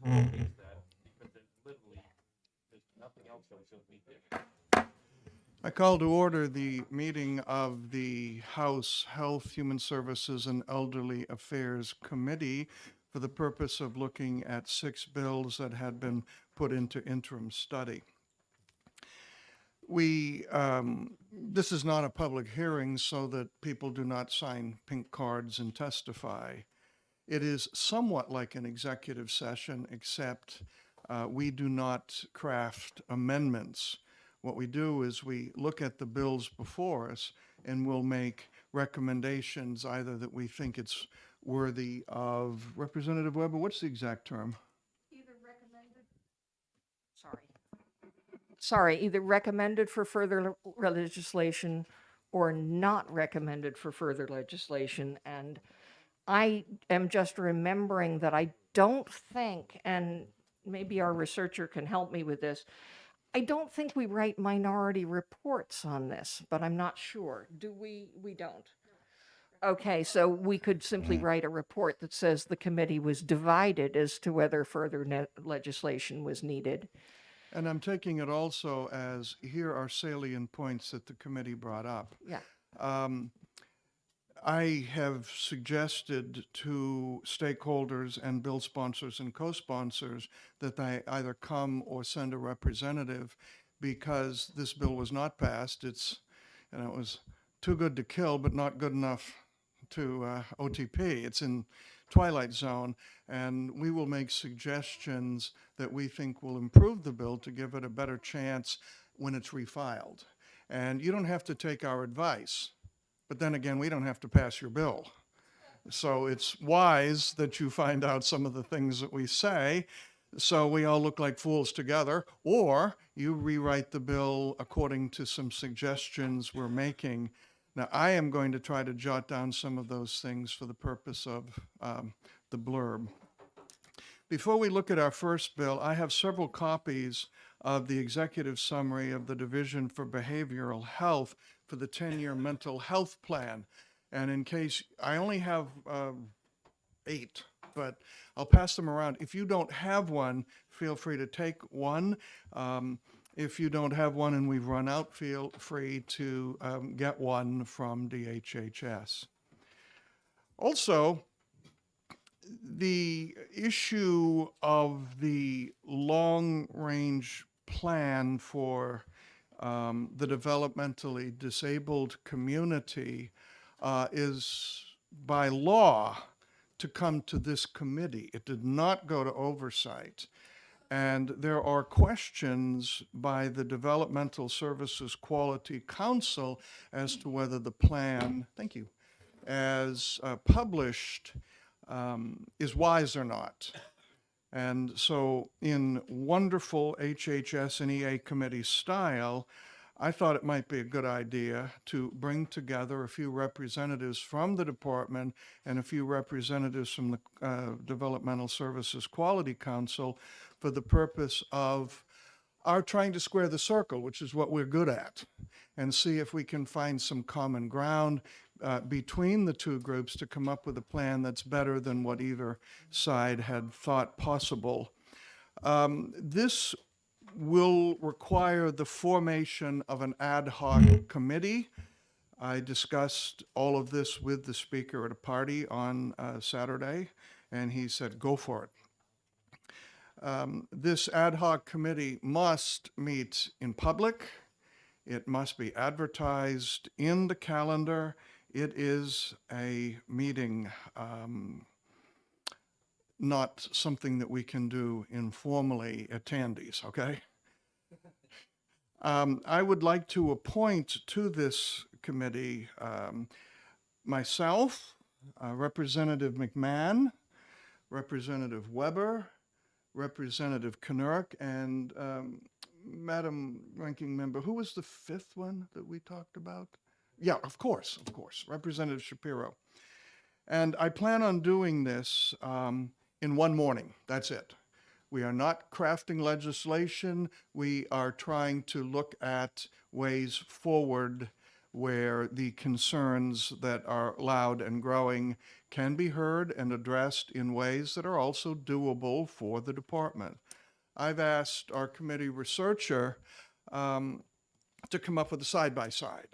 I call to order the meeting of the House Health, Human Services, and Elderly Affairs Committee for the purpose of looking at 6 bills that had been put into interim study. This is not a public hearing so that people do not sign pink cards and testify. It is somewhat like an executive session, except we do not craft amendments. What we do is we look at the bills before us and we'll make recommendations either that we think it's worthy of, Representative Weber, what's the exact term? Either recommended for further legislation or not recommended for further legislation. And I am just remembering that I don't think, and maybe our researcher can help me with this, I don't think we write minority reports on this, but I'm not sure. Do we? We don't. Okay, so we could simply write a report that says the committee was divided as to whether further legislation was needed. And I'm taking it also as here are salient points that the committee brought up. Yeah. I have suggested to stakeholders and bill sponsors and co-sponsors that they either come or send a representative because this bill was not passed. It was too good to kill, but not good enough to OTP. It's in twilight zone, and we will make suggestions that we think will improve the bill to give it a better chance when it's refiled. And you don't have to take our advice. But then again, we don't have to pass your bill. So it's wise that you find out some of the things that we say so we all look like fools together, or you rewrite the bill according to some suggestions we're making. Now, I am going to try to jot down some of those things for the purpose of the blurb. Before we look at our first bill, I have several copies of the executive summary of the Division for Behavioral Health for the 10-year mental health plan. And in case, I only have 8, but I'll pass them around. If you don't have one, feel free to take one. If you don't have one and we've run out, feel free to get one from DHHS. Also, the issue of the long-range plan for the developmentally disabled community is by law to come to this committee. It did not go to oversight. And there are questions by the Developmental Services Quality Council as to whether the plan, thank you, as published is wise or not. And so in wonderful HHS and EA committee style, I thought it might be a good idea to bring together a few representatives from the department and a few representatives from the Developmental Services Quality Council for the purpose of our trying to square the circle, which is what we're good at, and see if we can find some common ground between the two groups to come up with a plan that's better than what either side had thought possible. This will require the formation of an ad hoc committee. I discussed all of this with the speaker at a party on Saturday, and he said, go for it. This ad hoc committee must meet in public. It must be advertised in the calendar. It is a meeting, not something that we can do informally at Tandy's, okay? I would like to appoint to this committee myself, Representative McMahon, Representative Weber, Representative Knurk, and Madam Ranking Member, who was the 5th one that we talked about? Yeah, of course, Representative Shapiro. And I plan on doing this in one morning. That's it. We are not crafting legislation. We are trying to look at ways forward where the concerns that are loud and growing can be heard and addressed in ways that are also doable for the department. I've asked our committee researcher to come up with a side-by-side.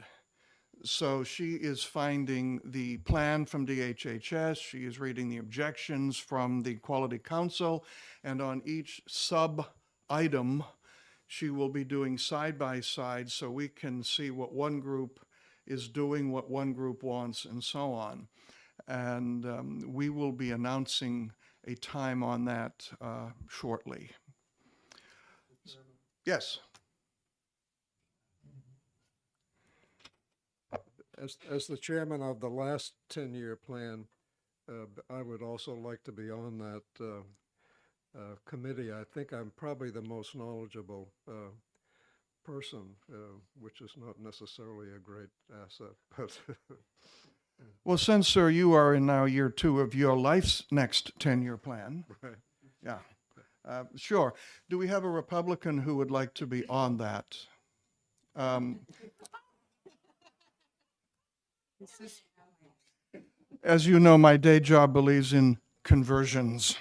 So she is finding the plan from DHHS, she is reading the objections from the Quality Council, and on each sub-item, she will be doing side-by-side so we can see what one group is doing, what one group wants, and so on. And we will be announcing a time on that shortly. Yes. As the chairman of the last 10-year plan, I would also like to be on that committee. I think I'm probably the most knowledgeable person, which is not necessarily a great asset, but Well, since, sir, you are in now year 2 of your life's next 10-year plan. right. Yeah. Sure. Do we have a Republican who would like to be on that? As you know, my day job believes in conversions.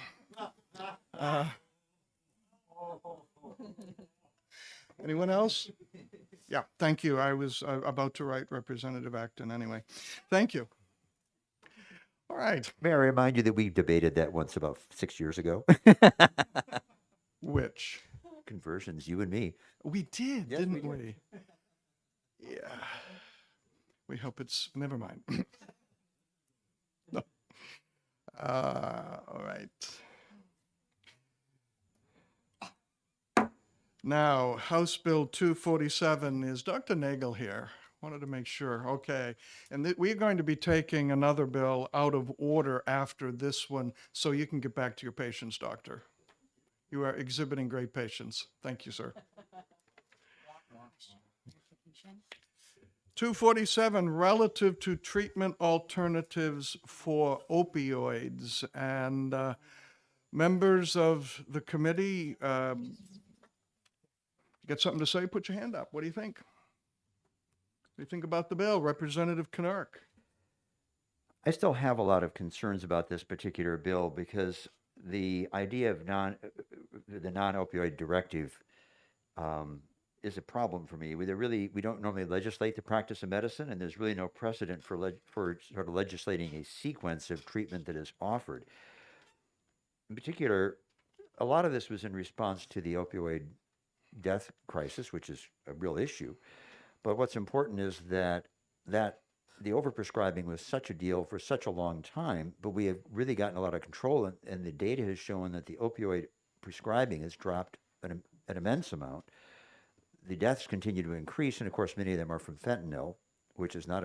Anyone else? Yeah, thank you. I was about to write Representative Acton anyway. Thank you. All right. May I remind you that we debated that once about 6 years ago? Which? Conversions, you and me. We did, Yes, didn't we we? Yeah. We hope it's, never mind. No. All right. Now, House Bill 247, is Dr. Nagel here? Wanted to make sure, okay. And we're going to be taking another bill out of order after this one, so you can get back to your patients, doctor. You are exhibiting great patience. Thank you, sir. 247, relative to treatment alternatives for opioids. And members of the committee, get something to say, put your hand up. What do you think? What do you think about the bill? Representative Knurk? I still have a lot of concerns about this particular bill because the idea of the non-opioid directive is a problem for me. We don't normally legislate the practice of medicine, and there's really no precedent for sort of legislating a sequence of treatment that is offered. In particular, a lot of this was in response to the opioid death crisis, which is a real issue. But what's important is that the overprescribing was such a deal for such a long time, but we have really gotten a lot of control, and the data has shown that the opioid prescribing has dropped an immense amount. The deaths continue to increase, and of course, many of them are from fentanyl, which is not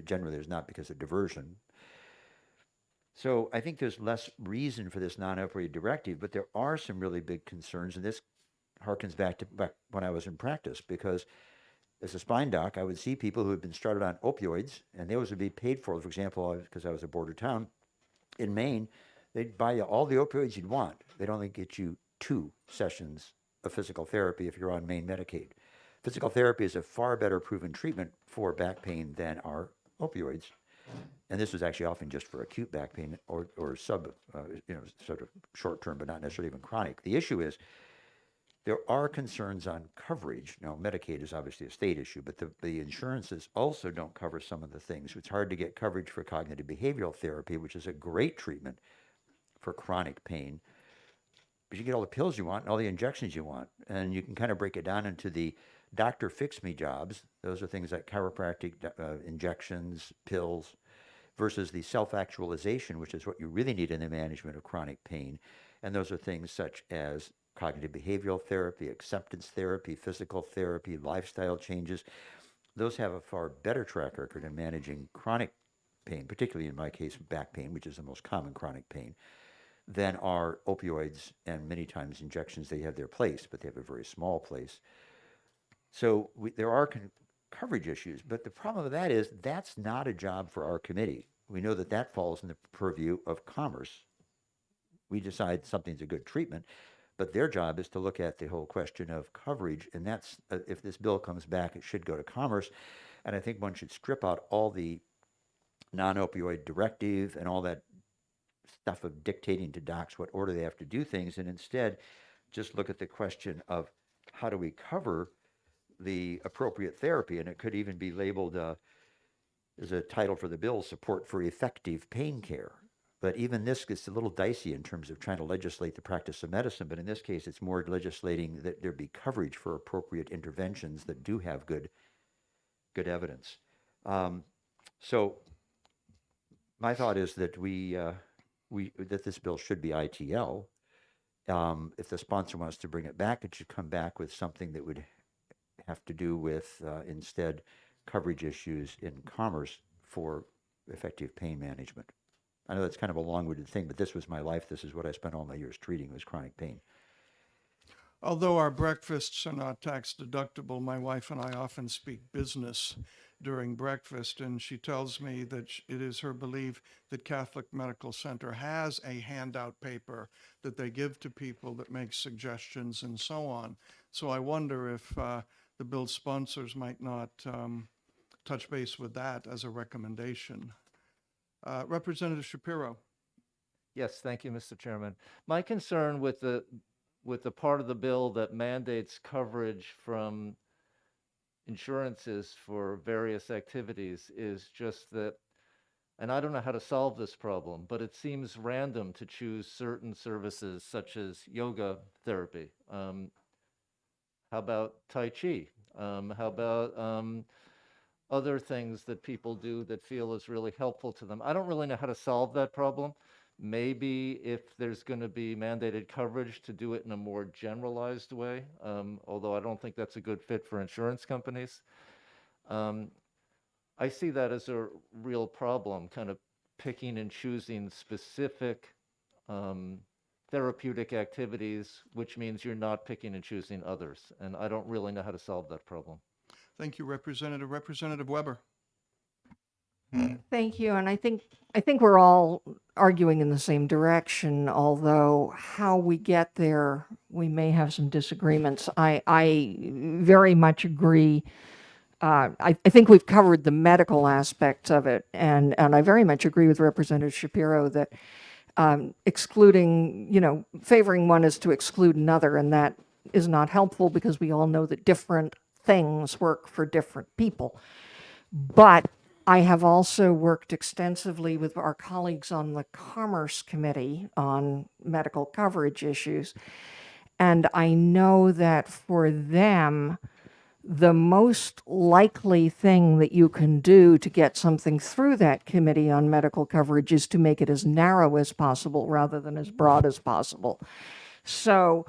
generally is not because of diversion. So I think there's less reason for this non-opioid directive, but there are some really big concerns, and this harkens back when I was in practice, because as a spine doc, I would see people who had been started on opioids, and those would be paid for. For example, because I was a border town in Maine, they'd buy you all the opioids you'd want. They'd only get you 2 sessions of physical therapy if you're on Maine Medicaid. Physical therapy is a far better proven treatment for back pain than are opioids. And this was actually often just for acute back pain or sort of short term, but not necessarily even chronic. The issue is there are concerns on coverage. Now, Medicaid is obviously a state issue, but the insurances also don't cover some of the things. It's hard to get coverage for cognitive behavioral therapy, which is a great treatment for chronic pain. But you get all the pills you want and all the injections you want. And you can kind of break it down into the doctor fix-me jobs. Those are things like chiropractic injections, pills, versus the self-actualization, which is what you really need in the management of chronic pain. And those are things such as cognitive behavioral therapy, acceptance therapy, physical therapy, lifestyle changes. Those have a far better track record in managing chronic pain, particularly in my case, back pain, which is the most common chronic pain, than are opioids, and many times injections. They have their place, but they have a very small place. So there are coverage issues, but the problem with that is that's not a job for our committee. We know that falls in the purview of Commerce. We decide something's a good treatment, but their job is to look at the whole question of coverage, and that's, if this bill comes back, it should go to Commerce, and I think one should strip out all the non-opioid directive and all that stuff of dictating to docs what order they have to do things, and instead just look at the question of how do we cover the appropriate therapy, and it could even be labeled as a title for the bill, support for effective pain care. But even this gets a little dicey in terms of trying to legislate the practice of medicine. But in this case, it's more legislating that there be coverage for appropriate interventions that do have good evidence. So my thought is that that this bill should be ITL. If the sponsor wants to bring it back, it should come back with something that would have to do with instead coverage issues in commerce for effective pain management. I know that's kind of a long-winded thing, but this was my life. This is what I spent all my years treating, was chronic pain. Although our breakfasts are not tax deductible, my wife and I often speak business during breakfast, and she tells me that it is her belief that Catholic Medical Center has a handout paper that they give to people that makes suggestions and so on. So I wonder if the bill sponsors might not touch base with that as a recommendation. Representative Shapiro. Yes, thank you, Mr. Chairman. My concern with the part of the bill that mandates coverage from insurances for various activities is just that, and I don't know how to solve this problem, but it seems random to choose certain services such as yoga therapy. How about Tai Chi? How about other things that people do that feel is really helpful to them? I don't really know how to solve that problem. Maybe if there's going to be mandated coverage, to do it in a more generalized way, although I don't think that's a good fit for insurance companies. I see that as a real problem, kind of picking and choosing specific therapeutic activities, which means you're not picking and choosing others. And I don't really know how to solve that problem. Thank you, Representative. Representative Weber. Thank you, and I think we're all arguing in the same direction, although how we get there, we may have some disagreements. I very much agree. I think we've covered the medical aspects of it, and I very much agree with Representative Shapiro that excluding, favoring one is to exclude another, and that is not helpful because we all know that different things work for different people. But I have also worked extensively with our colleagues on the Commerce Committee on medical coverage issues, and I know that for them, the most likely thing that you can do to get something through that Committee on Medical Coverage is to make it as narrow as possible rather than as broad as possible. So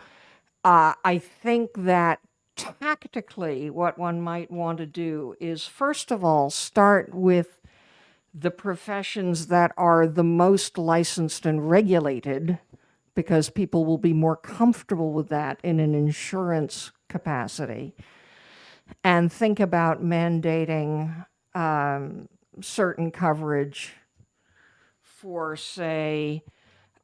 I think that tactically, what one might want to do is, first of all, start with the professions that are the most licensed and regulated, because people will be more comfortable with that in an insurance capacity, and think about mandating certain coverage for, say,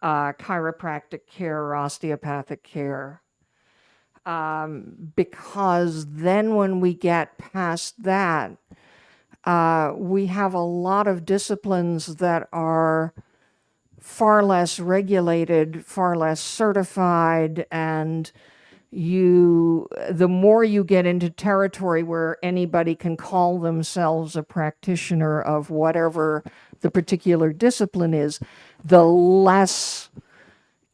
chiropractic care or osteopathic care. Because then when we get past that, we have a lot of disciplines that are far less regulated, far less certified, and the more you get into territory where anybody can call themselves a practitioner of whatever the particular discipline is, the less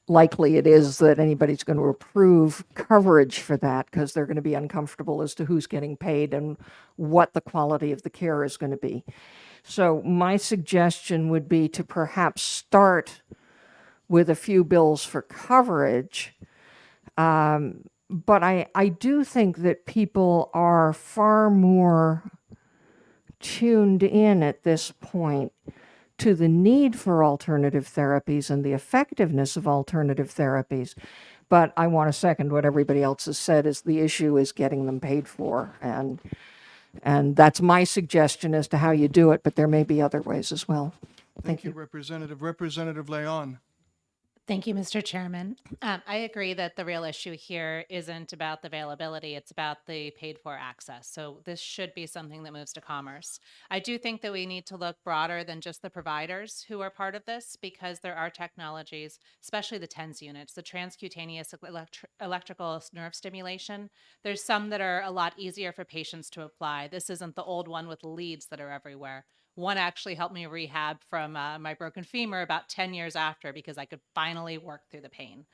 likely it is that anybody's going to approve coverage for that, because they're going to be uncomfortable as to who's getting paid and what the quality of the care is going to be. So my suggestion would be to perhaps start with a few bills for coverage. But I do think that people are far more tuned in at this point to the need for alternative therapies and the effectiveness of alternative therapies. But I want to second what everybody else has said, is the issue is getting them paid for. And that's my suggestion as to how you do it, but there may be other ways as well. Thank you, Representative. Representative Leon. Thank you, Mr. Chairman. I agree that the real issue here isn't about the availability, it's about the paid for access. So this should be something that moves to commerce. I do think that we need to look broader than just the providers who are part of this, because there are technologies, especially the TENS units, the transcutaneous electrical nerve stimulation. There's some that are a lot easier for patients to apply. This isn't the old one with leads that are everywhere. One actually helped me rehab from my broken femur about 10 years after, because I could finally work through the pain.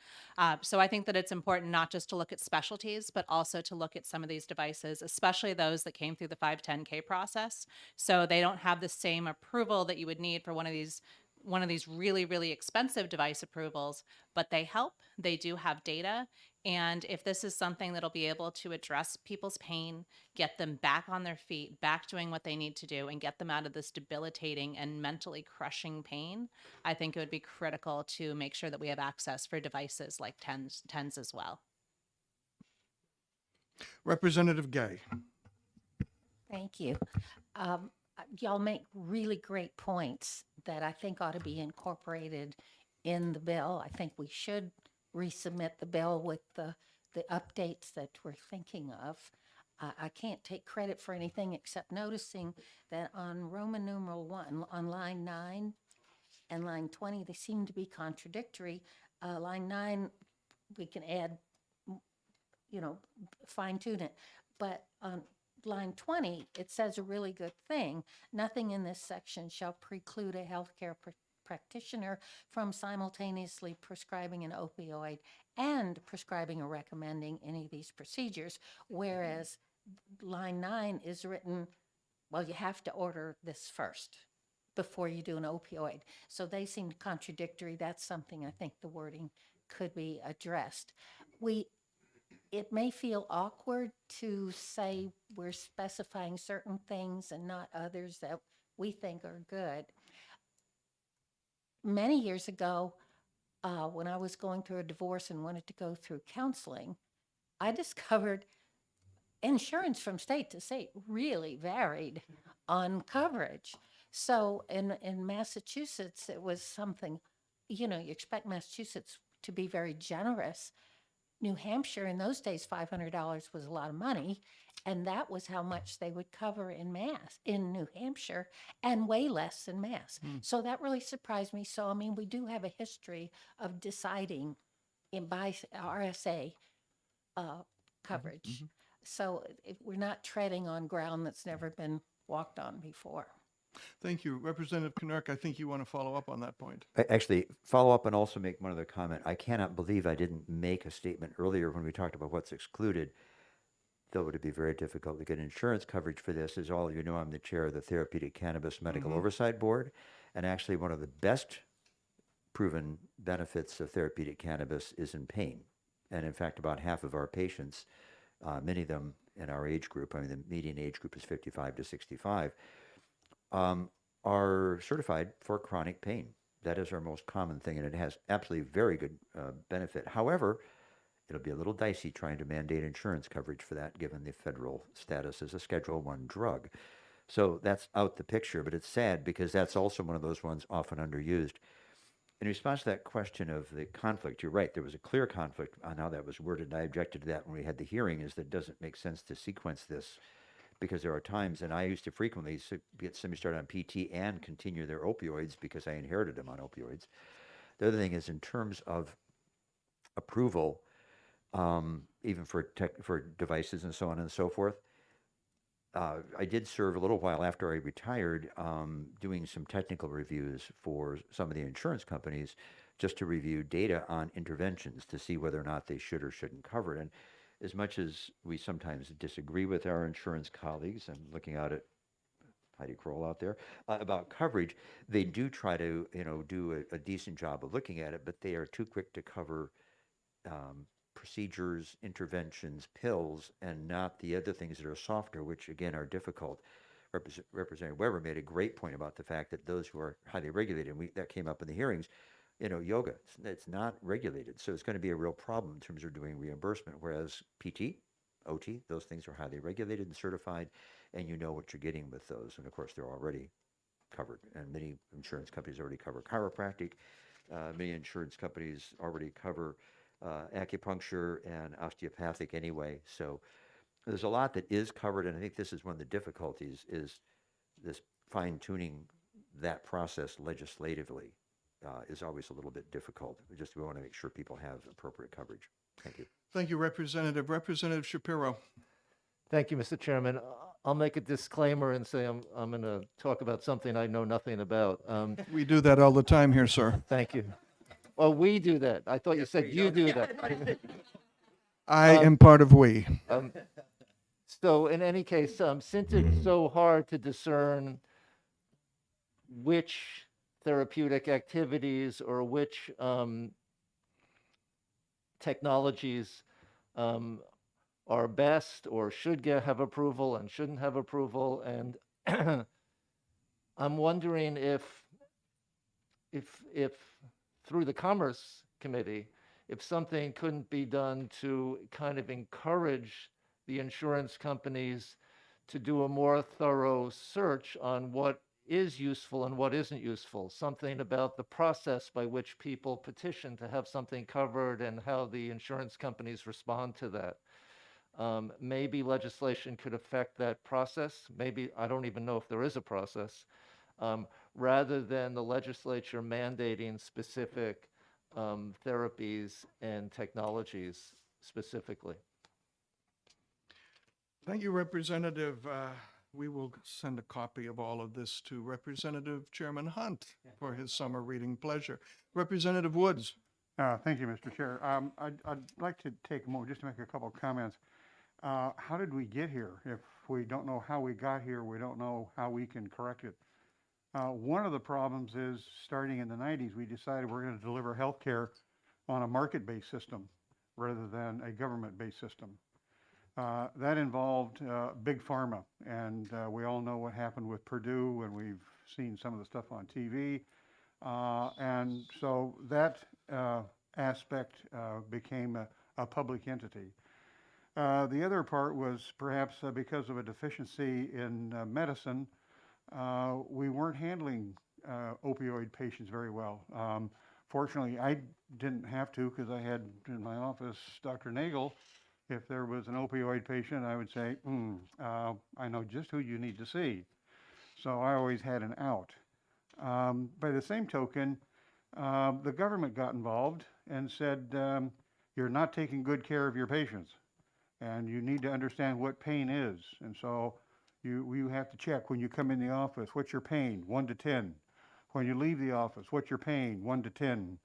So I think that it's important not just to look at specialties, but also to look at some of these devices, especially those that came through the 510K process. So they don't have the same approval that you would need for one of these really, really expensive device approvals, but they help. They do have data. And if this is something that'll be able to address people's pain, get them back on their feet, back doing what they need to do, and get them out of this debilitating and mentally crushing pain, I think it would be critical to make sure that we have access for devices like TENS as well. Representative Gay. Thank you. Y'all make really great points that I think ought to be incorporated in the bill. I think we should resubmit the bill with the updates that we're thinking of. I can't take credit for anything except noticing that on Roman numeral 1, on line 9 and line 20, they seem to be contradictory. Line 9, we can add, fine tune it. But on line 20, it says a really good thing. Nothing in this section shall preclude a healthcare practitioner from simultaneously prescribing an opioid and prescribing or recommending any of these procedures. Whereas line 9 is written, well, you have to order this first before you do an opioid. So they seem contradictory. That's something I think the wording could be addressed. It may feel awkward to say we're specifying certain things and not others that we think are good. Many years ago, when I was going through a divorce and wanted to go through counseling, I discovered insurance from state to state really varied on coverage. So in Massachusetts, it was something, you expect Massachusetts to be very generous. New Hampshire, in those days, $500 was a lot of money, and that was how much they would cover in New Hampshire, and way less in Mass. So that really surprised me. So, we do have a history of deciding by RSA coverage. So we're not treading on ground that's never been walked on before. Thank you. Representative Knurk, I think you want to follow up on that point. Actually, follow up and also make one other comment. I cannot believe I didn't make a statement earlier when we talked about what's excluded, though it would be very difficult to get insurance coverage for this. As all you know, I'm the chair of the Therapeutic Cannabis Medical Oversight Board, and actually one of the best proven benefits of therapeutic cannabis is in pain. And in fact, about half of our patients, many of them in our age group, the median age group is 55 to 65, are certified for chronic pain. That is our most common thing, and it has absolutely very good benefit. However, it'll be a little dicey trying to mandate insurance coverage for that, given the federal status as a Schedule I drug. So that's out the picture, but it's sad because that's also one of those ones often underused. In response to that question of the conflict, you're right, there was a clear conflict on how that was worded, and I objected to that when we had the hearing, is that it doesn't make sense to sequence this, because there are times, and I used to frequently get somebody started on PT and continue their opioids because I inherited them on opioids. The other thing is, in terms of approval, even for devices and so on and so forth, I did serve a little while after I retired, doing some technical reviews for some of the insurance companies, just to review data on interventions to see whether or not they should or shouldn't cover it. And as much as we sometimes disagree with our insurance colleagues, I'm looking out at Heidi Kroll out there, about coverage, they do try to, do a decent job of looking at it, but they are too quick to cover procedures, interventions, pills, and not the other things that are softer, which again are difficult. Representative Weber made a great point about the fact that those who are highly regulated, and that came up in the hearings, yoga, it's not regulated. So it's going to be a real problem in terms of doing reimbursement, whereas PT, OT, those things are highly regulated and certified, and you know what you're getting with those. And of course, they're already covered, and many insurance companies already cover chiropractic. many insurance companies already cover acupuncture and osteopathic anyway. So there's a lot that is covered, and I think this is one of the difficulties is this fine tuning that process legislatively is always a little bit difficult. We want to make sure people have appropriate coverage. Thank you. Thank you, Representative. Representative Shapiro. Thank you, Mr. Chairman. I'll make a disclaimer and say I'm going to talk about something I know nothing about. We do that all the time here, sir. Thank you. Well, we do that. I thought you said you do that. I am part of we. So in any case, since it's so hard to discern which therapeutic activities or which technologies are best or should have approval and shouldn't have approval, and I'm wondering if through the Commerce Committee, if something couldn't be done to kind of encourage the insurance companies to do a more thorough search on what is useful and what isn't useful, something about the process by which people petition to have something covered and how the insurance companies respond to that. Maybe legislation could affect that process. Maybe, I don't even know if there is a process, rather than the legislature mandating specific therapies and technologies specifically. Thank you, Representative. We will send a copy of all of this to Representative Chairman Hunt for his summer reading pleasure. Representative Woods. Thank you, Mr. Chair. I'd like to take a moment just to make a couple of comments. How did we get here? If we don't know how we got here, we don't know how we can correct it. One of the problems is, starting in the 90s, we decided we're going to deliver health care on a market-based system rather than a government-based system. That involved big pharma, and we all know what happened with Purdue, and we've seen some of the stuff on TV. And so that aspect became a public entity. The other part was perhaps because of a deficiency in medicine, we weren't handling opioid patients very well. Fortunately, I didn't have to, because I had in my office Dr. Nagel. If there was an opioid patient, I would say, I know just who you need to see. So I always had an out. By the same token, the government got involved and said, you're not taking good care of your patients, and you need to understand what pain is. And so you have to check when you come in the office, what's your pain, 1 to 10. When you leave the office, what's your pain, 1 to 10.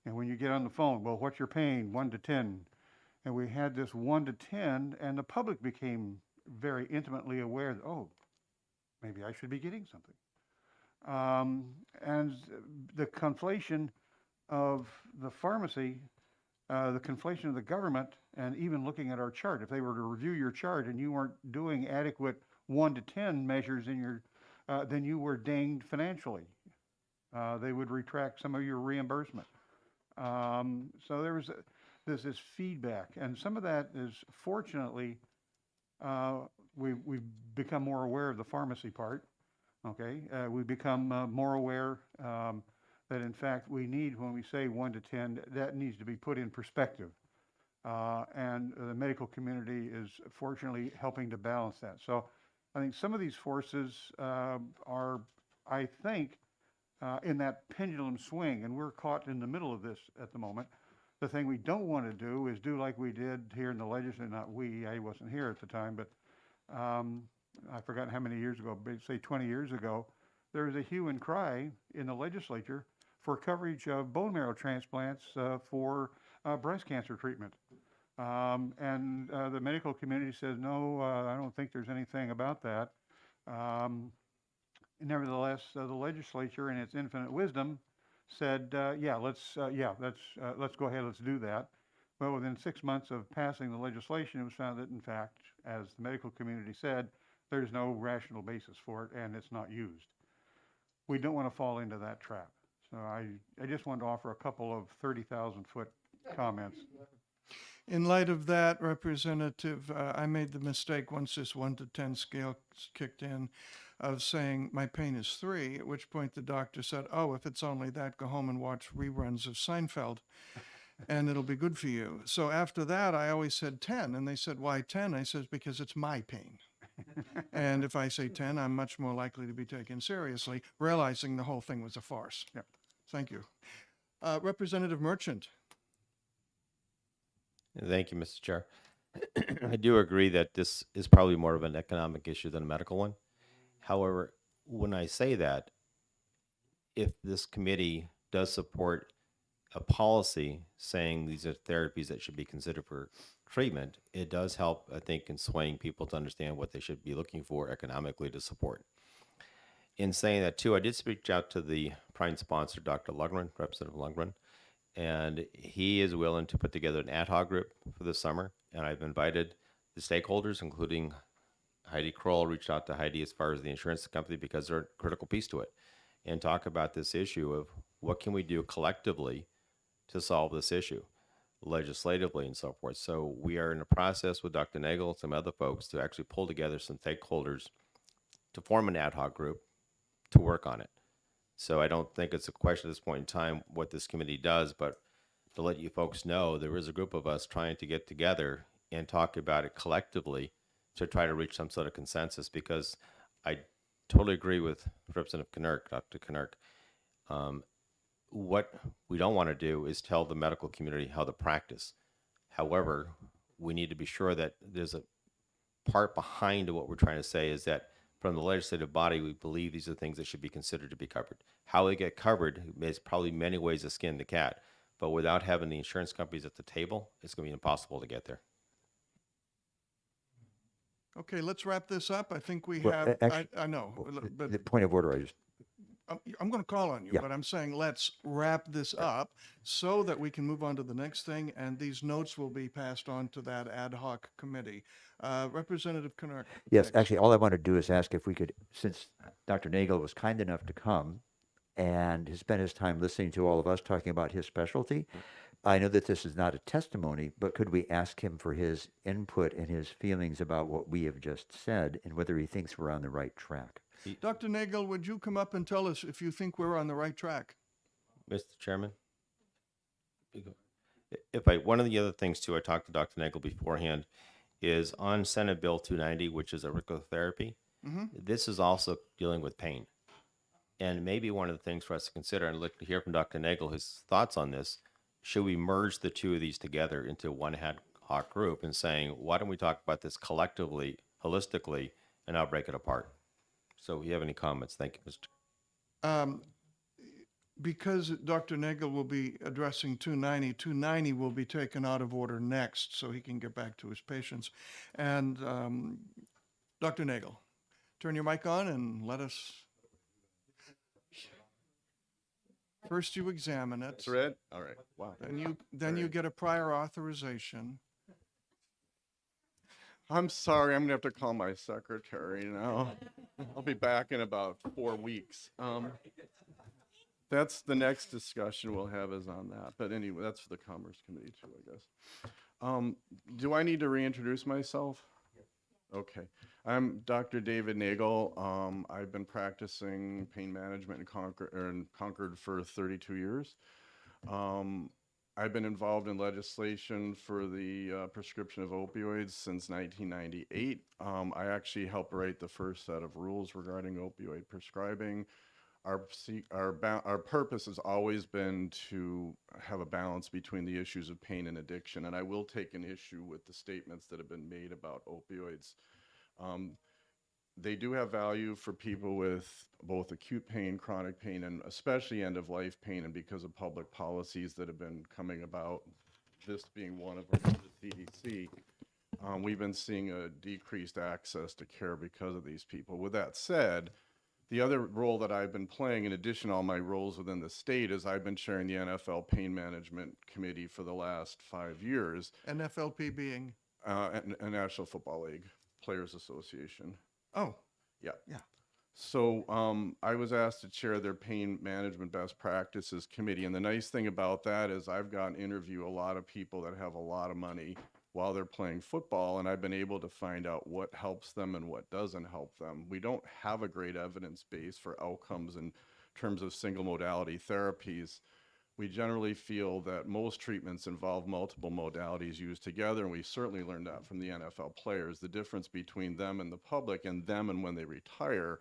And when you get on the phone, well, what's your pain, 1 to 10. And we had this 1 to 10, and the public became very intimately aware that, oh, maybe I should be getting something. And the conflation of the pharmacy, the conflation of the government, and even looking at our chart, if they were to review your chart and you weren't doing adequate 1 to 10 measures in your, then you were dinged financially. They would retract some of your reimbursement. So there's this feedback, and some of that is, fortunately, we've become more aware of the pharmacy part. Okay, we've become more aware that in fact we need, when we say 1 to 10, that needs to be put in perspective. And the medical community is fortunately helping to balance that. So I think some of these forces are, I think, in that pendulum swing, and we're caught in the middle of this at the moment. The thing we don't want to do is do like we did here in the legislature, not we, I wasn't here at the time, but I've forgotten how many years ago, say 20 years ago, there was a hue and cry in the legislature for coverage of bone marrow transplants for breast cancer treatment. And the medical community says, no, I don't think there's anything about that. Nevertheless, the legislature, in its infinite wisdom, said, yeah, let's go ahead, let's do that. Well, within 6 months of passing the legislation, it was found that, in fact, as the medical community said, there's no rational basis for it, and it's not used. We don't want to fall into that trap. So I just wanted to offer a couple of 30,000-foot comments. In light of that, Representative, I made the mistake once this 1 to 10 scale kicked in of saying, my pain is 3, at which point the doctor said, oh, if it's only that, go home and watch reruns of Seinfeld, and it'll be good for you. So after that, I always said 10, and they said, why 10? I says, because it's my pain. And if I say 10, I'm much more likely to be taken seriously, realizing the whole thing was a farce. Yep. Thank you. Representative Merchant. Thank you, Mr. Chair. I do agree that this is probably more of an economic issue than a medical one. However, when I say that, if this committee does support a policy saying these are therapies that should be considered for treatment, it does help, I think, in swaying people to understand what they should be looking for economically to support. In saying that, too, I did speak out to the prime sponsor, Dr. Lundgren, Representative Lundgren, and he is willing to put together an ad hoc group for the summer. And I've invited the stakeholders, including Heidi Kroll, reached out to Heidi as far as the insurance company because they're a critical piece to it, and talk about this issue of what can we do collectively to solve this issue legislatively and so forth. So we are in a process with Dr. Nagel and some other folks to actually pull together some stakeholders to form an ad hoc group to work on it. So I don't think it's a question at this point in time what this committee does, but to let you folks know, there is a group of us trying to get together and talk about it collectively to try to reach some sort of consensus, because I totally agree with Representative Knurk, Dr. Knurk. What we don't want to do is tell the medical community how to practice. However, we need to be sure that there's a part behind what we're trying to say is that from the legislative body, we believe these are things that should be considered to be covered. How they get covered is probably many ways to skin the cat, but without having the insurance companies at the table, it's going to be impossible to get there. Okay, let's wrap this up. I think we Well, have, actually- I know, but The point of order, I'm going to call on you, Yeah. but I'm saying let's wrap this up so that we can move on to the next thing, and these notes will be passed on to that ad hoc committee. Representative Knurk. yes, next. actually, all I want to do is ask if we could, since Dr. Nagel was kind enough to come and has spent his time listening to all of us talking about his specialty, I know that this is not a testimony, but could we ask him for his input and his feelings about what we have just said and whether he thinks we're on the right track? Dr. Nagel, would you come up and tell us if you think we're on the right track? Mr. Chairman? One of the other things too, I talked to Dr. Nagel beforehand, is on Senate Bill 290, which is auriculotherapy. This is also dealing with pain. And maybe one of the things for us to consider, and look to hear from Dr. Nagel, his thoughts on this, should we merge the two of these together into one ad hoc group and saying, why don't we talk about this collectively, holistically, and not break it apart? So if you have any comments, thank you, Mr. Because Dr. Nagel will be addressing 290, 290 will be taken out of order next so he can get back to his patients. And Dr. Nagel, turn your mic on and let us. First you examine it. It's red? All right. Wow. Then you get a prior authorization. I'm sorry. I'm going to have to call my secretary now. I'll be back in about 4 weeks. That's the next discussion we'll have is on that. But anyway, that's for the Commerce Committee too, I guess. Do I need to reintroduce myself? Okay. I'm Dr. David Nagel. I've been practicing pain management in Concord for 32 years. I've been involved in legislation for the prescription of opioids since 1998. I actually helped write the first set of rules regarding opioid prescribing. Our purpose has always been to have a balance between the issues of pain and addiction, and I will take an issue with the statements that have been made about opioids. They do have value for people with both acute pain, chronic pain, and especially end-of-life pain, and because of public policies that have been coming about, this being one of them, the CDC, we've been seeing a decreased access to care because of these people. With that said, the other role that I've been playing, in addition to all my roles within the state, is I've been chairing the NFL Pain Management Committee for the last 5 years. NFLP being? A National Football League Players Association. Oh, Yeah. yeah. So I was asked to chair their pain management best practices committee. And the nice thing about that is I've gotten to interview a lot of people that have a lot of money while they're playing football, and I've been able to find out what helps them and what doesn't help them. We don't have a great evidence base for outcomes in terms of single modality therapies. We generally feel that most treatments involve multiple modalities used together, and we certainly learned that from the NFL players. The difference between them and the public, and them and when they retire,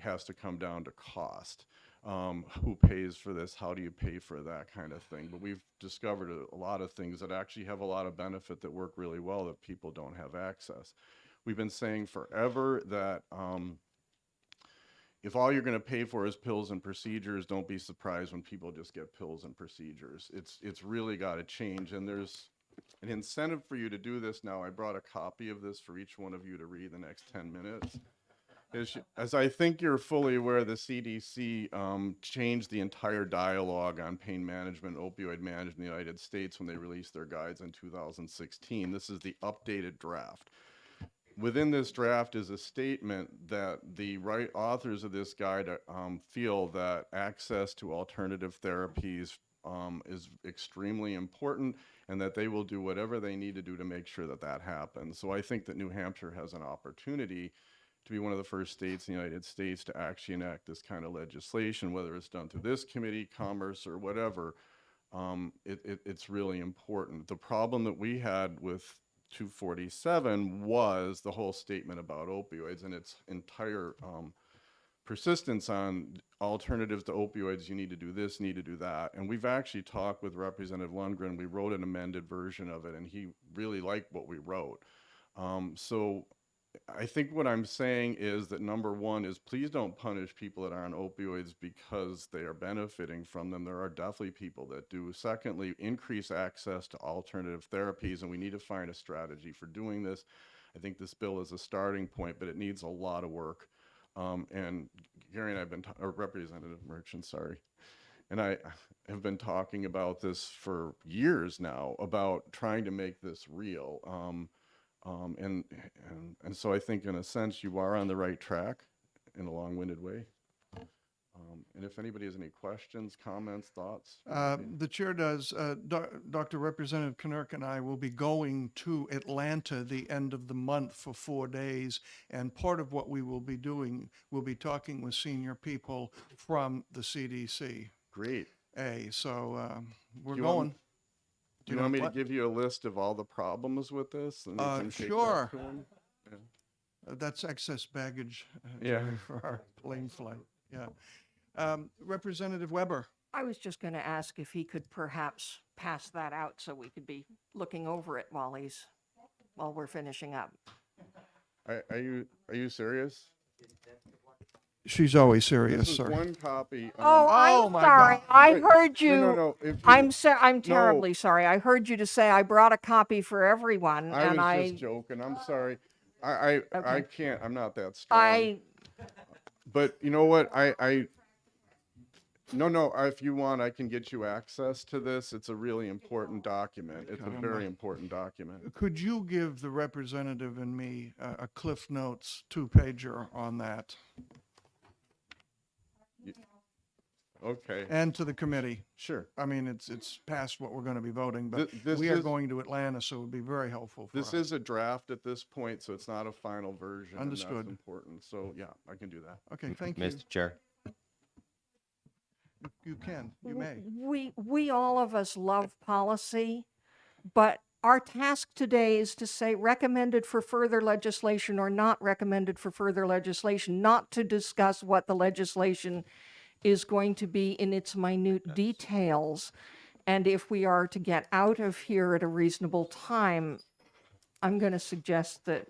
has to come down to cost. Who pays for this? How do you pay for that kind of thing? But we've discovered a lot of things that actually have a lot of benefit that work really well that people don't have access. We've been saying forever that if all you're going to pay for is pills and procedures, don't be surprised when people just get pills and procedures. It's really got to change, and there's an incentive for you to do this now. I brought a copy of this for each one of you to read the next 10 minutes. As I think you're fully aware, the CDC changed the entire dialogue on pain management, opioid management in the United States when they released their guides in 2016. This is the updated draft. Within this draft is a statement that the right authors of this guide feel that access to alternative therapies is extremely important, and that they will do whatever they need to do to make sure that that happens. So I think that New Hampshire has an opportunity to be one of the first states in the United States to actually enact this kind of legislation, whether it's done through this committee, commerce, or whatever. It's really important. The problem that we had with 247 was the whole statement about opioids and its entire persistence on alternatives to opioids. You need to do this, need to do that. And we've actually talked with Representative Lundgren. We wrote an amended version of it, and he really liked what we wrote. So I think what I'm saying is that number one is please don't punish people that are on opioids because they are benefiting from them. There are definitely people that do. Secondly, increase access to alternative therapies, and we need to find a strategy for doing this. I think this bill is a starting point, but it needs a lot of work. And Gary and I have been, or Representative Merchant, sorry, and I have been talking about this for years now about trying to make this real. And so I think in a sense you are on the right track in a long-winded way. And if anybody has any questions, comments, thoughts? The chair does. Dr. Representative Knirk and I will be going to Atlanta the end of the month for 4 days. And part of what we will be doing, we'll be talking with senior people from the CDC. Great. So we're Do you want- going. Do you want me to give you a list of all the problems with this? And you can take that Sure. to 'em? That's excess baggage Yeah. Jerry, for our plane flight. Yeah. Representative Weber. I was just going to ask if he could perhaps pass that out so we could be looking over it while we're finishing up. Are you serious? She's always serious, This is sir. one copy. Oh, Oh, I'm my sorry. God. I Wait, heard you. No. If you- I'm terribly sorry. I heard you to say I brought a copy for everyone, I and was just joking. I'm sorry. I Okay. can't. I'm not that strong. I But you know what? No. If you want, I can get you access to this. It's a really important document. It's a very important document. Could you give the representative and me a Cliff Notes 2-pager on that? Okay. And to the committee. Sure. I mean, it's past what we're going to be voting, but This we are is- going to Atlanta, so it would be very helpful for us. This is a draft at this point, so it's not a final version. and Understood. that's important. So yeah, I can do that. Okay, thank you. Mr. Chair. You can, you may. we all of us love policy, but our task today is to say recommended for further legislation or not recommended for further legislation, not to discuss what the legislation is going to be in its minute details. And if we are to get out of here at a reasonable time, I'm going to suggest that,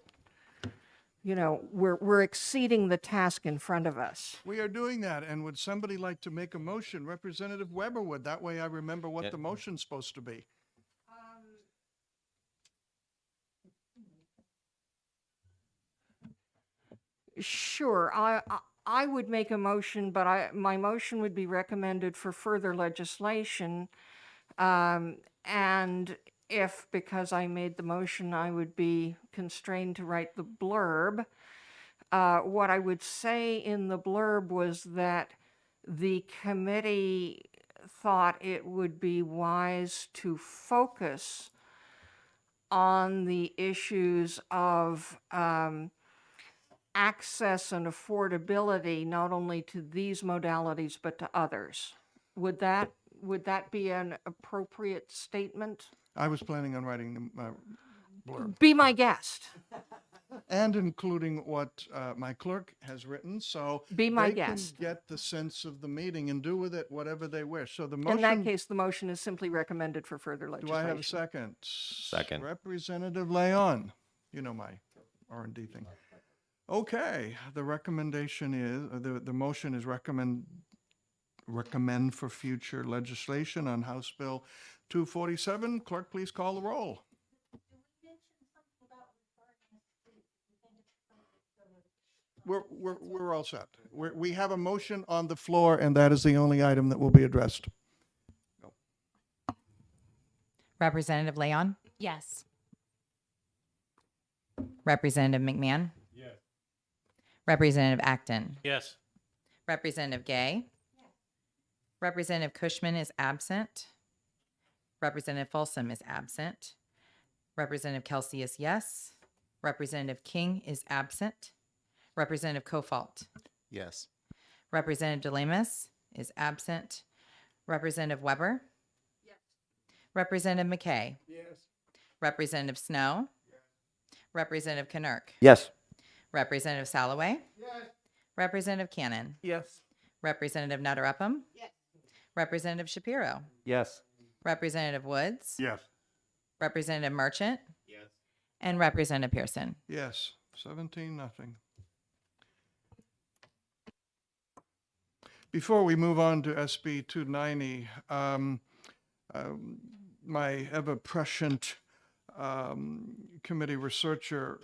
we're exceeding the task in front of us. We are doing that, and would somebody like to make a motion? Representative Weber would. That way I remember what Yeah. the motion's supposed to be. Sure, I would make a motion, but my motion would be recommended for further legislation. And if, because I made the motion, I would be constrained to write the blurb, what I would say in the blurb was that the committee thought it would be wise to focus on the issues of access and affordability, not only to these modalities, but to others. Would that be an appropriate statement? I was planning on writing the blurb Be my guest. and including what my clerk has written, so Be my they guest. can get the sense of the meeting and do with it whatever they wish. So the In that motion, case, the motion is simply recommended for further do legislation. I have a second? Second. Representative Leon, you know my R&D thing. Okay, the recommendation is, the motion is recommend for future legislation on House Bill 247. Clerk, please call the roll. We're all set. We have a motion on the floor, and that is the only item that will be addressed. Representative Leon? Yes. Representative McMahon? Yes. Representative Acton? Yes. Representative Gay? Representative Cushman is absent. Representative Folsom is absent. Representative Kelsey is yes. Representative King is absent. Representative Kofalt? Yes. Representative DeLemus is absent. Representative Weber? Yes. Representative McKay? Yes. Representative Snow? Yes. Representative Knurk? Yes. Representative Salloway? Yes. Representative Cannon? Yes. Representative Nutter Upham? Yes. Representative Shapiro? Yes. Representative Woods? Yes. Representative Merchant? Yes. And Representative Pearson? Yes, 17-0. Before we move on to SB 290, my ever-prescient committee researcher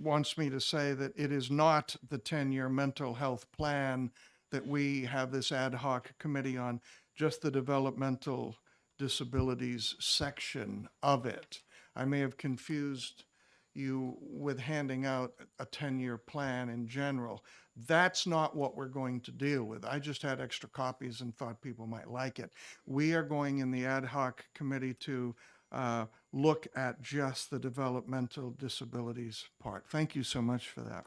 wants me to say that it is not the 10-year mental health plan that we have this ad hoc committee on, just the developmental disabilities section of it. I may have confused you with handing out a 10-year plan in general. That's not what we're going to deal with. I just had extra copies and thought people might like it. We are going in the ad hoc committee to look at just the developmental disabilities part. Thank you so much for that.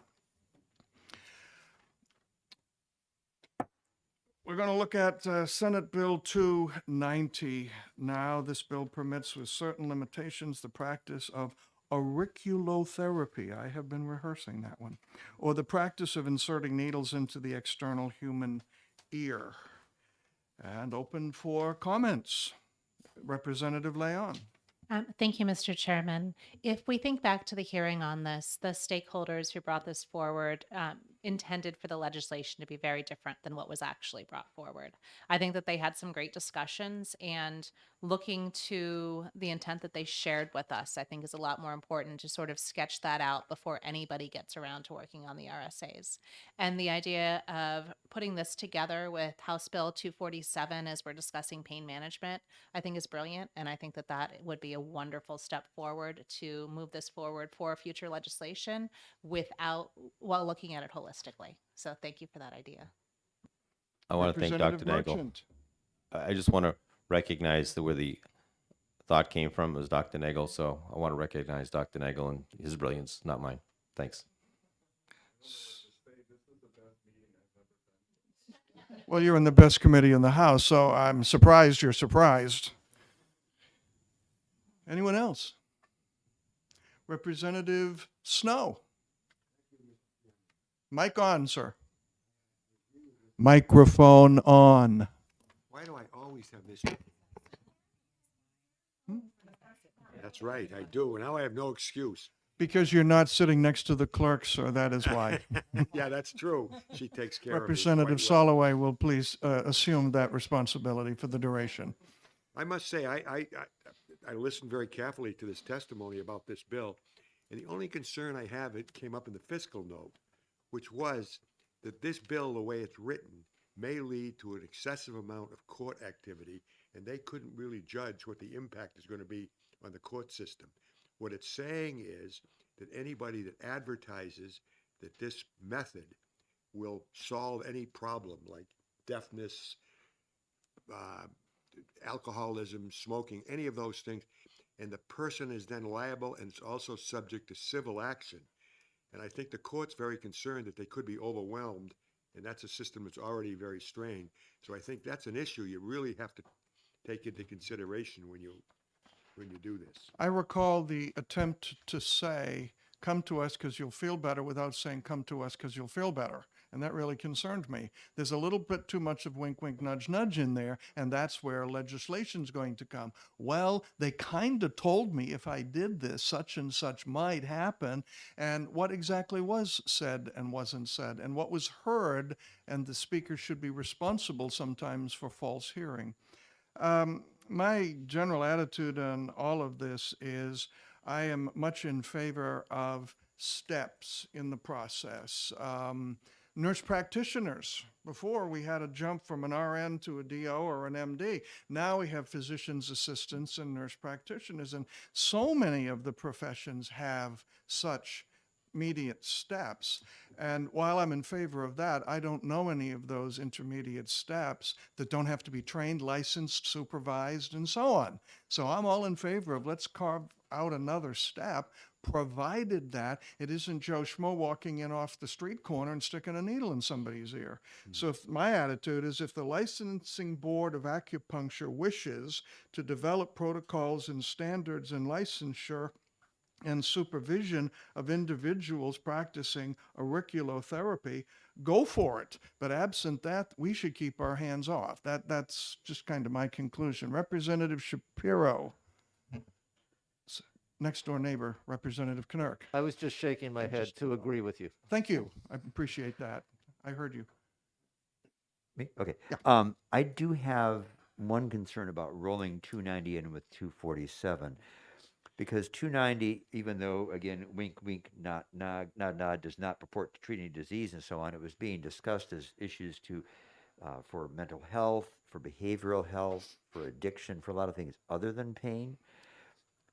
We're going to look at Senate Bill 290 now. This bill permits, with certain limitations, the practice of auriculotherapy. I have been rehearsing that one. Or the practice of inserting needles into the external human ear. And open for comments. Representative Leon. Thank you, Mr. Chairman. If we think back to the hearing on this, the stakeholders who brought this forward intended for the legislation to be very different than what was actually brought forward. I think that they had some great discussions, and looking to the intent that they shared with us, I think is a lot more important to sort of sketch that out before anybody gets around to working on the RSAs. And the idea of putting this together with House Bill 247 as we're discussing pain management, I think is brilliant. And I think that that would be a wonderful step forward to move this forward for future legislation while looking at it holistically. So thank you for that idea. I want to thank Dr. Representative Nagel. Merchant. I just want to recognize where the thought came from was Dr. Nagel, so I want to recognize Dr. Nagel and his brilliance, not mine. Thanks. Well, you're in the best committee in the House, so I'm surprised you're surprised. Anyone else? Representative Snow. Mic on, sir. Microphone on. Why do I always have this? That's right, I do. Now I have no excuse. Because you're not sitting next to the clerk, sir, that is why. Yeah, that's true. She takes care Representative of me quite well. Soloway will please assume that responsibility for the duration. I must say, I listened very carefully to this testimony about this bill, and the only concern I have, it came up in the fiscal note, which was that this bill, the way it's written, may lead to an excessive amount of court activity, and they couldn't really judge what the impact is going to be on the court system. What it's saying is that anybody that advertises that this method will solve any problem like deafness, alcoholism, smoking, any of those things, and the person is then liable and is also subject to civil action. And I think the court's very concerned that they could be overwhelmed, and that's a system that's already very strained. So I think that's an issue you really have to take into consideration when you do this. I recall the attempt to say, come to us because you'll feel better, without saying, come to us because you'll feel better. And that really concerned me. There's a little bit too much of wink, wink, nudge, nudge in there, and that's where legislation's going to come. Well, they kind of told me if I did this, such and such might happen, and what exactly was said and wasn't said, and what was heard, and the speaker should be responsible sometimes for false hearing. My general attitude on all of this is I am much in favor of steps in the process. Nurse practitioners, before we had to jump from an RN to a DO or an MD. Now we have physician's assistants and nurse practitioners, and so many of the professions have such intermediate steps. And while I'm in favor of that, I don't know any of those intermediate steps that don't have to be trained, licensed, supervised, and so on. So I'm all in favor of let's carve out another step, provided that it isn't Joe Schmo walking in off the street corner and sticking a needle in somebody's ear. So if my attitude is if the licensing board of acupuncture wishes to develop protocols and standards and licensure and supervision of individuals practicing auriculotherapy, go for it. But absent that, we should keep our hands off. That's just kind of my conclusion. Representative Shapiro. Next door neighbor, Representative Knirk. I was just shaking my head to agree with you. Thank you. I appreciate that. I heard you. Me? Okay. I do have one concern about rolling 290 in with 247. Because 290, even though, again, wink, wink, nod, nod, nod, nod, does not purport to treat any disease and so on, it was being discussed as issues for mental health, for behavioral health, for addiction, for a lot of things other than pain.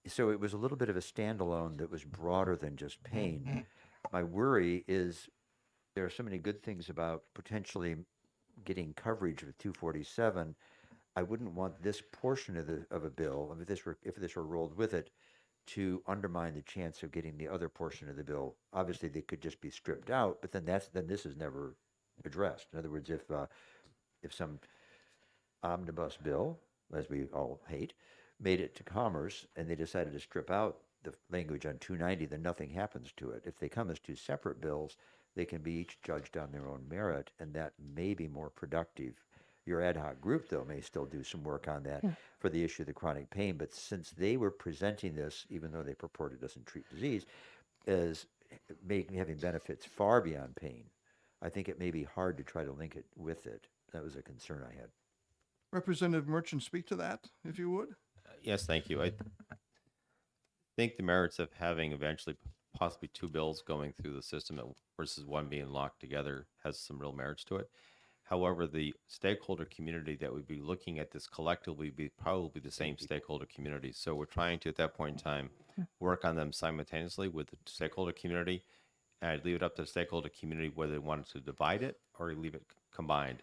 So it was a little bit of a standalone that was broader than just pain. My worry is there are so many good things about potentially getting coverage with 247. I wouldn't want this portion of a bill, if this were rolled with it, to undermine the chance of getting the other portion of the bill. Obviously, they could just be stripped out, but then this is never addressed. In other words, if some omnibus bill, as we all hate, made it to Commerce and they decided to strip out the language on 290, then nothing happens to it. If they come as two separate bills, they can be each judged on their own merit, and that may be more productive. Your ad hoc group, though, may still do some work on that for the issue of the chronic pain. But since they were presenting this, even though they purport it doesn't treat disease, as having benefits far beyond pain, I think it may be hard to try to link it with it. That was a concern I had. Representative Merchant, speak to that, if you would. Yes, thank you. I think the merits of having eventually possibly two bills going through the system versus one being locked together has some real merits to it. However, the stakeholder community that would be looking at this collectively would be probably the same stakeholder community. So we're trying to, at that point in time, work on them simultaneously with the stakeholder community. And I'd leave it up to the stakeholder community whether they wanted to divide it or leave it combined.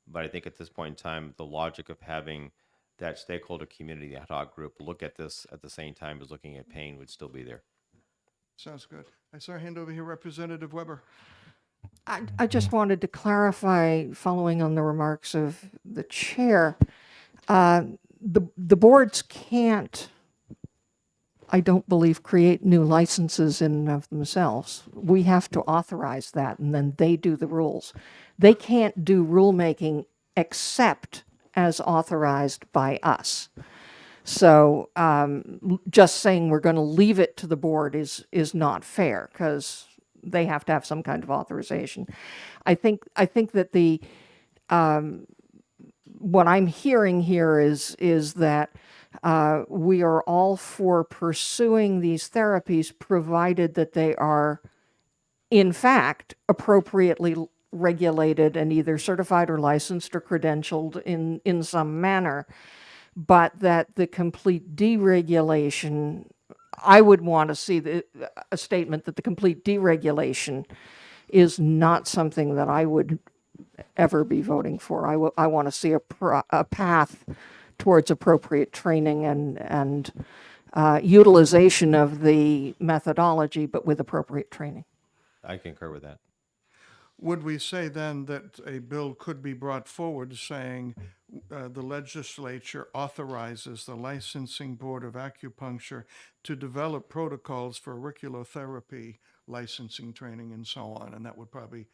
But I think at this point in time, the logic of having that stakeholder community, the ad hoc group, look at this at the same time as looking at pain would still be there. Sounds good. I saw a hand over here, Representative Weber. I just wanted to clarify, following on the remarks of the chair, the boards can't, I don't believe, create new licenses in and of themselves. We have to authorize that, and then they do the rules. They can't do rulemaking except as authorized by us. So just saying we're going to leave it to the board is not fair, because they have to have some kind of authorization. I think that the what I'm hearing here is that we are all for pursuing these therapies, provided that they are, in fact, appropriately regulated and either certified or licensed or credentialed in some manner, but that the complete deregulation, I would want to see a statement that the complete deregulation is not something that I would ever be voting for. I want to see a path towards appropriate training and utilization of the methodology, but with appropriate training. I concur with that. Would we say then that a bill could be brought forward saying the legislature authorizes the Licensing Board of Acupuncture to develop protocols for auriculotherapy licensing, training, and so on? And that would probably,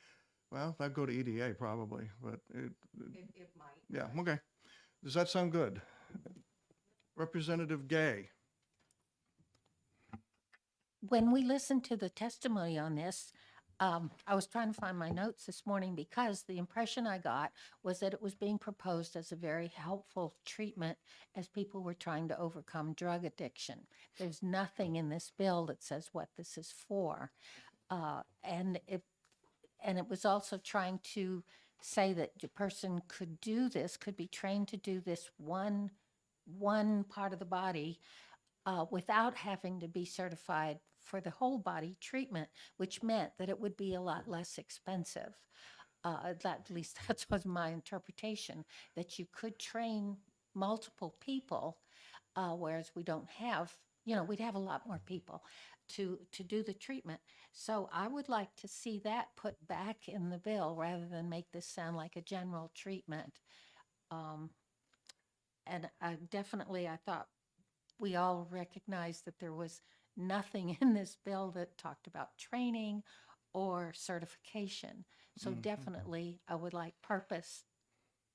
well, that'd go to EDA probably, but it might. Yeah, okay. Does that sound good? Representative Gay? When we listened to the testimony on this, I was trying to find my notes this morning because the impression I got was that it was being proposed as a very helpful treatment as people were trying to overcome drug addiction. There's nothing in this bill that says what this is for. And it was also trying to say that the person could do this, could be trained to do this one part of the body without having to be certified for the whole body treatment, which meant that it would be a lot less expensive. At least that was my interpretation, that you could train multiple people, whereas we don't have, we'd have a lot more people to do the treatment. So I would like to see that put back in the bill rather than make this sound like a general treatment. And I thought we all recognized that there was nothing in this bill that talked about training or certification. So definitely I would like purpose,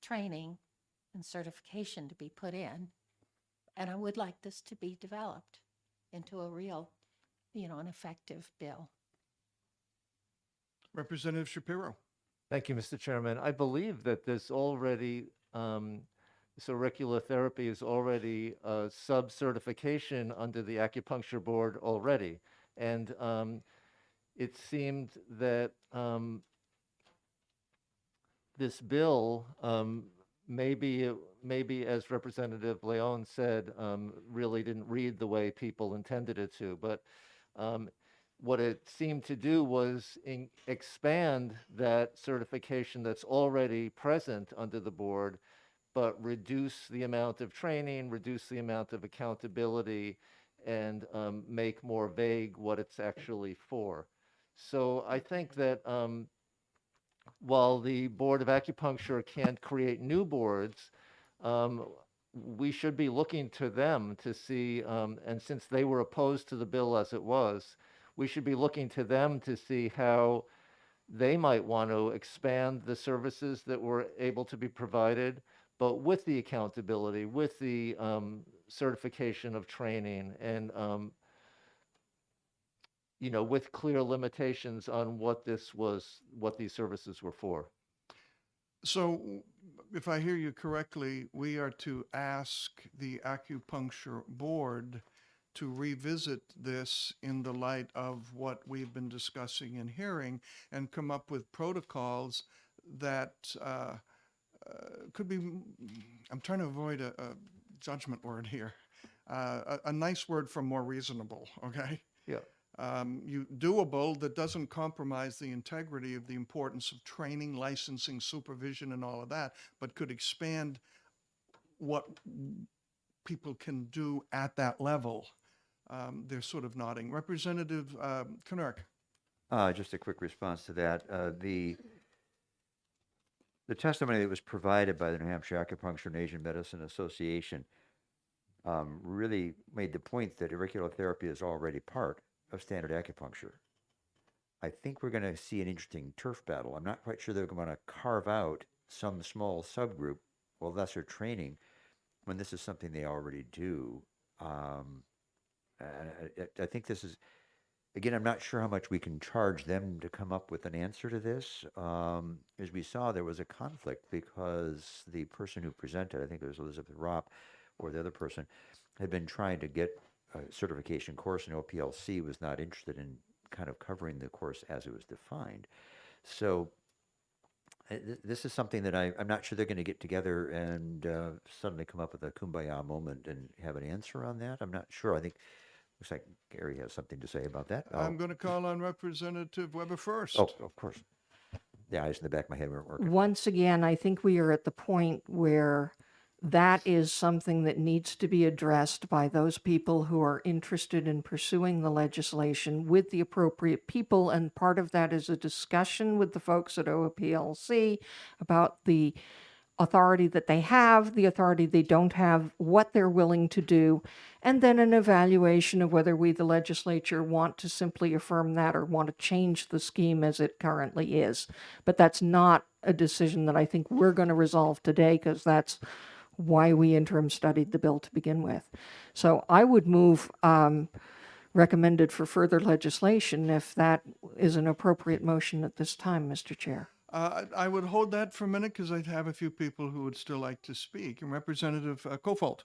training, and certification to be put in. And I would like this to be developed into a real, an effective bill. Representative Shapiro? Thank you, Mr. Chairman. I believe that this already, this auricular therapy is already a sub-certification under the acupuncture board already. And it seemed that this bill, maybe as Representative Leon said, really didn't read the way people intended it to. But what it seemed to do was expand that certification that's already present under the board, but reduce the amount of training, reduce the amount of accountability, and make more vague what it's actually for. So I think that while the Board of Acupuncture can't create new boards, we should be looking to them to see, and since they were opposed to the bill as it was, we should be looking to them to see how they might want to expand the services that were able to be provided, but with the accountability, with the certification of training, and with clear limitations on what these services were for. So if I hear you correctly, we are to ask the acupuncture board to revisit this in the light of what we've been discussing and hearing and come up with protocols that could be, I'm trying to avoid a judgment word here, a nice word for more reasonable, okay? Yeah. Doable that doesn't compromise the integrity of the importance of training, licensing, supervision, and all of that, but could expand what people can do at that level. They're sort of nodding. Representative Knurk. Just a quick response to that. The testimony that was provided by the New Hampshire Acupuncture and Asian Medicine Association really made the point that auricular therapy is already part of standard acupuncture. I think we're going to see an interesting turf battle. I'm not quite sure they're going to carve out some small subgroup or lesser training when this is something they already do. I think this is, again, I'm not sure how much we can charge them to come up with an answer to this. As we saw, there was a conflict because the person who presented, I think it was Elizabeth Ropp, or the other person, had been trying to get a certification course, and OPLC was not interested in kind of covering the course as it was defined. So this is something that I'm not sure they're going to get together and suddenly come up with a kumbaya moment and have an answer on that. I'm not sure. I think looks like Gary has something to say about that. I'm going to call on Representative Weber first. Oh, of course. The eyes in the back of my head weren't working. Once again, I think we are at the point where that is something that needs to be addressed by those people who are interested in pursuing the legislation with the appropriate people. And part of that is a discussion with the folks at OPLC about the authority that they have, the authority they don't have, what they're willing to do, and then an evaluation of whether we, the legislature, want to simply affirm that or want to change the scheme as it currently is. But that's not a decision that I think we're going to resolve today, because that's why we interim studied the bill to begin with. So I would move recommended for further legislation if that is an appropriate motion at this time, Mr. Chair. I would hold that for a minute because I'd have a few people who would still like to speak. And Representative Kofold.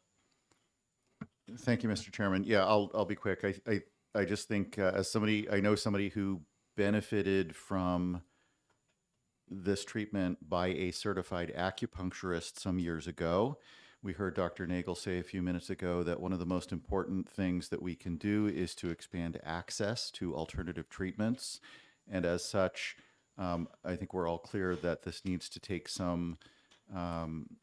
Thank you, Mr. Chairman. Yeah, I'll be quick. I just think as somebody, I know somebody who benefited from this treatment by a certified acupuncturist some years ago. We heard Dr. Nagel say a few minutes ago that one of the most important things that we can do is to expand access to alternative treatments. And as such, I think we're all clear that this needs to take some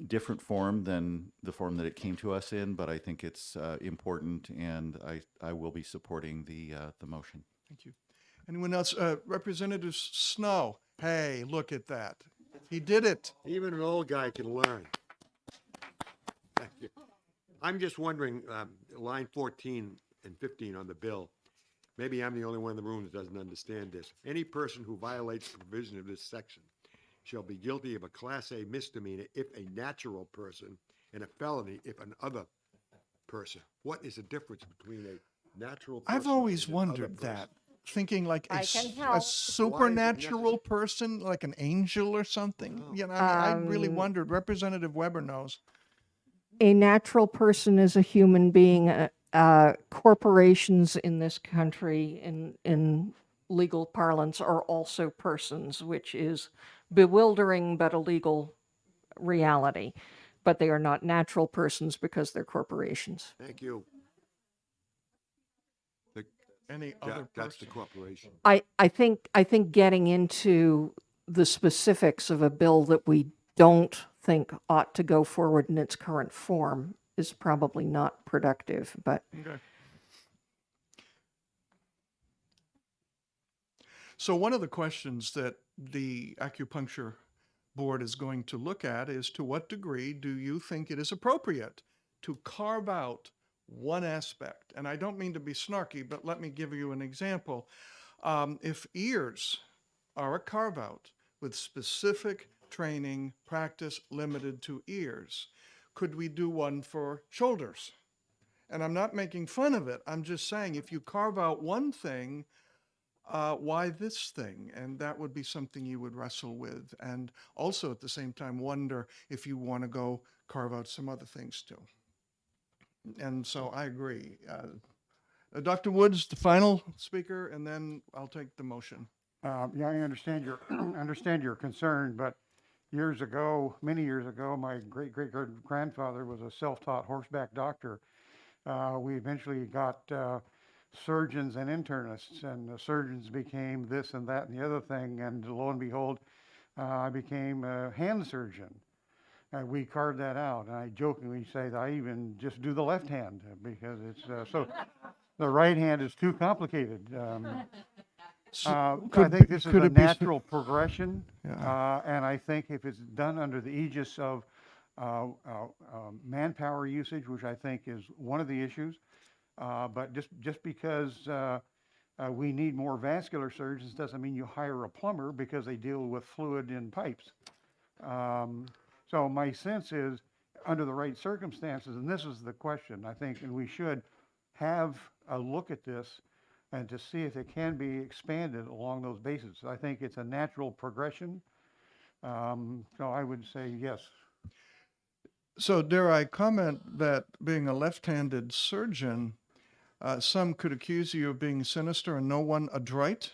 different form than the form that it came to us in, but I think it's important, and I will be supporting the motion. Thank you. Anyone else? Representative Snow. Hey, look at that. He did it. Even an old guy can learn. Thank you. I'm just wondering, line 14 and 15 on the bill, maybe I'm the only one in the room that doesn't understand this. Any person who violates the provision of this section shall be guilty of a Class A misdemeanor if a natural person and a felony if an other person. What is the difference between a natural person I've always and an other wondered person? that, thinking like I can help. a supernatural person, like an angel or something. You know, I really wondered. Representative Weber knows. A natural person is a human being. Corporations in this country, in legal parlance, are also persons, which is bewildering but a legal reality. But they are not natural persons because they're corporations. Thank you. Any other That's the person. corporation. I think getting into the specifics of a bill that we don't think ought to go forward in its current form is probably not productive, but Okay. So one of the questions that the acupuncture board is going to look at is, to what degree do you think it is appropriate to carve out one aspect? And I don't mean to be snarky, but let me give you an example. If ears are a carve out with specific training, practice limited to ears, could we do one for shoulders? And I'm not making fun of it. I'm just saying, if you carve out one thing, why this thing? And that would be something you would wrestle with. And also at the same time, wonder if you want to go carve out some other things too. And so I agree. Dr. Woods, the final speaker, and then I'll take the motion. Yeah, I understand your, understand your concern, but years ago, many years ago, my great-great-grandfather was a self-taught horseback doctor. We eventually got surgeons and internists, and the surgeons became this and that and the other thing, and lo and behold, I became a hand surgeon. And we carved that out, and I jokingly say that I even just do the left hand because it's so the right hand is too complicated. I think this is a natural progression, and I think if it's done under the aegis of manpower usage, which I think is one of the issues, but just because we need more vascular surgeons doesn't mean you hire a plumber because they deal with fluid in pipes. So my sense is, under the right circumstances, and this is the question, I think, and we should have a look at this and to see if it can be expanded along those bases. I think it's a natural progression. So I would say yes. So dare I comment that, being a left-handed surgeon, some could accuse you of being sinister and no one adroit?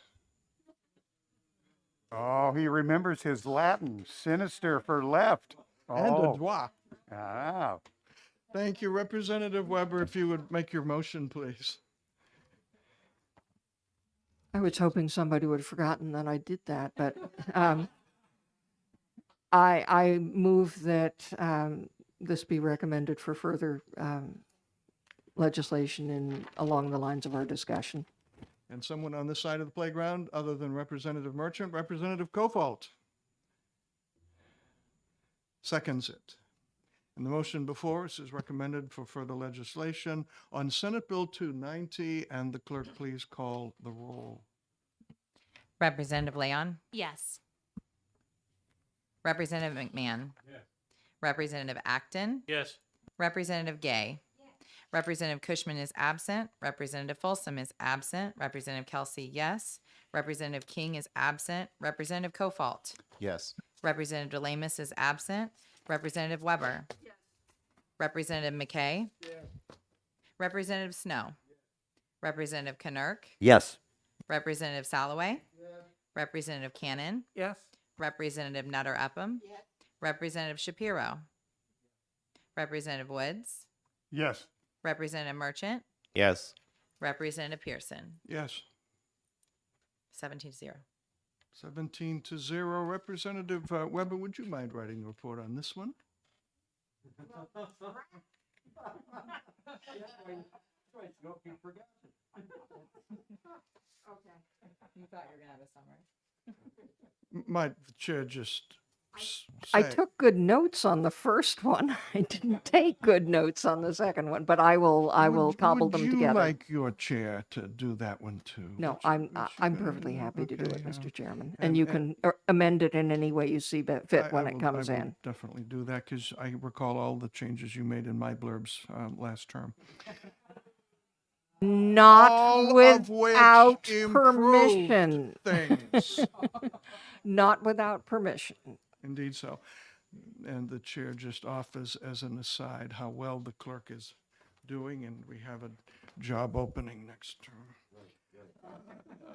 Oh, he remembers his Latin, sinister for left. And Oh, adroit. ah. Thank you. Representative Weber, if you would make your motion, please. I was hoping somebody would have forgotten that I did that, but I move that this be recommended for further legislation along the lines of our discussion. And someone on this side of the playground, other than Representative Merchant, Representative Kofalt seconds it. And the motion before us is recommended for further legislation on Senate Bill 290, and the clerk please call the roll. Representative Leon, Yes. Representative McMahon. Representative Acton. Yes. Representative Gay. Representative Cushman is absent. Representative Folsom is absent. Representative Kelsey, yes. Representative King is absent. Representative Kofalt. Yes. Representative DeLamus is absent. Representative Weber. Representative McKay. Representative Snow. Representative Knurk. Yes. Representative Salloway. Representative Cannon. Yes. Representative Nutter Upham. Representative Shapiro. Representative Woods. Yes. Representative Merchant. Yes. Representative Pearson. Yes, 17-0. 17-0. Representative Weber, would you mind writing a report on this one? You thought you were gonna have a summary. Might the chair just I say- took good notes on the first one. I didn't take good notes on the second one, but I will cobble them Would you together. like your chair to do that one too? No, Would you- I'm would you I'm go- perfectly happy to do okay, it, Mr. Chairman. and- And you and- can amend it in any way you see fit when it comes I will in. definitely do that, because I recall all the changes you made in my blurbs last term. Not All of which without improved permission. Things. Not without permission. Indeed so. And the chair just offers as an aside how well the clerk is doing, and we have a job opening next term.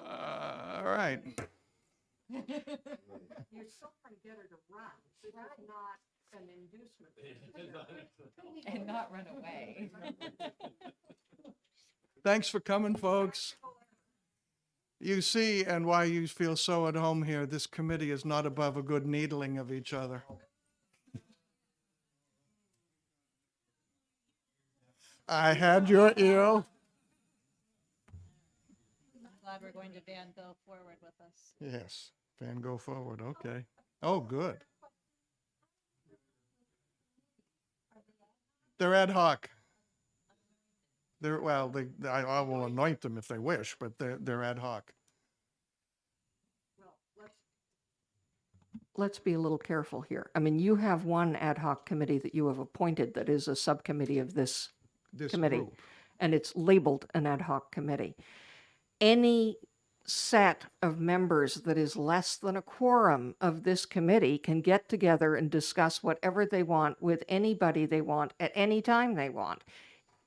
All right. You're so trying to get her to run. This is not an inducement. And not run away. Thanks for coming, folks. You see, and why you feel so at home here, this committee is not above a good needling of each other. I had your ear. I'm glad we're going to Van Gogh forward with us. Yes, Van go forward, okay. Oh, good. They're ad hoc. I will anoint them if they wish, but they're ad hoc. Let's be a little careful here. I mean, you have one ad hoc committee that you have appointed that is a subcommittee of this This committee, group. and it's labeled an ad hoc committee. Any set of members that is less than a quorum of this committee can get together and discuss whatever they want with anybody they want at any time they want.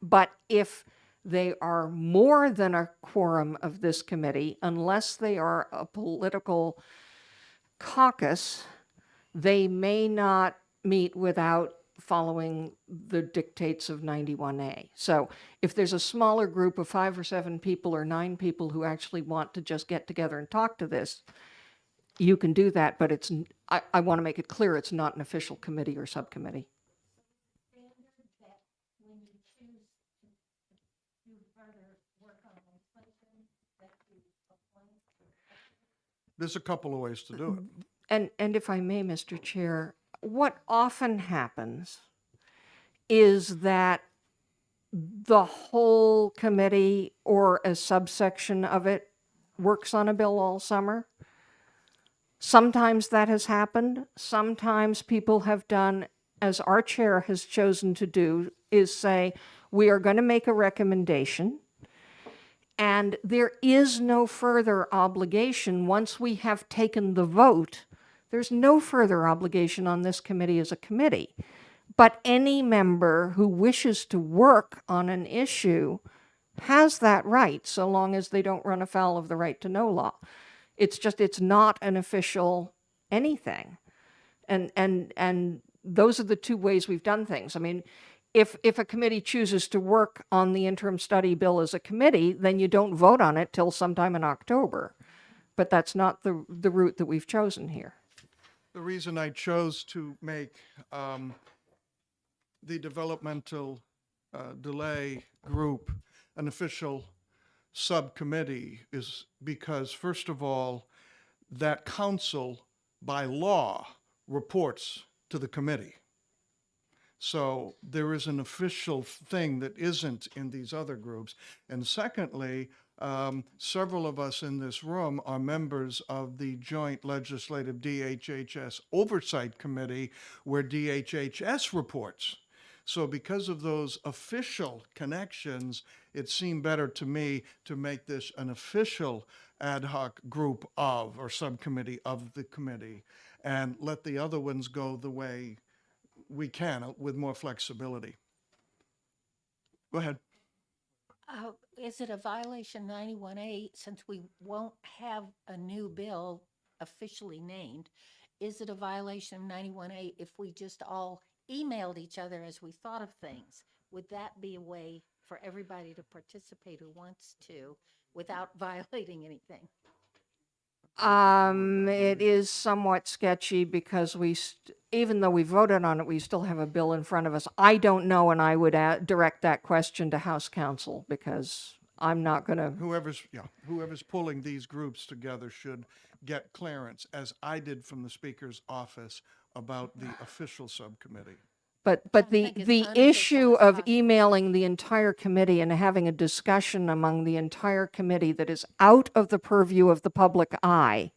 But if they are more than a quorum of this committee, unless they are a political caucus, they may not meet without following the dictates of 91A. So if there's a smaller group of 5 or 7 people or 9 people who actually want to just get together and talk to this, you can do that, but I want to make it clear it's not an official committee or subcommittee. There's a couple of ways to do it. And if I may, Mr. Chair, what often happens is that the whole committee or a subsection of it works on a bill all summer. Sometimes that has happened. Sometimes people have done, as our chair has chosen to do, is say, we are going to make a recommendation, and there is no further obligation once we have taken the vote. There's no further obligation on this committee as a committee. But any member who wishes to work on an issue has that right, so long as they don't run afoul of the right to know law. It's not an official anything. And those are the two ways we've done things. I mean, if a committee chooses to work on the interim study bill as a committee, then you don't vote on it till sometime in October. But that's not the route that we've chosen here. The reason I chose to make the developmental delay group an official subcommittee is because, first of all, that council by law reports to the committee. So there is an official thing that isn't in these other groups. And secondly, several of us in this room are members of the Joint Legislative DHHS Oversight Committee, where DHHS reports. So because of those official connections, it seemed better to me to make this an official ad hoc group of, or subcommittee of the committee, and let the other ones go the way we can with more flexibility. Go ahead. Is it a violation 91A, since we won't have a new bill officially named? Is it a violation of 91A if we just all emailed each other as we thought of things? Would that be a way for everybody to participate who wants to without violating anything? It is somewhat sketchy because even though we voted on it, we still have a bill in front of us. I don't know, and I would direct that question to House Counsel because I'm not going to. Whoever's pulling these groups together should get clearance, as I did from the Speaker's office, about the official subcommittee. But think it's the unofficial issue as of possible. emailing the entire committee and having a discussion among the entire committee that is out of the purview of the public eye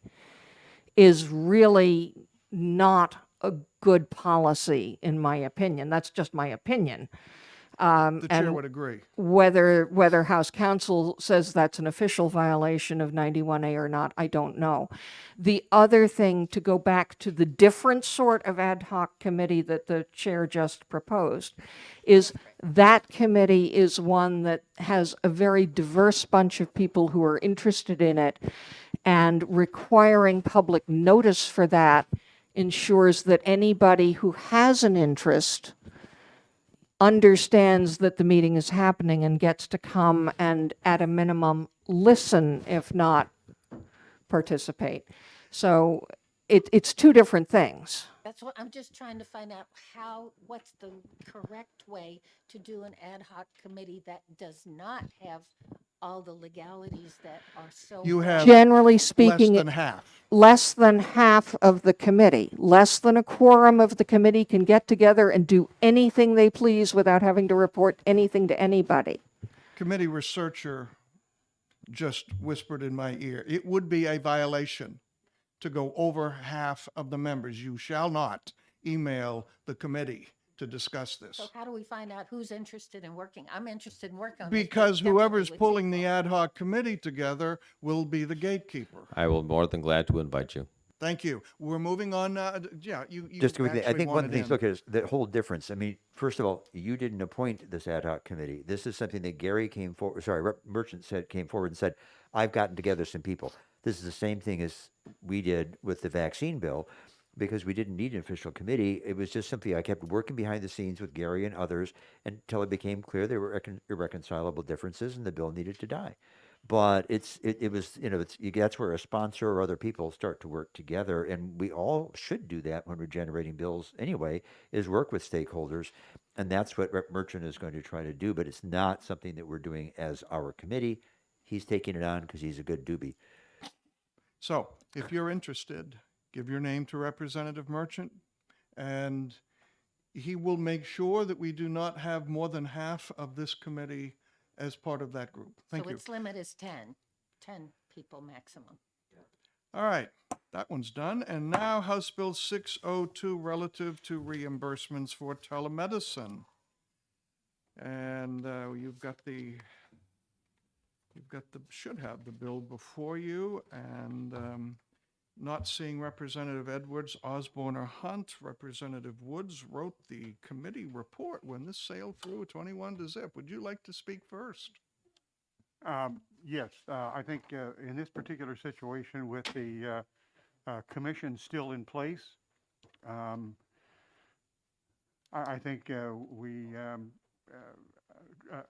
is really not a good policy, in my opinion. That's just my opinion. The chair and would agree. whether House Counsel says that's an official violation of 91A or not, I don't know. The other thing, to go back to the different sort of ad hoc committee that the chair just proposed, is that committee is one that has a very diverse bunch of people who are interested in it, and requiring public notice for that ensures that anybody who has an interest understands that the meeting is happening and gets to come and, at a minimum, listen, if not participate. So it's two different things. That's what I'm just trying to find out, what's the correct way to do an ad hoc committee that does not have all the legalities that are so. You have Generally speaking, less than half. less than half of the committee, less than a quorum of the committee can get together and do anything they please without having to report anything to anybody. Committee researcher just whispered in my ear, it would be a violation to go over half of the members. You shall not email the committee to discuss this. So how do we find out who's interested in working? I'm interested in working on this. but Because whoever's definitely with pulling the people. ad hoc committee together will be the gatekeeper. I will more than glad to invite you. Thank you. We're moving on. You Just to quickly, I actually think one of wanted the things, in. look, is the whole difference. I mean, first of all, you didn't appoint this ad hoc committee. This is something that Gary Merchant came forward and said, I've gotten together some people. This is the same thing as we did with the vaccine bill, because we didn't need an official committee. It was just simply, I kept working behind the scenes with Gary and others until it became clear there were irreconcilable differences and the bill needed to die. But it was, that's where a sponsor or other people start to work together. And we all should do that when we're generating bills anyway, is work with stakeholders. And that's what Rep. Merchant is going to try to do. But it's not something that we're doing as our committee. He's taking it on because he's a good doobie. So if you're interested, give your name to Representative Merchant, and he will make sure that we do not have more than half of this committee as part of that group. Thank So you. its limit is 10 people maximum. All right, that one's done. And now House Bill 602 relative to reimbursements for telemedicine. And should have the bill before you, and not seeing Representative Edwards, Osborne, or Hunt. Representative Woods wrote the committee report when this sailed through 21 to zip. Would you like to speak first? Yes, I think in this particular situation with the commission still in place, I think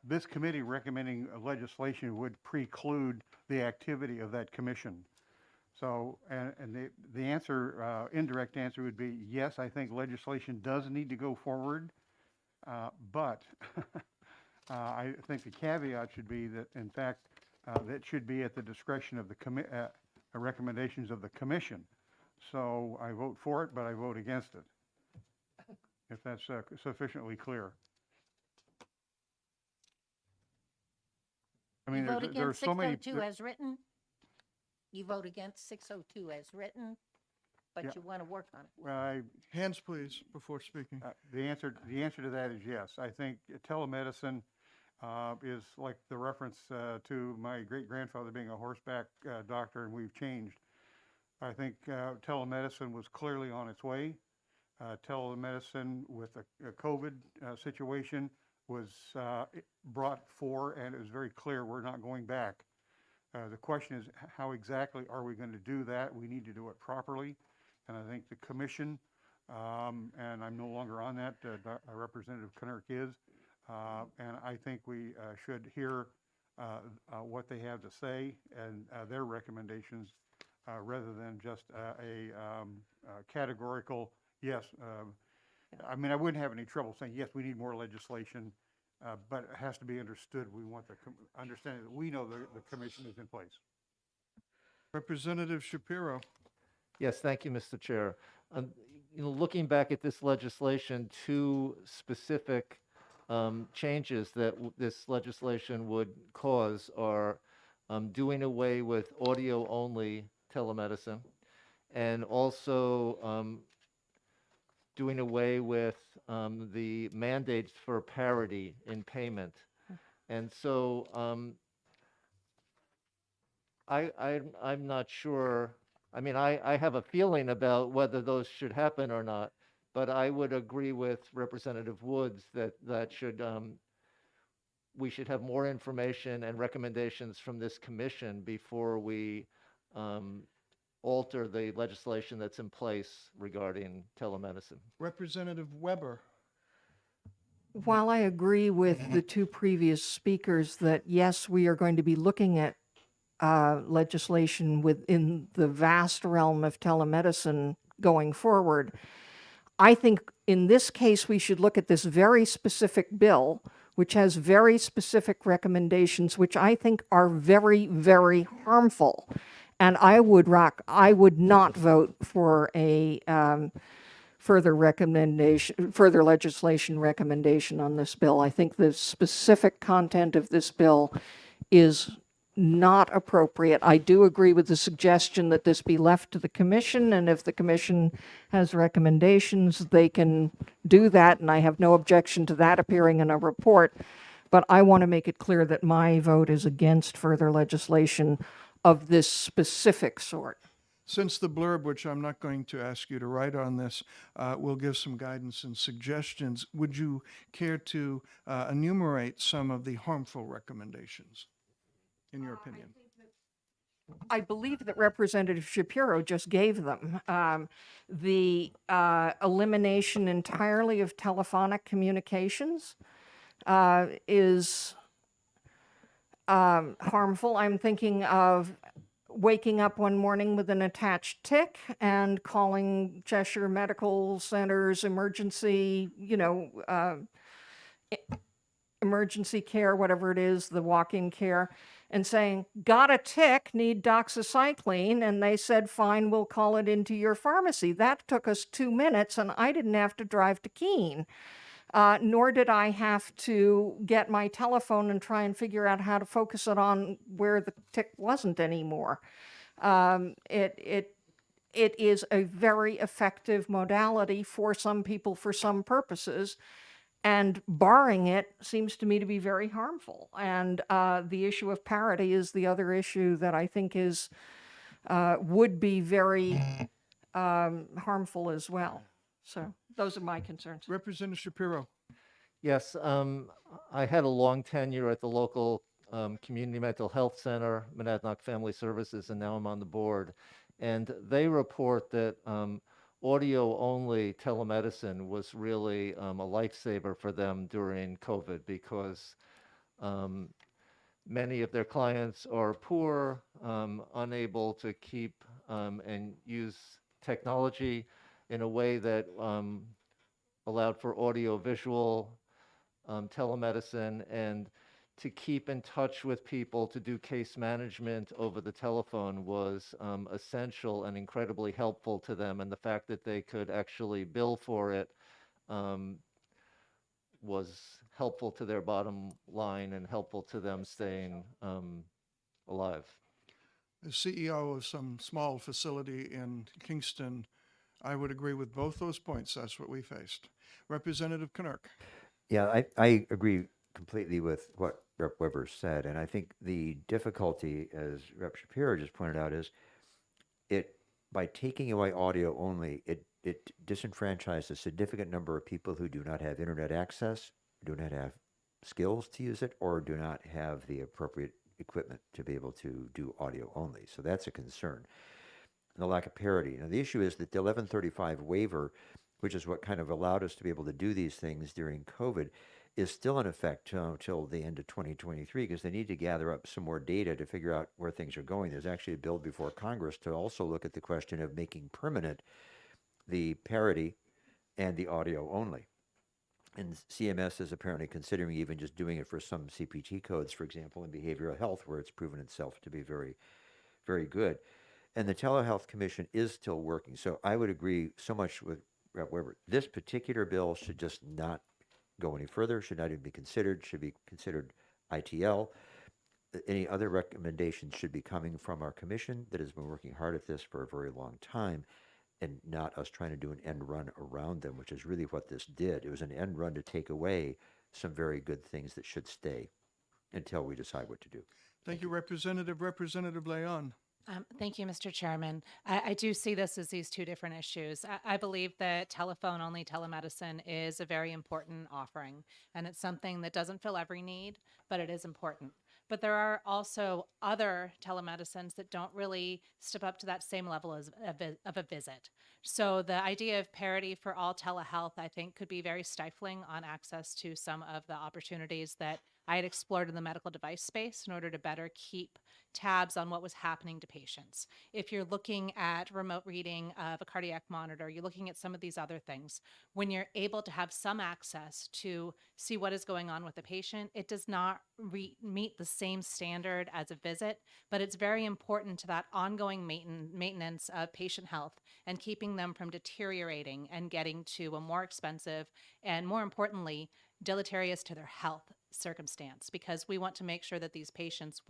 this committee recommending legislation would preclude the activity of that commission. So, and the answer, indirect answer would be yes, I think legislation does need to go forward. But I think the caveat should be that, in fact, that should be at the discretion of the recommendations of the commission. So I vote for it, but I vote against it, if that's sufficiently clear. I mean, You vote there's against so many. 602 as written? You vote against 602 as written, but Yeah. you want to work on it? Well, Hands, please, before speaking. the answer to that is yes. I think telemedicine is like the reference to my great-grandfather being a horseback doctor, and we've changed. I think telemedicine was clearly on its way. Telemedicine with a COVID situation was brought for, and it was very clear we're not going back. The question is, how exactly are we going to do that? We need to do it properly. And I think the commission, and I'm no longer on that, Representative Knirk is, and I think we should hear what they have to say and their recommendations rather than just a categorical yes. I mean, I wouldn't have any trouble saying, yes, we need more legislation, but it has to be understood. We want the understanding that we know the commission is in place. Representative Shapiro. Yes, thank you, Mr. Chair. Looking back at this legislation, two specific changes that this legislation would cause are doing away with audio-only telemedicine, and also doing away with the mandates for parity in payment. And so I'm not sure. I mean, I have a feeling about whether those should happen or not, but I would agree with Representative Woods that we should have more information and recommendations from this commission before we alter the legislation that's in place regarding telemedicine. Representative Weber. While I agree with the two previous speakers that, yes, we are going to be looking at legislation within the vast realm of telemedicine going forward, I think in this case we should look at this very specific bill, which has very specific recommendations, which I think are very, very harmful. And I would not vote for a further legislation recommendation on this bill. I think the specific content of this bill is not appropriate. I do agree with the suggestion that this be left to the commission, and if the commission has recommendations, they can do that, and I have no objection to that appearing in a report. But I want to make it clear that my vote is against further legislation of this specific sort. Since the blurb, which I'm not going to ask you to write on this, will give some guidance and suggestions, would you care to enumerate some of the harmful recommendations, in your opinion? I believe that Representative Shapiro just gave them. The elimination entirely of telephonic communications is harmful. I'm thinking of waking up one morning with an attached tick and calling Cheshire Medical Center's emergency, emergency care, whatever it is, the walk-in care, and saying, got a tick, need doxycycline, and they said, fine, we'll call it into your pharmacy. That took us 2 minutes, and I didn't have to drive to Keene. Nor did I have to get my telephone and try and figure out how to focus it on where the tick wasn't anymore. It is a very effective modality for some people for some purposes, and barring it seems to me to be very harmful. And the issue of parity is the other issue that I think is would be very harmful as well. So those are my concerns. Representative Shapiro. Yes, I had a long tenure at the local community mental health center, Monadnock Family Services, and now I'm on the board. And they report that audio-only telemedicine was really a lifesaver for them during COVID because many of their clients are poor, unable to keep and use technology in a way that allowed for audio-visual telemedicine and to keep in touch with people to do case management over the telephone was essential and incredibly helpful to them. And the fact that they could actually bill for it was helpful to their bottom line and helpful to them staying alive. As CEO of some small facility in Kingston, I would agree with both those points. That's what we faced. Representative Knirk. Yeah, I agree completely with what Rep. Weber said, and I think the difficulty, as Rep. Shapiro just pointed out, is by taking away audio only, it disenfranchised a significant number of people who do not have internet access, do not have skills to use it, or do not have the appropriate equipment to be able to do audio only. So that's a concern. And the lack of parity. Now, the issue is that the 1135 waiver, which is what kind of allowed us to be able to do these things during COVID, is still in effect until the end of 2023, because they need to gather up some more data to figure out where things are going. There's actually a bill before Congress to also look at the question of making permanent the parity and the audio only. And CMS is apparently considering even just doing it for some CPT codes, for example, in behavioral health, where it's proven itself to be very, very good. And the Telehealth Commission is still working. So I would agree so much with Rep. Weber. This particular bill should just not go any further, should not even be considered, should be considered ITL. Any other recommendations should be coming from our commission that has been working hard at this for a very long time, and not us trying to do an end run around them, which is really what this did. It was an end run to take away some very good things that should stay until we decide what to do. Thank you, Representative. Representative Leon. Thank you, Mr. Chairman. I do see this as these two different issues. I believe that telephone-only telemedicine is a very important offering, and it's something that doesn't fill every need, but it is important. But there are also other telemedicines that don't really step up to that same level as of a visit. So the idea of parity for all telehealth, I think, could be very stifling on access to some of the opportunities that I had explored in the medical device space in order to better keep tabs on what was happening to patients. If you're looking at remote reading of a cardiac monitor, you're looking at some of these other things. When you're able to have some access to see what is going on with the patient, it does not meet the same standard as a visit, but it's very important to that ongoing maintenance of patient health and keeping them from deteriorating and getting to a more expensive and, more importantly, deleterious to their health circumstance, because we want to make sure that these patients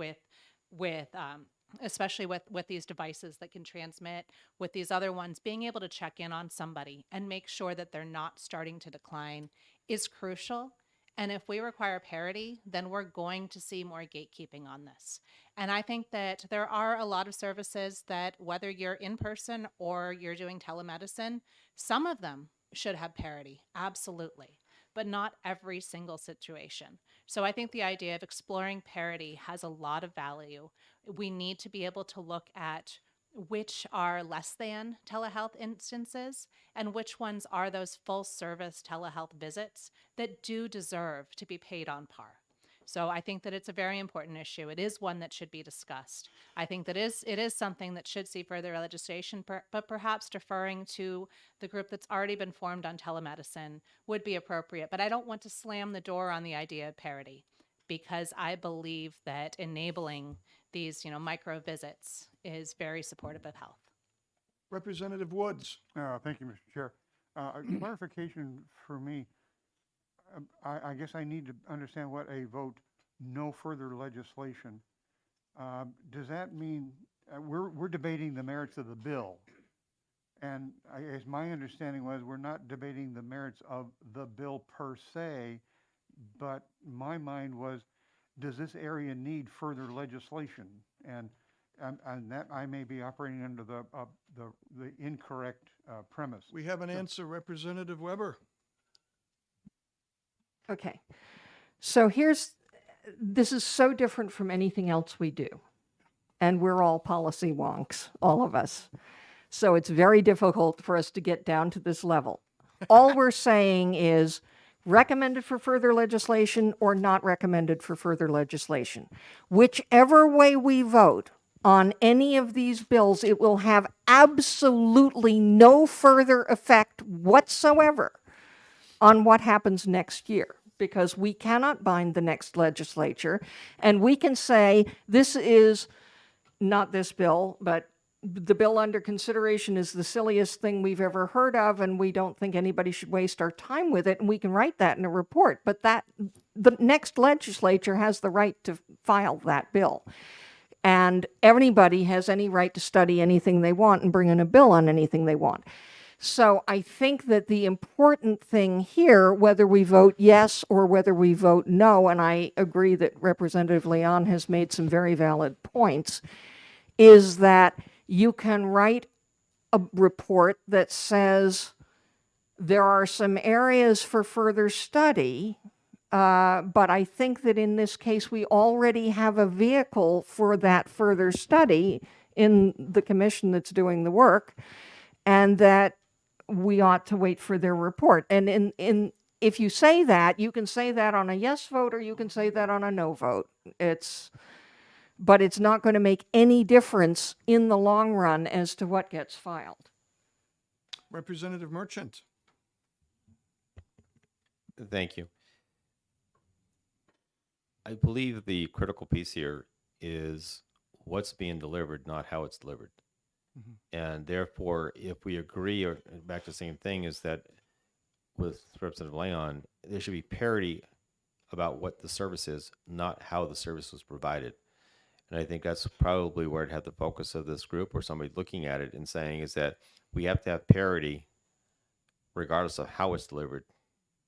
especially with these devices that can transmit, with these other ones, being able to check in on somebody and make sure that they're not starting to decline is crucial. And if we require parity, then we're going to see more gatekeeping on this. And I think that there are a lot of services that, whether you're in person or you're doing telemedicine, some of them should have parity, absolutely, but not every single situation. So I think the idea of exploring parity has a lot of value. We need to be able to look at which are less than telehealth instances and which ones are those full service telehealth visits that do deserve to be paid on par. So I think that it's a very important issue. It is one that should be discussed. I think that it is something that should see further legislation, but perhaps deferring to the group that's already been formed on telemedicine would be appropriate. But I don't want to slam the door on the idea of parity, because I believe that enabling these, micro visits is very supportive of health. Representative Woods. Thank you, Mr. Chair. A clarification for me. I guess I need to understand what a vote no further legislation. Does that mean we're debating the merits of the bill? And as my understanding was, we're not debating the merits of the bill per se, but my mind was, does this area need further legislation? And that I may be operating under the incorrect premise. We have an answer, Representative Weber. Okay. So this is so different from anything else we do. And we're all policy wonks, all of us. So it's very difficult for us to get down to this level. All we're saying is recommended for further legislation or not recommended for further legislation. Whichever way we vote on any of these bills, it will have absolutely no further effect whatsoever on what happens next year. because we cannot bind the next legislature. And we can say, this is not this bill, but the bill under consideration is the silliest thing we've ever heard of, and we don't think anybody should waste our time with it, and we can write that in a report. But that the next legislature has the right to file that bill. And anybody has any right to study anything they want and bring in a bill on anything they want. So I think that the important thing here, whether we vote yes or whether we vote no, and I agree that Representative Leon has made some very valid points, is that you can write a report that says there are some areas for further study, but I think that in this case, we already have a vehicle for that further study in the commission that's doing the work, and that we ought to wait for their report. And if you say that, you can say that on a yes vote or you can say that on a no vote. But it's not going to make any difference in the long run as to what gets filed. Representative Merchant. Thank you. I believe the critical piece here is what's being delivered, not how it's delivered. And therefore, if we agree, or back to the same thing, is that with Representative Leon, there should be parity about what the service is, not how the service was provided. And I think that's probably where it had the focus of this group, or somebody looking at it and saying is that we have to have parity regardless of how it's delivered,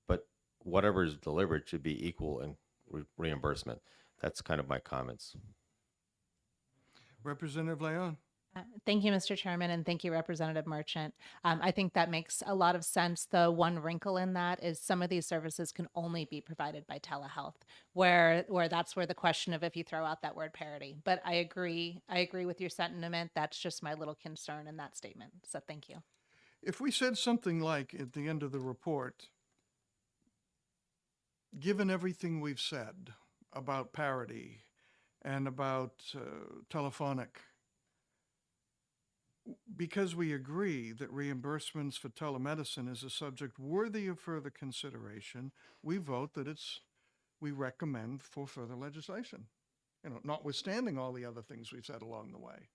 but whatever is delivered should be equal in reimbursement. That's kind of my comments. Representative Leon. Thank you, Mr. Chairman, and thank you, Representative Merchant. I think that makes a lot of sense. The one wrinkle in that is some of these services can only be provided by telehealth, where that's where the question of if you throw out that word parity. But I agree with your sentiment. That's just my little concern in that statement. So thank you. If we said something like at the end of the report, given everything we've said about parity and about telephonic, because we agree that reimbursements for telemedicine is a subject worthy of further consideration, we vote that we recommend for further legislation. Notwithstanding all the other things we've said along the way.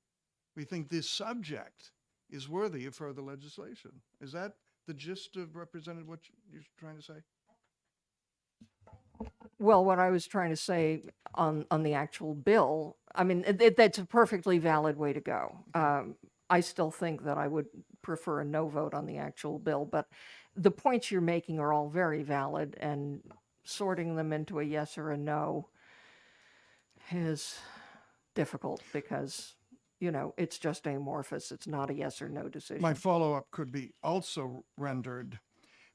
We think this subject is worthy of further legislation. Is that the gist of Representative what you're trying to say? Well, what I was trying to say on the actual bill, I mean, that's a perfectly valid way to go. I still think that I would prefer a no vote on the actual bill, but the points you're making are all very valid, and sorting them into a yes or a no is difficult because, it's just amorphous. It's not a yes or no decision. My follow-up could be also rendered,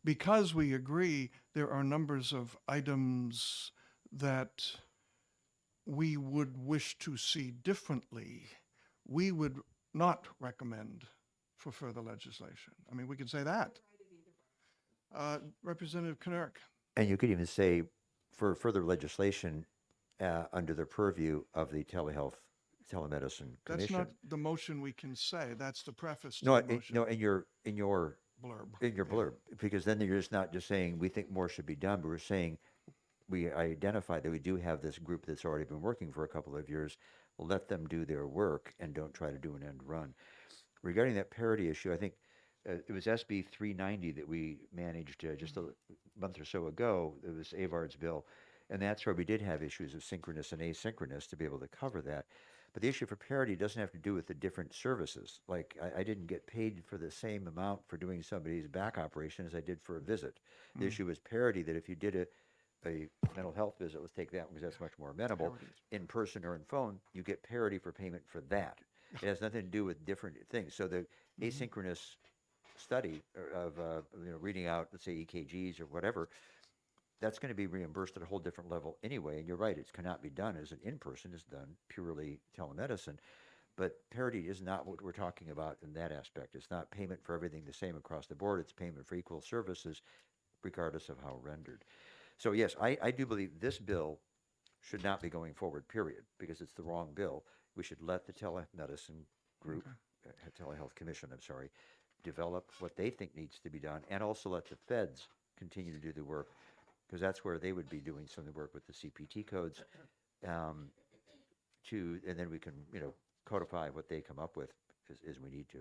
because we agree there are numbers of items that we would wish to see differently, we would not recommend for further legislation. I mean, we could say that. Representative Knurk. And you could even say for further legislation under the purview of the telemedicine That's commission. not the motion we can say. That's the preface to No, the motion. no, in your Blurb. blurb, because then you're just not just saying we think more should be done, but we're saying we identify that we do have this group that's already been working for a couple of years. Let them do their work and don't try to do an end run. Regarding that parity issue, I think it was SB 390 that we managed just a month or so ago. It was Avard's bill, and that's where we did have issues of synchronous and asynchronous to be able to cover that. But the issue for parity doesn't have to do with the different services. Like I didn't get paid for the same amount for doing somebody's back operation as I did for a visit. The issue was parity, that if you did a mental health visit, let's take that one because that's much more amenable, in person or in phone, you get parity for payment for that. It has nothing to do with different things. So the asynchronous study of reading out, let's say EKGs or whatever, that's going to be reimbursed at a whole different level anyway. And you're right, it cannot be done as an in-person, it's done purely telemedicine. But parity is not what we're talking about in that aspect. It's not payment for everything the same across the board. It's payment for equal services regardless of how rendered. So yes, I do believe this bill should not be going forward, period, because it's the wrong bill. We should let the telemedicine group, telehealth commission, I'm sorry, develop what they think needs to be done, and also let the feds continue to do the work because that's where they would be doing some of the work with the CPT codes, and then we can, codify what they come up with as we need to.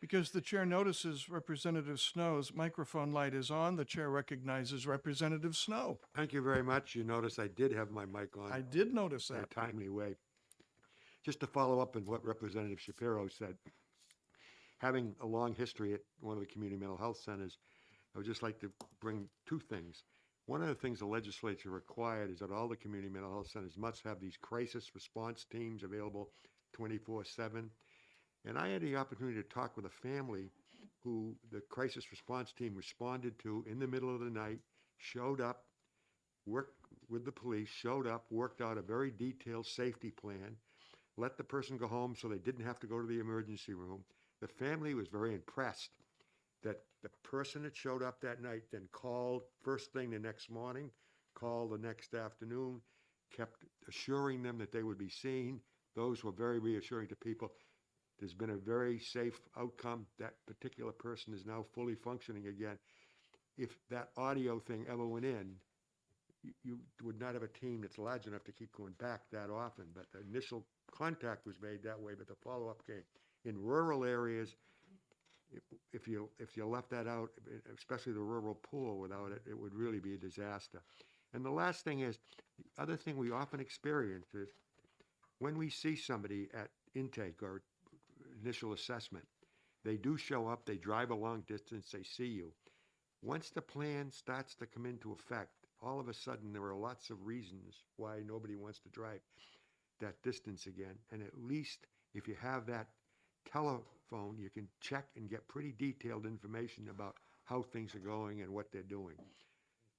Because the chair notices Representative Snow's microphone light is on, the chair recognizes Representative Snow. Thank you very much. You notice I did have my mic on. I did notice In a that. timely way. Just to follow up on what Representative Shapiro said, having a long history at one of the community mental health centers, I would just like to bring two things. One of the things the legislature required is that all the community mental health centers must have these crisis response teams available 24/7. And I had the opportunity to talk with a family who the crisis response team responded to in the middle of the night, showed up, worked with the police, showed up, worked out a very detailed safety plan, let the person go home so they didn't have to go to the emergency room. The family was very impressed that the person that showed up that night then called first thing the next morning, called the next afternoon, kept assuring them that they would be seen. Those were very reassuring to people. There's been a very safe outcome. That particular person is now fully functioning again. If that audio thing ever went in, you would not have a team that's large enough to keep going back that often. But the initial contact was made that way, but the follow-up came. In rural areas, if you left that out, especially the rural pool without it, it would really be a disaster. And the last thing is, the other thing we often experience is when we see somebody at intake or initial assessment, they do show up, they drive a long distance, they see you. Once the plan starts to come into effect, all of a sudden there are lots of reasons why nobody wants to drive that distance again. And at least if you have that telephone, you can check and get pretty detailed information about how things are going and what they're doing.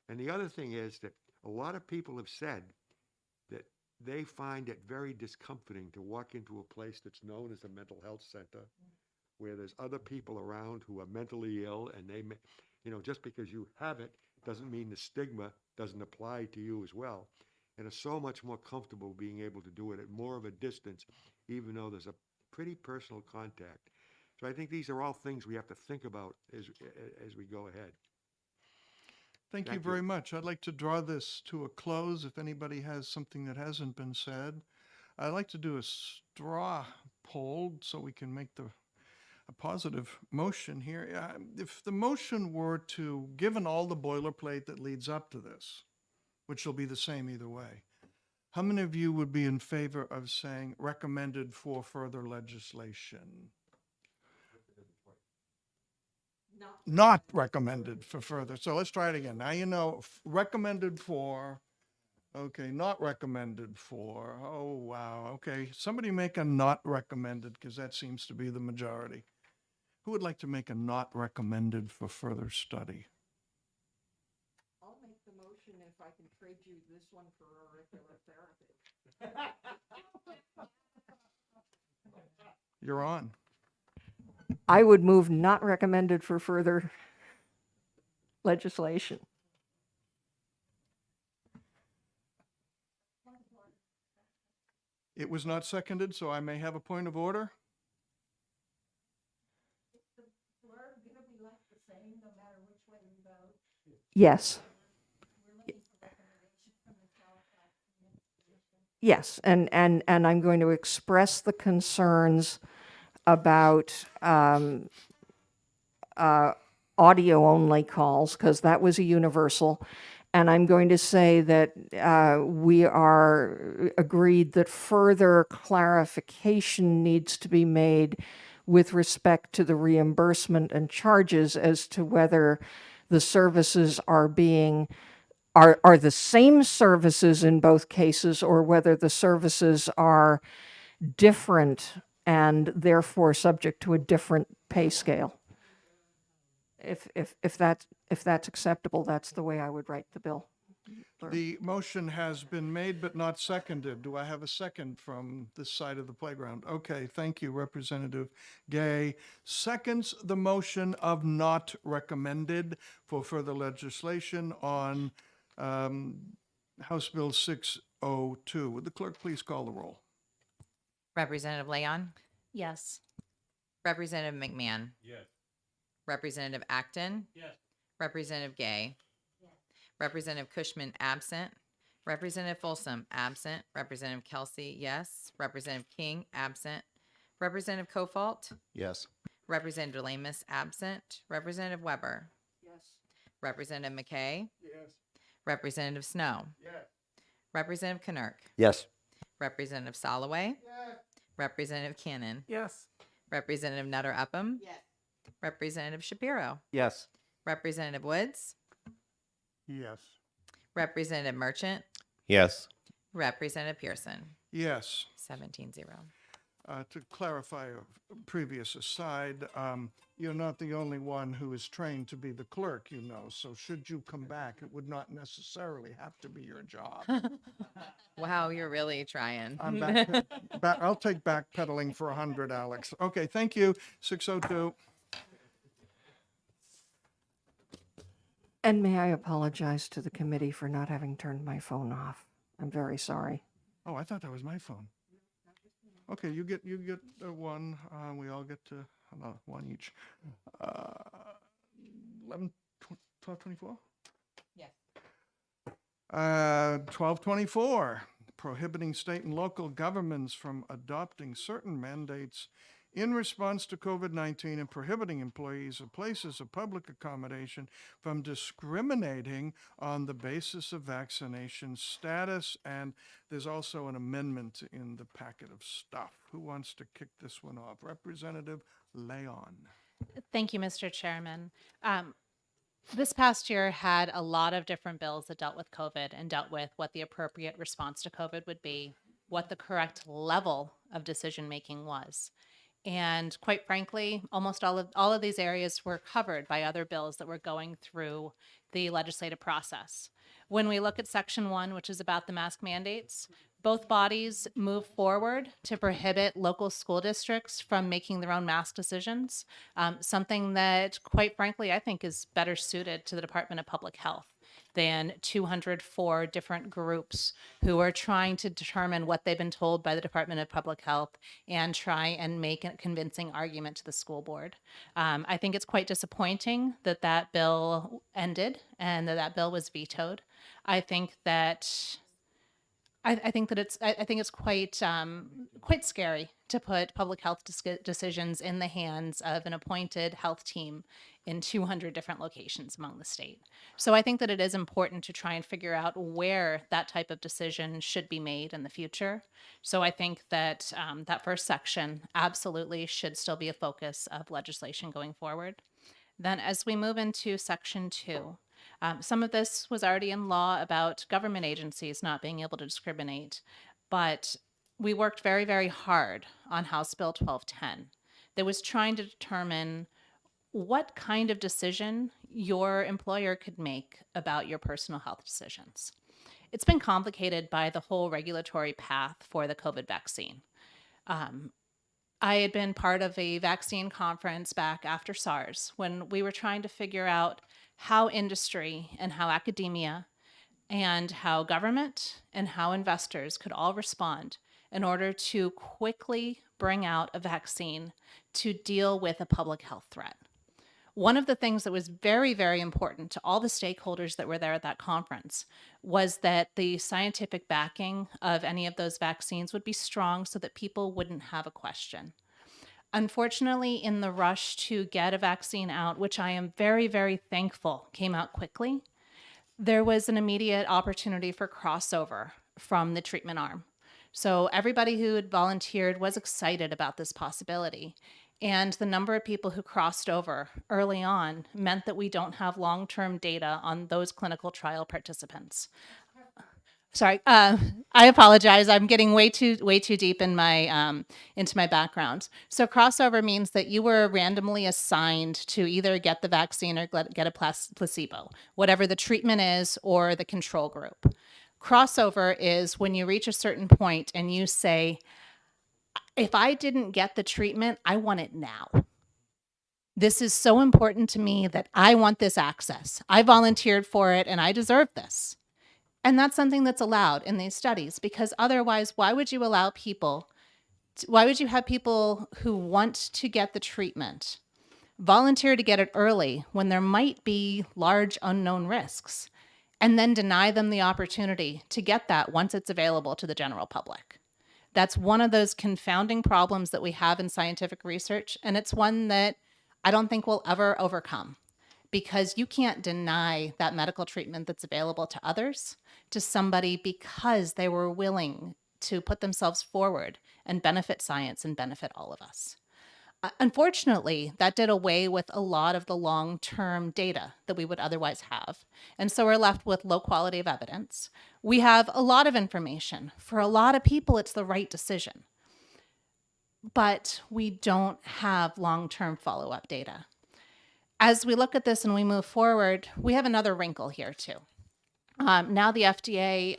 And the other thing is that a lot of people have said that they find it very discomforting to walk into a place that's known as a mental health center, where there's other people around who are mentally ill, and they, just because you have it doesn't mean the stigma doesn't apply to you as well. And it's so much more comfortable being able to do it at more of a distance, even though there's a pretty personal contact. So I think these are all things we have to think about as we go ahead. Thank you Thank very you. much. I'd like to draw this to a close. If anybody has something that hasn't been said, I'd like to do a straw poll so we can make a positive motion here. If the motion were to, given all the boilerplate that leads up to this, which will be the same either way, how many of you would be in favor of saying recommended for further legislation? Not recommended for further. So let's try it again. Now you know, recommended for, okay, not recommended for. Oh, wow. Okay, somebody make a not recommended, because that seems to be the majority. Who would like to make a not recommended for further study? I'll make the motion if I can trade you this one for auricular therapy. You're on. I would move not recommended for further legislation. It was not seconded, so I may have a point of order. Yes. Yes, and I'm going to express the concerns about audio-only calls, because that was a universal. And I'm going to say that we are agreed that further clarification needs to be made with respect to the reimbursement and charges as to whether the services are the same services in both cases, or whether the services are different and therefore subject to a different pay scale. If that's acceptable, that's the way I would write the bill. The motion has been made but not seconded. Do I have a second from this side of the playground? Okay, thank you, Representative Gay. Seconds the motion of not recommended for further legislation on House Bill 602. Would the clerk please call the roll? Representative Leon, Yes. Representative McMahon. Yes. Representative Acton. Yes. Representative Gay. Yes. Representative Cushman absent. Representative Folsom absent. Representative Kelsey, yes. Representative King absent. Representative Cofalt. Yes. Representative Lamus absent. Representative Weber. Yes. Representative McKay. Yes. Representative Snow. Yes. Representative Knurk. Yes. Representative Soloway. Yes. Representative Cannon. Yes. Representative Nutter Upham. Yes. Representative Shapiro. Yes. Representative Woods. Yes. Representative Merchant. Yes. Representative Pearson. Yes. 17-0. To clarify a previous aside, you're not the only one who is trained to be the clerk, you know, so should you come back, it would not necessarily have to be your job. Wow, you're really trying. I'm I'll take backpedaling for 100, Alex. Okay, thank you. 6:02. And may I apologize to the committee for not having turned my phone off. I'm very sorry. Oh, I thought that was my phone. Okay, you get one. We all get to one each. 11, 12, 24? Yes. 1224, prohibiting state and local governments from adopting certain mandates in response to COVID-19 and prohibiting employees of places of public accommodation from discriminating on the basis of vaccination status. And there's also an amendment in the packet of stuff. Who wants to kick this one off? Representative Leon. Thank you, Mr. Chairman. This past year had a lot of different bills that dealt with COVID and dealt with what the appropriate response to COVID would be, what the correct level of decision-making was. And quite frankly, almost all of these areas were covered by other bills that were going through the legislative process. When we look at Section 1, which is about the mask mandates, both bodies move forward to prohibit local school districts from making their own mask decisions, something that, quite frankly, I think is better suited to the Department of Public Health than 204 different groups who are trying to determine what they've been told by the Department of Public Health and try and make a convincing argument to the school board. I think it's quite disappointing that that bill ended and that bill was vetoed. I think it's quite scary to put public health decisions in the hands of an appointed health team in 200 different locations among the state. So I think that it is important to try and figure out where that type of decision should be made in the future. So I think that that first section absolutely should still be a focus of legislation going forward. Then as we move into Section 2, some of this was already in law about government agencies not being able to discriminate, but we worked very, very hard on House Bill 1210 that was trying to determine what kind of decision your employer could make about your personal health decisions. It's been complicated by the whole regulatory path for the COVID vaccine. I had been part of a vaccine conference back after SARS when we were trying to figure out how industry and how academia and how government and how investors could all respond in order to quickly bring out a vaccine to deal with a public health threat. One of the things that was very, very important to all the stakeholders that were there at that conference was that the scientific backing of any of those vaccines would be strong so that people wouldn't have a question. Unfortunately, in the rush to get a vaccine out, which I am very, very thankful came out quickly, there was an immediate opportunity for crossover from the treatment arm. So everybody who had volunteered was excited about this possibility. And the number of people who crossed over early on meant that we don't have long-term data on those clinical trial participants. Sorry, I apologize. I'm getting way too deep in my into my background. So crossover means that you were randomly assigned to either get the vaccine or get a placebo, whatever the treatment is or the control group. Crossover is when you reach a certain point and you say, if I didn't get the treatment, I want it now. This is so important to me that I want this access. I volunteered for it and I deserve this. And that's something that's allowed in these studies, because otherwise, why would you have people who want to get the treatment volunteer to get it early when there might be large unknown risks? and then deny them the opportunity to get that once it's available to the general public. That's one of those confounding problems that we have in scientific research, and it's one that I don't think we'll ever overcome, because you can't deny that medical treatment that's available to others to somebody because they were willing to put themselves forward and benefit science and benefit all of us. Unfortunately, that did away with a lot of the long-term data that we would otherwise have. And so we're left with low quality of evidence. We have a lot of information. For a lot of people, it's the right decision. But we don't have long-term follow-up data. As we look at this and we move forward, we have another wrinkle here too. Now the FDA,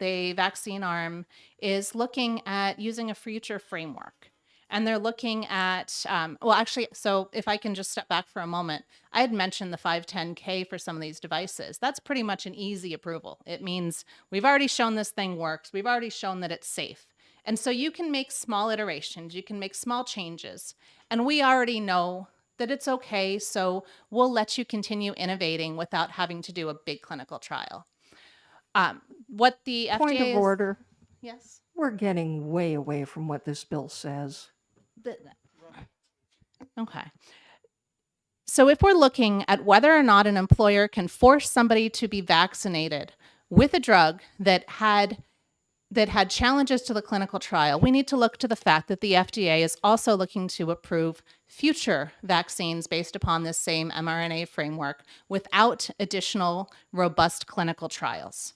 the vaccine arm, is looking at using a future framework. And they're looking at, so if I can just step back for a moment, I had mentioned the 510K for some of these devices. That's pretty much an easy approval. It means we've already shown this thing works. We've already shown that it's safe. And so you can make small iterations. You can make small changes. And we already know that it's okay, so we'll let you continue innovating without having to do a big clinical trial. What the FDA Point of is- order. Yes. We're getting way away from what this bill says. Okay. So if we're looking at whether or not an employer can force somebody to be vaccinated with a drug that had challenges to the clinical trial, we need to look to the fact that the FDA is also looking to approve future vaccines based upon this same mRNA framework without additional robust clinical trials.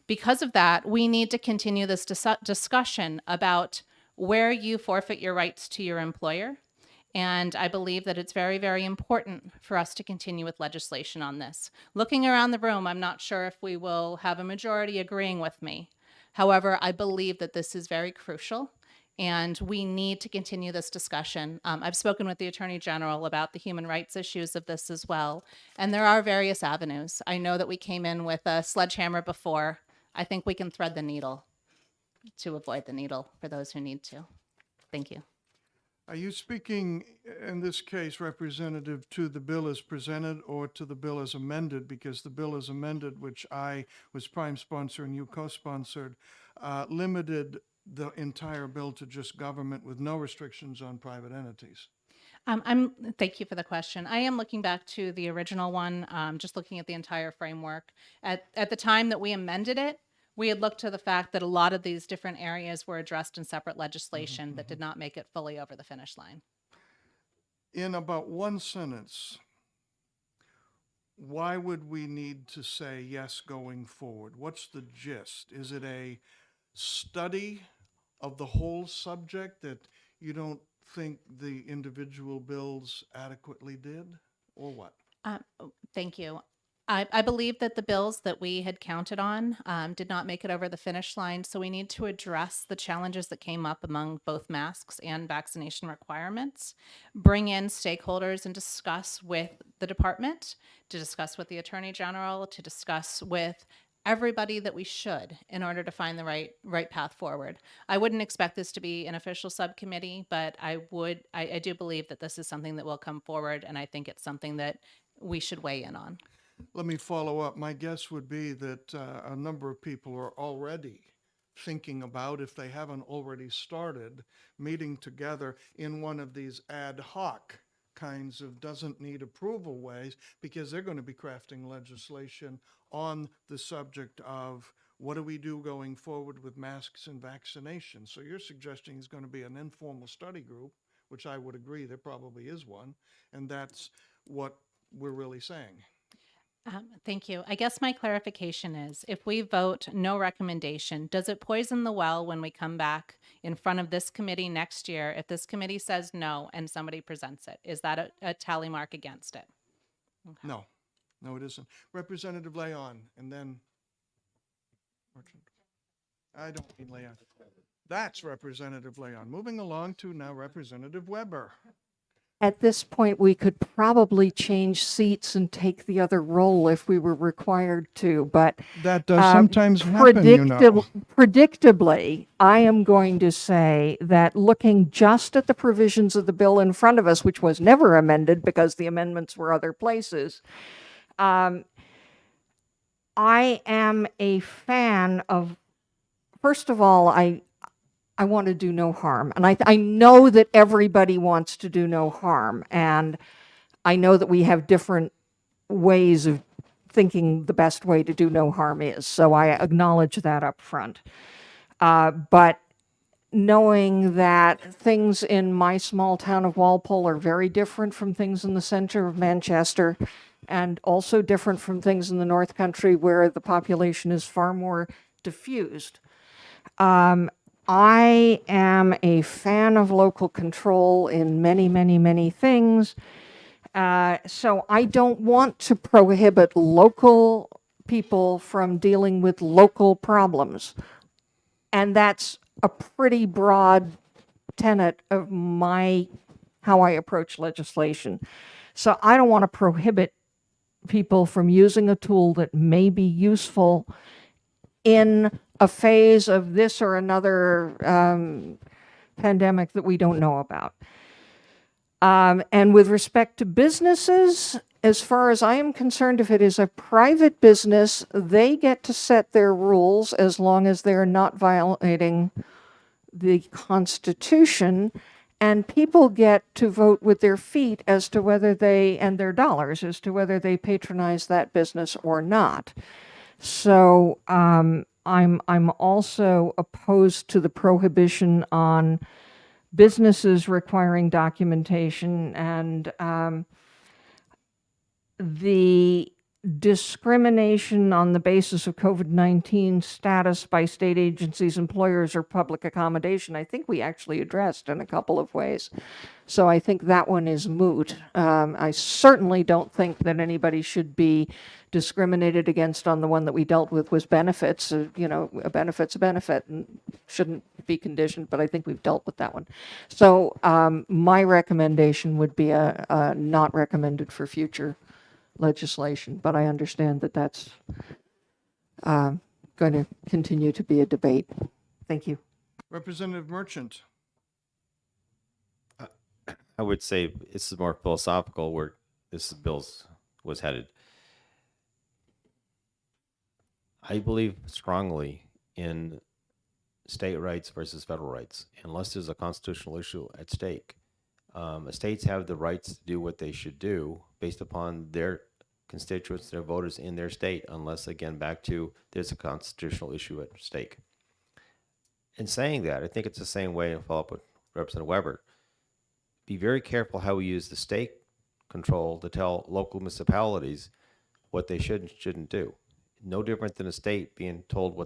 Because of that, we need to continue this discussion about where you forfeit your rights to your employer. And I believe that it's very, very important for us to continue with legislation on this. Looking around the room, I'm not sure if we will have a majority agreeing with me. However, I believe that this is very crucial, and we need to continue this discussion. I've spoken with the Attorney General about the human rights issues of this as well, and there are various avenues. I know that we came in with a sledgehammer before. I think we can thread the needle to avoid the needle for those who need to. Thank you. Are you speaking, in this case, representative to the bill as presented or to the bill as amended? Because the bill as amended, which I was prime sponsor and you co-sponsored, limited the entire bill to just government with no restrictions on private entities. Thank you for the question. I am looking back to the original one, just looking at the entire framework. At the time that we amended it, we had looked to the fact that a lot of these different areas were addressed in separate legislation that did not make it fully over the finish line. In about one sentence, why would we need to say yes going forward? What's the gist? Is it a study of the whole subject that you don't think the individual bills adequately did, or what? Thank you. I believe that the bills that we had counted on did not make it over the finish line, so we need to address the challenges that came up among both masks and vaccination requirements, bring in stakeholders and discuss with the department, to discuss with the Attorney General, to discuss with everybody that we should in order to find the right path forward. I wouldn't expect this to be an official subcommittee, but I do believe that this is something that will come forward, and I think it's something that we should weigh in on. Let me follow up. My guess would be that a number of people are already thinking about, if they haven't already started, meeting together in one of these ad hoc kinds of doesn't need approval ways, because they're going to be crafting legislation on the subject of what do we do going forward with masks and vaccinations. So you're suggesting it's going to be an informal study group, which I would agree there probably is one, and that's what we're really saying. Thank you. I guess my clarification is, if we vote no recommendation, does it poison the well when we come back in front of this committee next year? If this committee says no and somebody presents it, is that a tally mark against it? Okay. No, it isn't. Representative Leon, and then I don't mean Leon. That's Representative Leon. Moving along to now Representative Weber. At this point, we could probably change seats and take the other role if we were required to, but That does sometimes happen, you know. predictably, I am going to say that looking just at the provisions of the bill in front of us, which was never amended because the amendments were other places, I am a fan of, first of all, I want to do no harm. And I know that everybody wants to do no harm. And I know that we have different ways of thinking the best way to do no harm is. So I acknowledge that up front. But knowing that things in my small town of Walpole are very different from things in the center of Manchester, and also different from things in the North Country where the population is far more diffused. I am a fan of local control in many, many, many things. So I don't want to prohibit local people from dealing with local problems. And that's a pretty broad tenet of how I approach legislation. So I don't want to prohibit people from using a tool that may be useful in a phase of this or another pandemic that we don't know about. And with respect to businesses, as far as I am concerned, if it is a private business, they get to set their rules as long as they're not violating the Constitution, and people get to vote with their feet as to whether they, and their dollars, as to whether they patronize that business or not. So I'm also opposed to the prohibition on businesses requiring documentation, and the discrimination on the basis of COVID-19 status by state agencies, employers, or public accommodation, I think we actually addressed in a couple of ways. So I think that one is moot. I certainly don't think that anybody should be discriminated against on the one that we dealt with was benefits. A benefit's a benefit and shouldn't be conditioned, but I think we've dealt with that one. So my recommendation would be a not recommended for future legislation, but I understand that that's going to continue to be a debate. Thank you. Representative Merchant. I would say this is more philosophical where this bill's was headed. I believe strongly in state rights versus federal rights, unless there's a constitutional issue at stake. States have the rights to do what they should do based upon their constituents, their voters in their state, unless, again, back to there's a constitutional issue at stake. In saying that, I think it's the same way, and follow up with Representative Weber. Be very careful how we use the state control to tell local municipalities what they should and shouldn't do. No different than a state being told by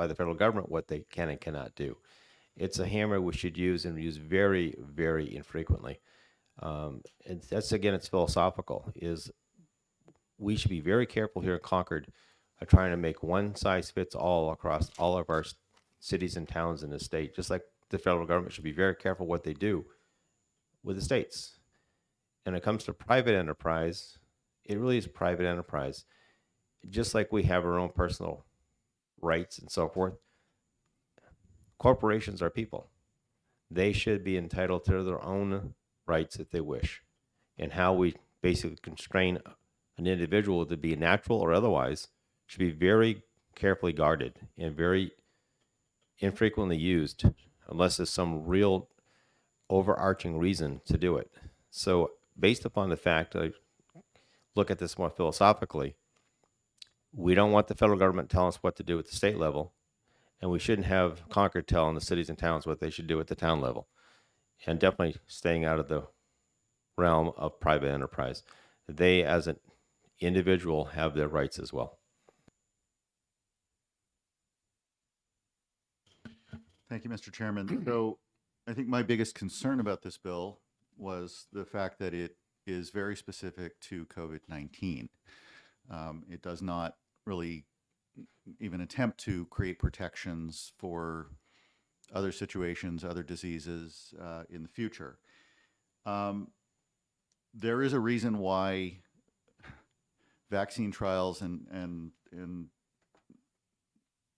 the federal government what they can and cannot do. It's a hammer we should use and use very, very infrequently. And that's, again, it's philosophical, is we should be very careful here in Concord of trying to make one size fits all across all of our cities and towns in the state, just like the federal government should be very careful what they do with the states. And when it comes to private enterprise, it really is private enterprise. Just like we have our own personal rights and so forth, corporations are people. They should be entitled to their own rights if they wish. And how we basically constrain an individual to be natural or otherwise should be very carefully guarded and very infrequently used unless there's some real overarching reason to do it. So based upon the fact that I look at this more philosophically, we don't want the federal government telling us what to do at the state level, and we shouldn't have Concord telling the cities and towns what they should do at the town level, and definitely staying out of the realm of private enterprise. They, as an individual, have their rights as well. Thank you, Mr. Chairman. So I think my biggest concern about this bill was the fact that it is very specific to COVID-19. It does not really even attempt to create protections for other situations, other diseases in the future. There is a reason why vaccine trials and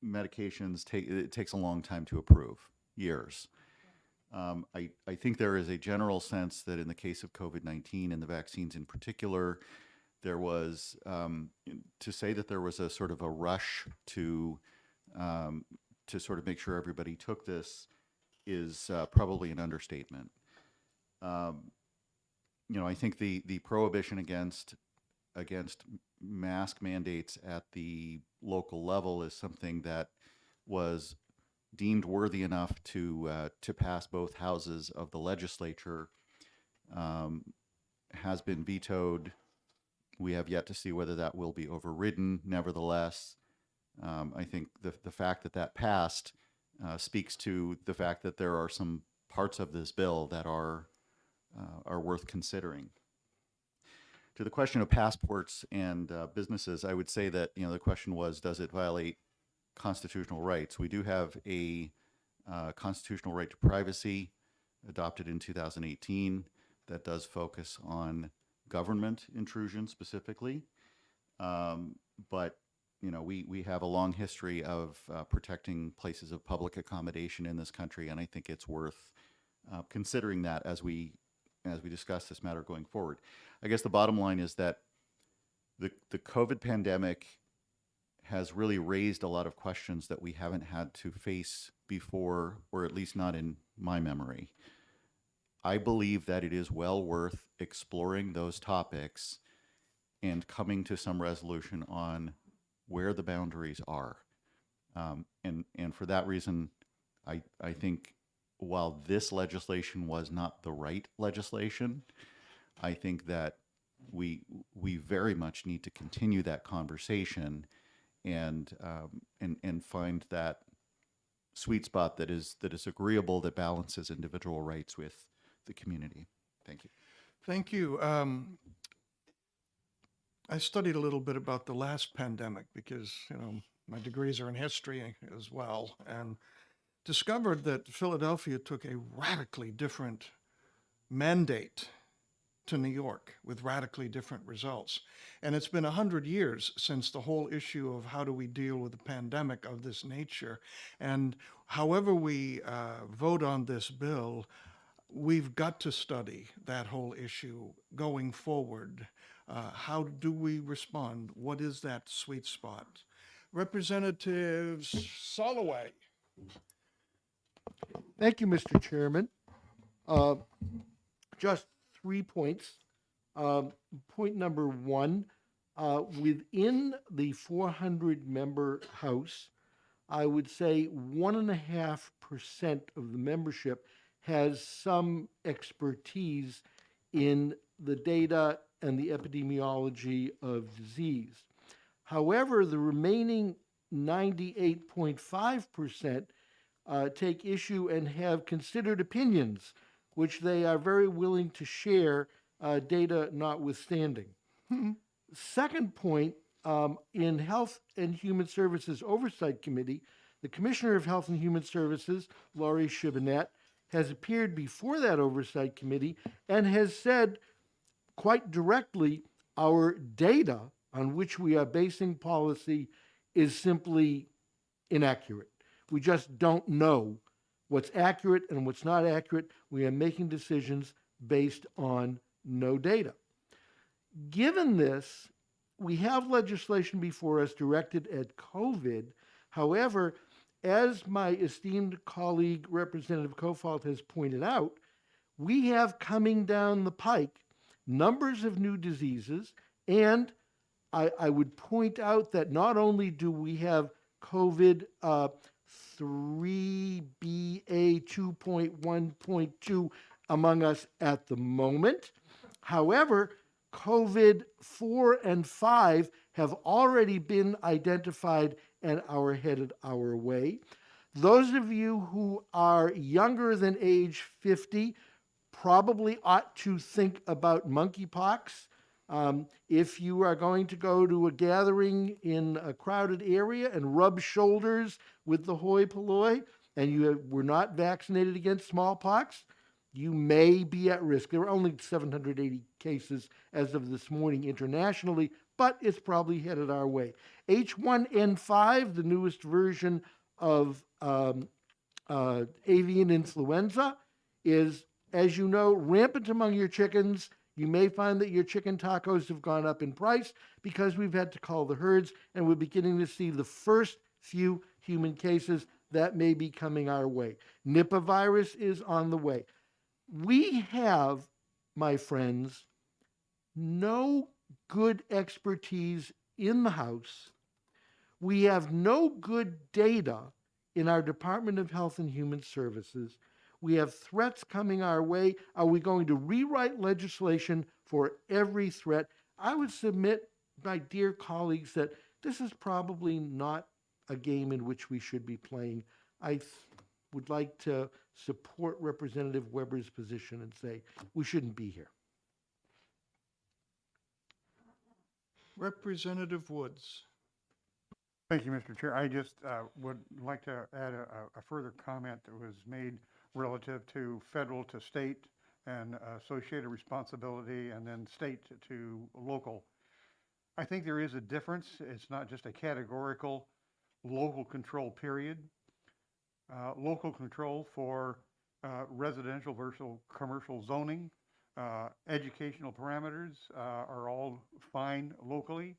medications it takes a long time to approve, years. I think there is a general sense that in the case of COVID-19 and the vaccines in particular, there was, to say that there was a sort of a rush to sort of make sure everybody took this is probably an understatement. I think the prohibition against mask mandates at the local level is something that was deemed worthy enough to pass both houses of the legislature, has been vetoed. We have yet to see whether that will be overridden. Nevertheless, I think the fact that passed speaks to the fact that there are some parts of this bill that are worth considering. To the question of passports and businesses, I would say that the question was, does it violate constitutional rights? We do have a constitutional right to privacy adopted in 2018 that does focus on government intrusion specifically, but we have a long history of protecting places of public accommodation in this country, and I think it's worth considering that as we discuss this matter going forward. I guess the bottom line is that the COVID pandemic has really raised a lot of questions that we haven't had to face before, or at least not in my memory. I believe that it is well worth exploring those topics and coming to some resolution on where the boundaries are. And for that reason, I think while this legislation was not the right legislation, I think that we very much need to continue that conversation and find that sweet spot that is agreeable, that balances individual rights with the community. Thank you. Thank you. I studied a little bit about the last pandemic because, my degrees are in history as well, and discovered that Philadelphia took a radically different mandate to New York with radically different results. And it's been 100 years since the whole issue of how do we deal with a pandemic of this nature. And however we vote on this bill, we've got to study that whole issue going forward. How do we respond? What is that sweet spot? Representative Soloway. Thank you, Mr. Chairman. Just 3 points. Point number one, within the 400-member House, I would say 1.5% of the membership has some expertise in the data and the epidemiology of disease. However, the remaining 98.5% take issue and have considered opinions, which they are very willing to share, data notwithstanding. Second point, in Health and Human Services Oversight Committee, the Commissioner of Health and Human Services, Laurie Shibinette, has appeared before that Oversight Committee and has said quite directly, our data on which we are basing policy is simply inaccurate. We just don't know what's accurate and what's not accurate. We are making decisions based on no data. Given this, we have legislation before us directed at COVID. However, as my esteemed colleague, Representative Kofalt, has pointed out, we have coming down the pike numbers of new diseases, and I would point out that not only do we have COVID 3BA2.1.2 among us at the moment. However, COVID 4 and 5 have already been identified and are headed our way. Those of you who are younger than age 50 probably ought to think about monkeypox. If you are going to go to a gathering in a crowded area and rub shoulders with the hoi polloi and you were not vaccinated against smallpox, you may be at risk. There are only 780 cases as of this morning internationally, but it's probably headed our way. H1N5, the newest version of avian influenza, is, as you know, rampant among your chickens, You may find that your chicken tacos have gone up in price because we've had to call the herds, and we're beginning to see the first few human cases that may be coming our way. Nipah virus is on the way. We have, my friends, no good expertise in the House. We have no good data in our Department of Health and Human Services. We have threats coming our way. Are we going to rewrite legislation for every threat? I would submit, my dear colleagues, that this is probably not a game in which we should be playing. I would like to support Representative Weber's position and say we shouldn't be here. Representative Woods. Thank you, Mr. Chair. I just would like to add a further comment that was made relative to federal to state and associated responsibility, and then state to local. I think there is a difference. It's not just a categorical local control period. Local control for residential versus commercial zoning, educational parameters are all fine locally.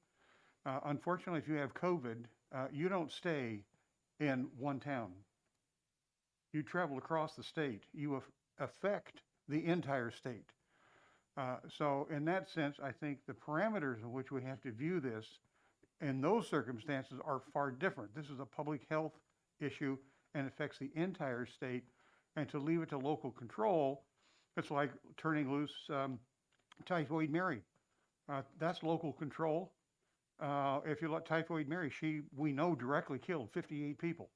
Unfortunately, if you have COVID, you don't stay in one town. You travel across the state. You affect the entire state. So in that sense, I think the parameters in which we have to view this in those circumstances are far different. This is a public health issue and affects the entire state. And to leave it to local control, it's like turning loose Typhoid Mary. That's local control. If you let Typhoid Mary, we know directly killed 58 people.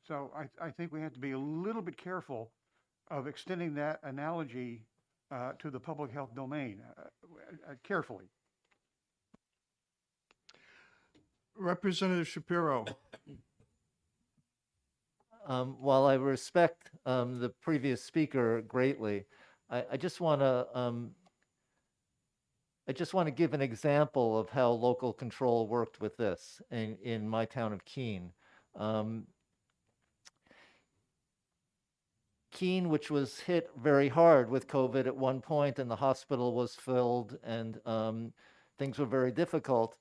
So I think we have to be a little bit careful of extending that analogy to the public health domain carefully. Representative Shapiro. While I respect the previous speaker greatly, I just want to give an example of how local control worked with this in my town of Keene. Keene, which was hit very hard with COVID at one point, and the hospital was filled, and things were very difficult.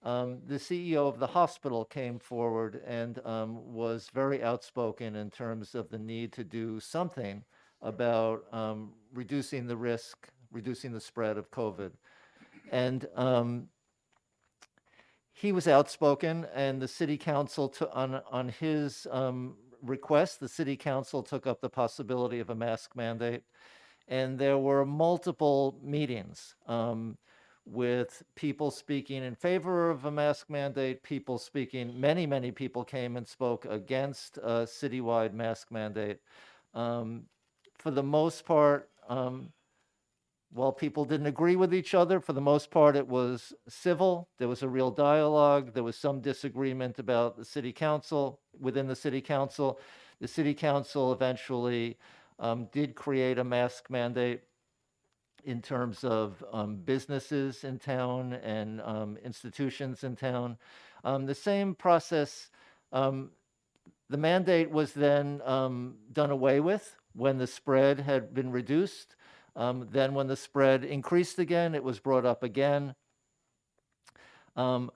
The CEO of the hospital came forward and was very outspoken in terms of the need to do something about reducing the risk, reducing the spread of COVID. And he was outspoken, and the city council, on his request, the city council took up the possibility of a mask mandate. And there were multiple meetings with people speaking in favor of a mask mandate, people speaking, many people came and spoke against a citywide mask mandate. For the most part, while people didn't agree with each other, for the most part, it was civil. There was a real dialogue. There was some disagreement about the city council, within the city council. The city council eventually did create a mask mandate in terms of businesses in town and institutions in town. The same process, the mandate was then done away with when the spread had been reduced. Then when the spread increased again, it was brought up again. The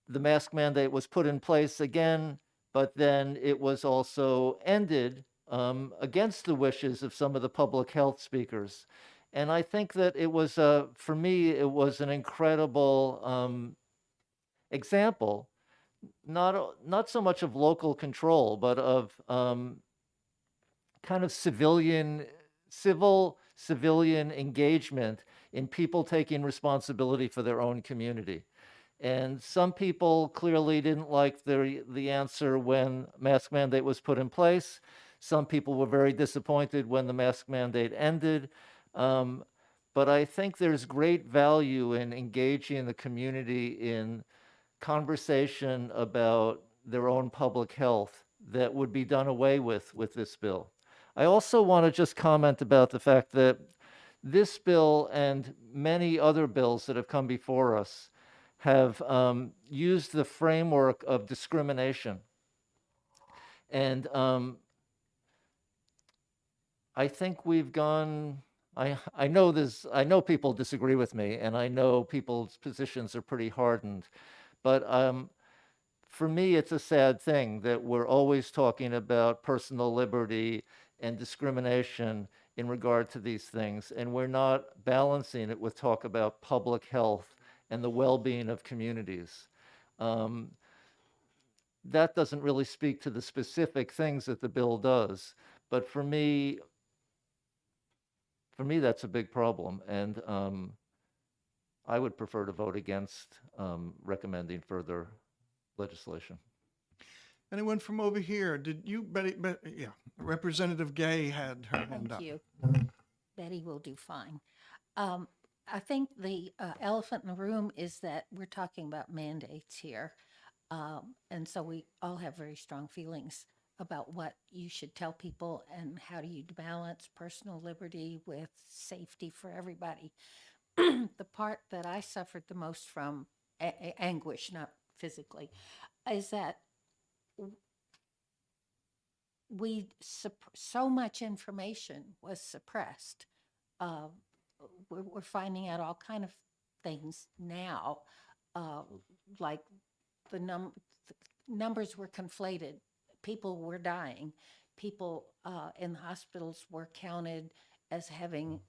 mask mandate was put in place again, but then it was also ended against the wishes of some of the public health speakers. And I think that it was, for me, it was an incredible example, not so much of local control, but of kind of civilian engagement in people taking responsibility for their own community. And some people clearly didn't like the answer when mask mandate was put in place. Some people were very disappointed when the mask mandate ended. But I think there's great value in engaging the community in conversation about their own public health that would be done away with this bill. I also want to just comment about the fact that this bill and many other bills that have come before us have used the framework of discrimination. And I think we've gone, I know this, I know people disagree with me, and I know people's positions are pretty hardened, but for me, it's a sad thing that we're always talking about personal liberty and discrimination in regard to these things, and we're not balancing it with talk about public health and the well-being of communities. Um, that doesn't really speak to the specific things that the bill does, but for me, that's a big problem, and I would prefer to vote against recommending further legislation. Anyone from over here? Did you, Betty, yeah, Representative Gay had her hand Thank up. you. Betty will do fine. I think the elephant in the room is that we're talking about mandates here. And so we all have very strong feelings about what you should tell people and how do you balance personal liberty with safety for everybody. The part that I suffered the most from, anguish, not physically, is that so much information was suppressed. We're finding out all kind of things now, like the numbers were conflated. People were dying. People in the hospitals were counted as having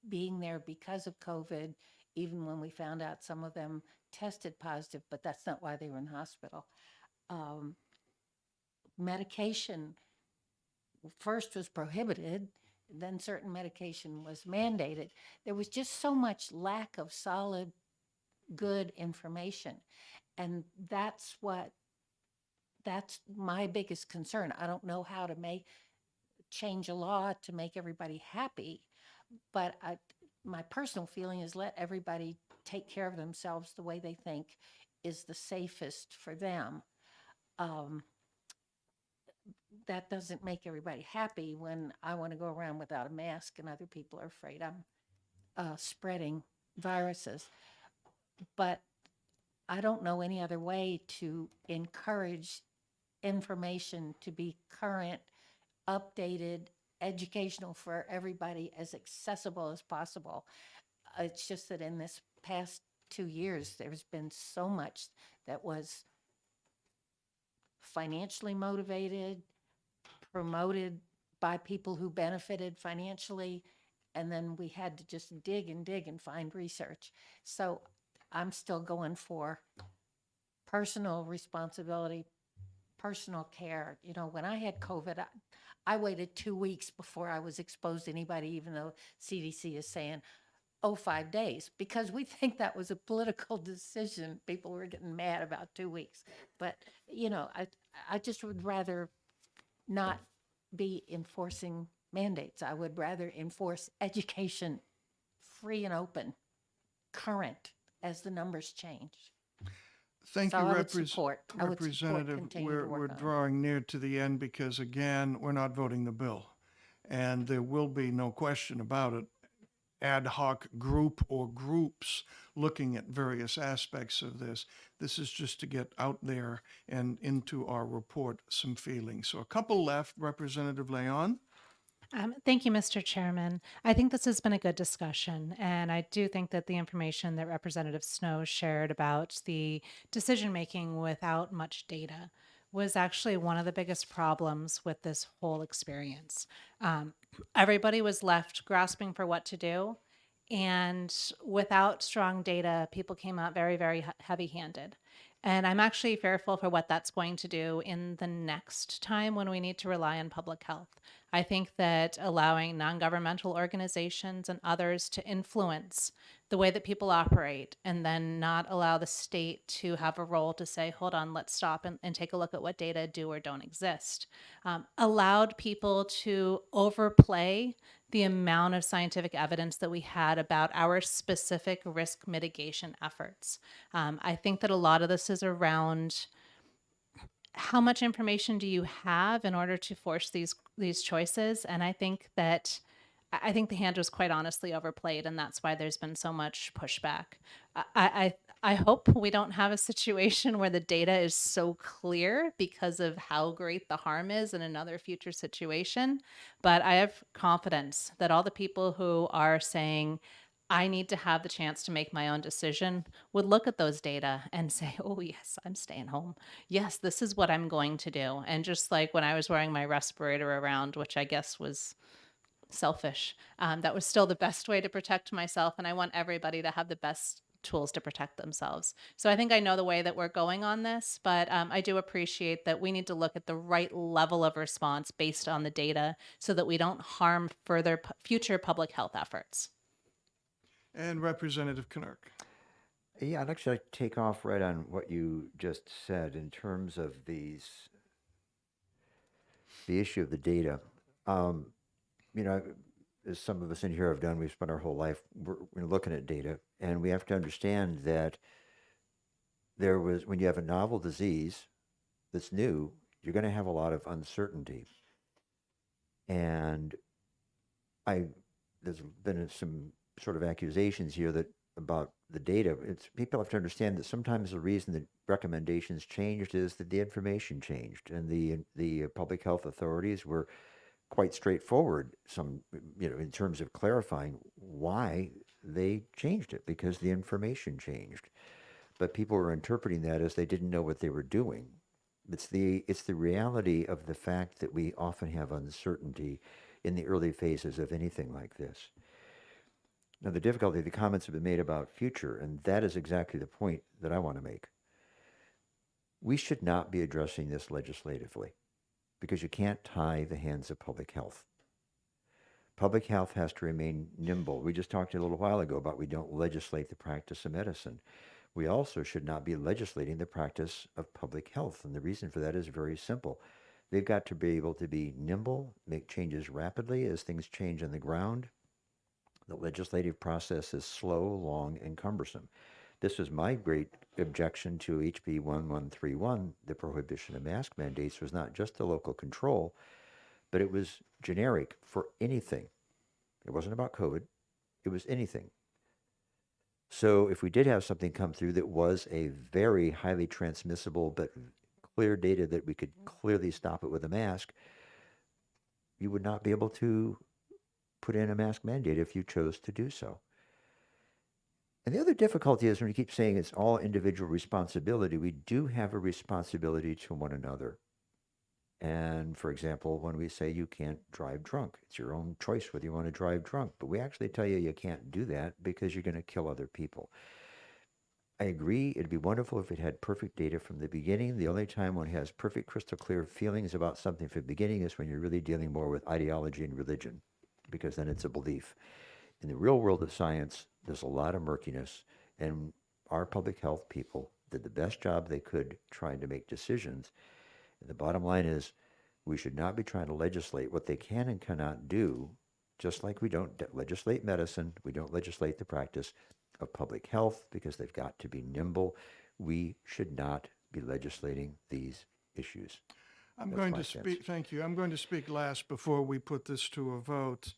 being there because of COVID, even when we found out some of them tested positive, but that's not why they were in the hospital. Medication first was prohibited, then certain medication was mandated. There was just so much lack of solid, good information. And that's my biggest concern. I don't know how to change a law to make everybody happy, but my personal feeling is let everybody take care of themselves the way they think is the safest for them. That doesn't make everybody happy when I want to go around without a mask and other people are afraid I'm spreading viruses. But I don't know any other way to encourage information to be current, updated, educational for everybody, as accessible as possible. It's just that in this past 2 years, there's been so much that was financially motivated, promoted by people who benefited financially, and then we had to just dig and find research. So I'm still going for personal responsibility, personal care. You know, when I had COVID, I waited 2 weeks before I was exposed to anybody, even though CDC is saying, 5 days, because we think that was a political decision. People were getting mad about 2 weeks. But, you know, I just would rather not be enforcing mandates. I would rather enforce education, free and open, current, as the numbers change. Thank So you, I would support Representative. continue to We're work on it. drawing near to the end because, again, we're not voting the bill. And there will be no question about it. Ad hoc group or groups looking at various aspects of this. This is just to get out there and into our report some feelings. So a couple left. Representative Leon. Thank you, Mr. Chairman. I think this has been a good discussion, and I do think that the information that Representative Snow shared about the decision-making without much data was actually one of the biggest problems with this whole experience. Everybody was left grasping for what to do, and without strong data, people came out very, very heavy-handed. And I'm actually fearful for what that's going to do in the next time when we need to rely on public health. I think that allowing non-governmental organizations and others to influence the way that people operate and then not allow the state to have a role to say, hold on, let's stop and take a look at what data do or don't exist, allowed people to overplay the amount of scientific evidence that we had about our specific risk mitigation efforts. I think that a lot of this is around how much information do you have in order to force these choices? And I think the hand was quite honestly overplayed, and that's why there's been so much pushback. I hope we don't have a situation where the data is so clear because of how great the harm is in another future situation. But I have confidence that all the people who are saying, I need to have the chance to make my own decision, would look at those data and say, oh, yes, I'm staying home. Yes, this is what I'm going to do. And just like when I was wearing my respirator around, which I guess was selfish, that was still the best way to protect myself. And I want everybody to have the best tools to protect themselves. So I think I know the way that we're going on this, but I do appreciate that we need to look at the right level of response based on the data so that we don't harm further future public health efforts. And Representative Knirk. Yeah, I'd actually like to take off right on what you just said in terms of the issue of the data. You know, as some of us in here have done, we've spent our whole life we're looking at data, and we have to understand that when you have a novel disease that's new, you're going to have a lot of uncertainty. And there's been some sort of accusations here about the data. People have to understand that sometimes the reason that recommendations changed is that the information changed, and the public health authorities were quite straightforward in terms of clarifying why they changed it, because the information changed. But people were interpreting that as they didn't know what they were doing. It's the reality of the fact that we often have uncertainty in the early phases of anything like this. Now, the difficulty, the comments have been made about future, and that is exactly the point that I want to make. We should not be addressing this legislatively, because you can't tie the hands of public health. Public health has to remain nimble. We just talked a little while ago about we don't legislate the practice of medicine. We also should not be legislating the practice of public health, and the reason for that is very simple. They've got to be able to be nimble, make changes rapidly as things change on the ground. The legislative process is slow, long, and cumbersome. This was my great objection to HB 1131. The prohibition of mask mandates was not just a local control, but it was generic for anything. It wasn't about COVID. It was anything. So if we did have something come through that was a very highly transmissible but clear data that we could clearly stop it with a mask, you would not be able to put in a mask mandate if you chose to do so. And the other difficulty is when you keep saying it's all individual responsibility, we do have a responsibility to one another. And for example, when we say you can't drive drunk, it's your own choice whether you want to drive drunk, but we actually tell you can't do that because you're going to kill other people. I agree, it'd be wonderful if it had perfect data from the beginning. The only time one has perfect, crystal clear feelings about something from the beginning is when you're really dealing more with ideology and religion, because then it's a belief. In the real world of science, there's a lot of murkiness, and our public health people did the best job they could trying to make decisions. And the bottom line is, we should not be trying to legislate what they can and cannot do, just like we don't legislate medicine, we don't legislate the practice of public health, because they've got to be nimble. We should not be legislating these issues. I'm That's going my to stance. speak, thank you. I'm going to speak last before we put this to a vote.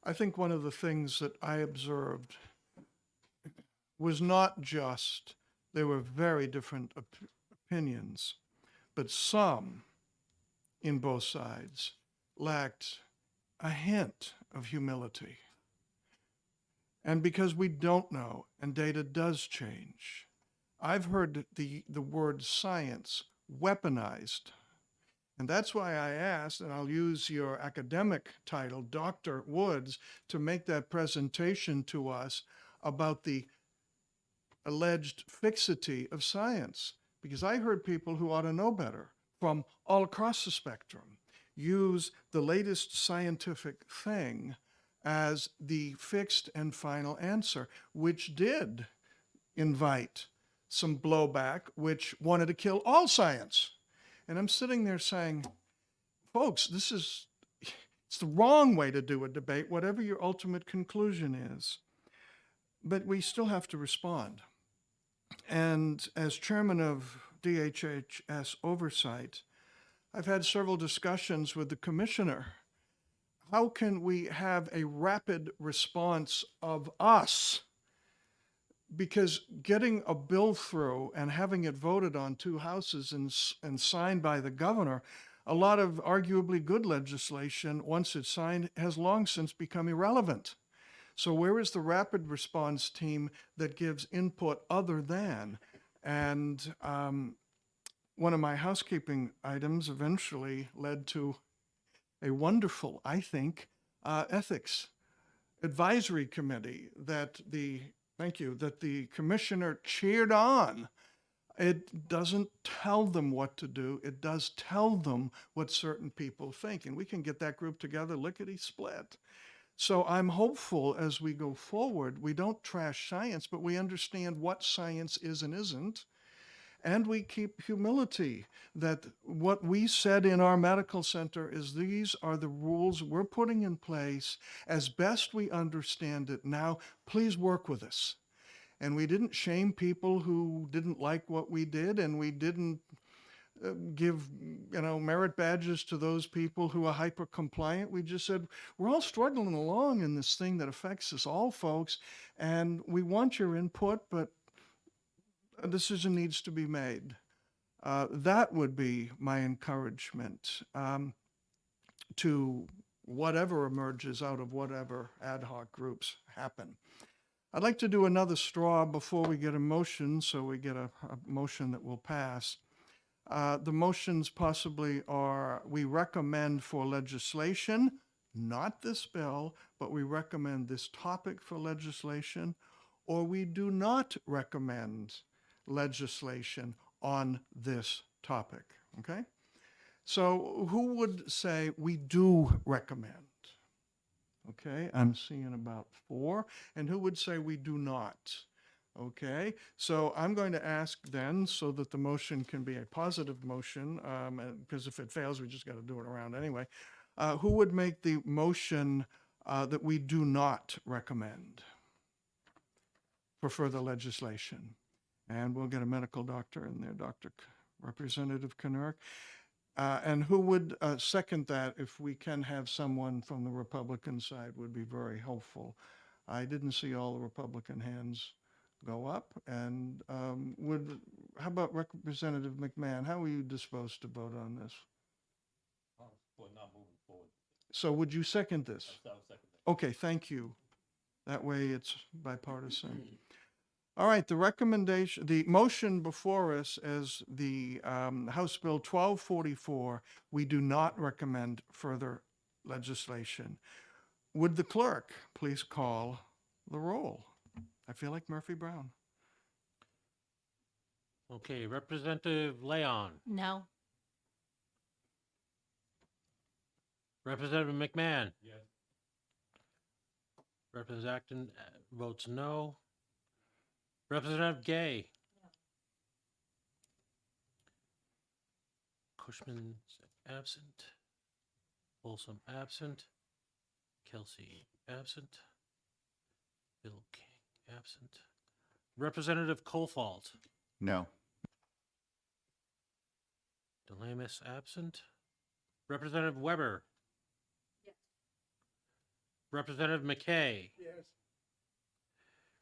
I think one of the things that I observed was not just, there were very different opinions, but some in both sides lacked a hint of humility. And because we don't know, and data does change, I've heard the word science weaponized. And that's why I asked, and I'll use your academic title, Dr. Woods, to make that presentation to us about the alleged fixity of science. Because I heard people who ought to know better from all across the spectrum use the latest scientific thing as the fixed and final answer, which did invite some blowback, which wanted to kill all science. And I'm sitting there saying, folks, it's the wrong way to do a debate, whatever your ultimate conclusion is. But we still have to respond. And as chairman of DHHS Oversight, I've had several discussions with the commissioner. How can we have a rapid response of us because getting a bill through and having it voted on two houses and signed by the governor, a lot of arguably good legislation, once it's signed, has long since become irrelevant. So where is the rapid response team that gives input other than? And one of my housekeeping items eventually led to a wonderful, I think, ethics advisory committee that the commissioner cheered on. It doesn't tell them what to do. It does tell them what certain people think. And we can get that group together lickety split. So I'm hopeful as we go forward, we don't trash science, but we understand what science is and isn't. And we keep humility that what we said in our medical center is these are the rules we're putting in place as best we understand it. Now, please work with us. And we didn't shame people who didn't like what we did, and we didn't give merit badges to those people who are hyper compliant. We just said, we're all struggling along in this thing that affects us all, folks, and we want your input, but a decision needs to be made. That would be my encouragement to whatever emerges out of whatever ad hoc groups happen. I'd like to do another straw before we get a motion, so we get a motion that will pass. The motions possibly are, we recommend for legislation, not this bill, but we recommend this topic for legislation, or we do not recommend legislation on this topic, okay? So who would say we do recommend? Okay, I'm seeing about 4. And who would say we do not? Okay, so I'm going to ask then, so that the motion can be a positive motion, because if it fails, we just got to do it around anyway. Who would make the motion that we do not recommend for further legislation? And we'll get a medical doctor in there, Representative Knurk. And who would second that? If we can have someone from the Republican side, would be very helpful. I didn't see all the Republican hands go up. And how about Representative McMahon? How are you disposed to vote on this? For not moving forward. So would you second this? I'll second that. Okay, thank you. That way it's bipartisan. All right, the motion before us is the House Bill 1244. We do not recommend further legislation. Would the clerk please call the roll? I feel like Murphy Brown. Okay, Representative Leon, No. Representative McMahon. Yes. Representative Acton votes no. Representative Gay. Cushman's absent. Folsom absent. Kelsey absent. Bill King absent. Representative Colfault. No. Delamis absent. Representative Weber. Yes. Representative McKay. Yes.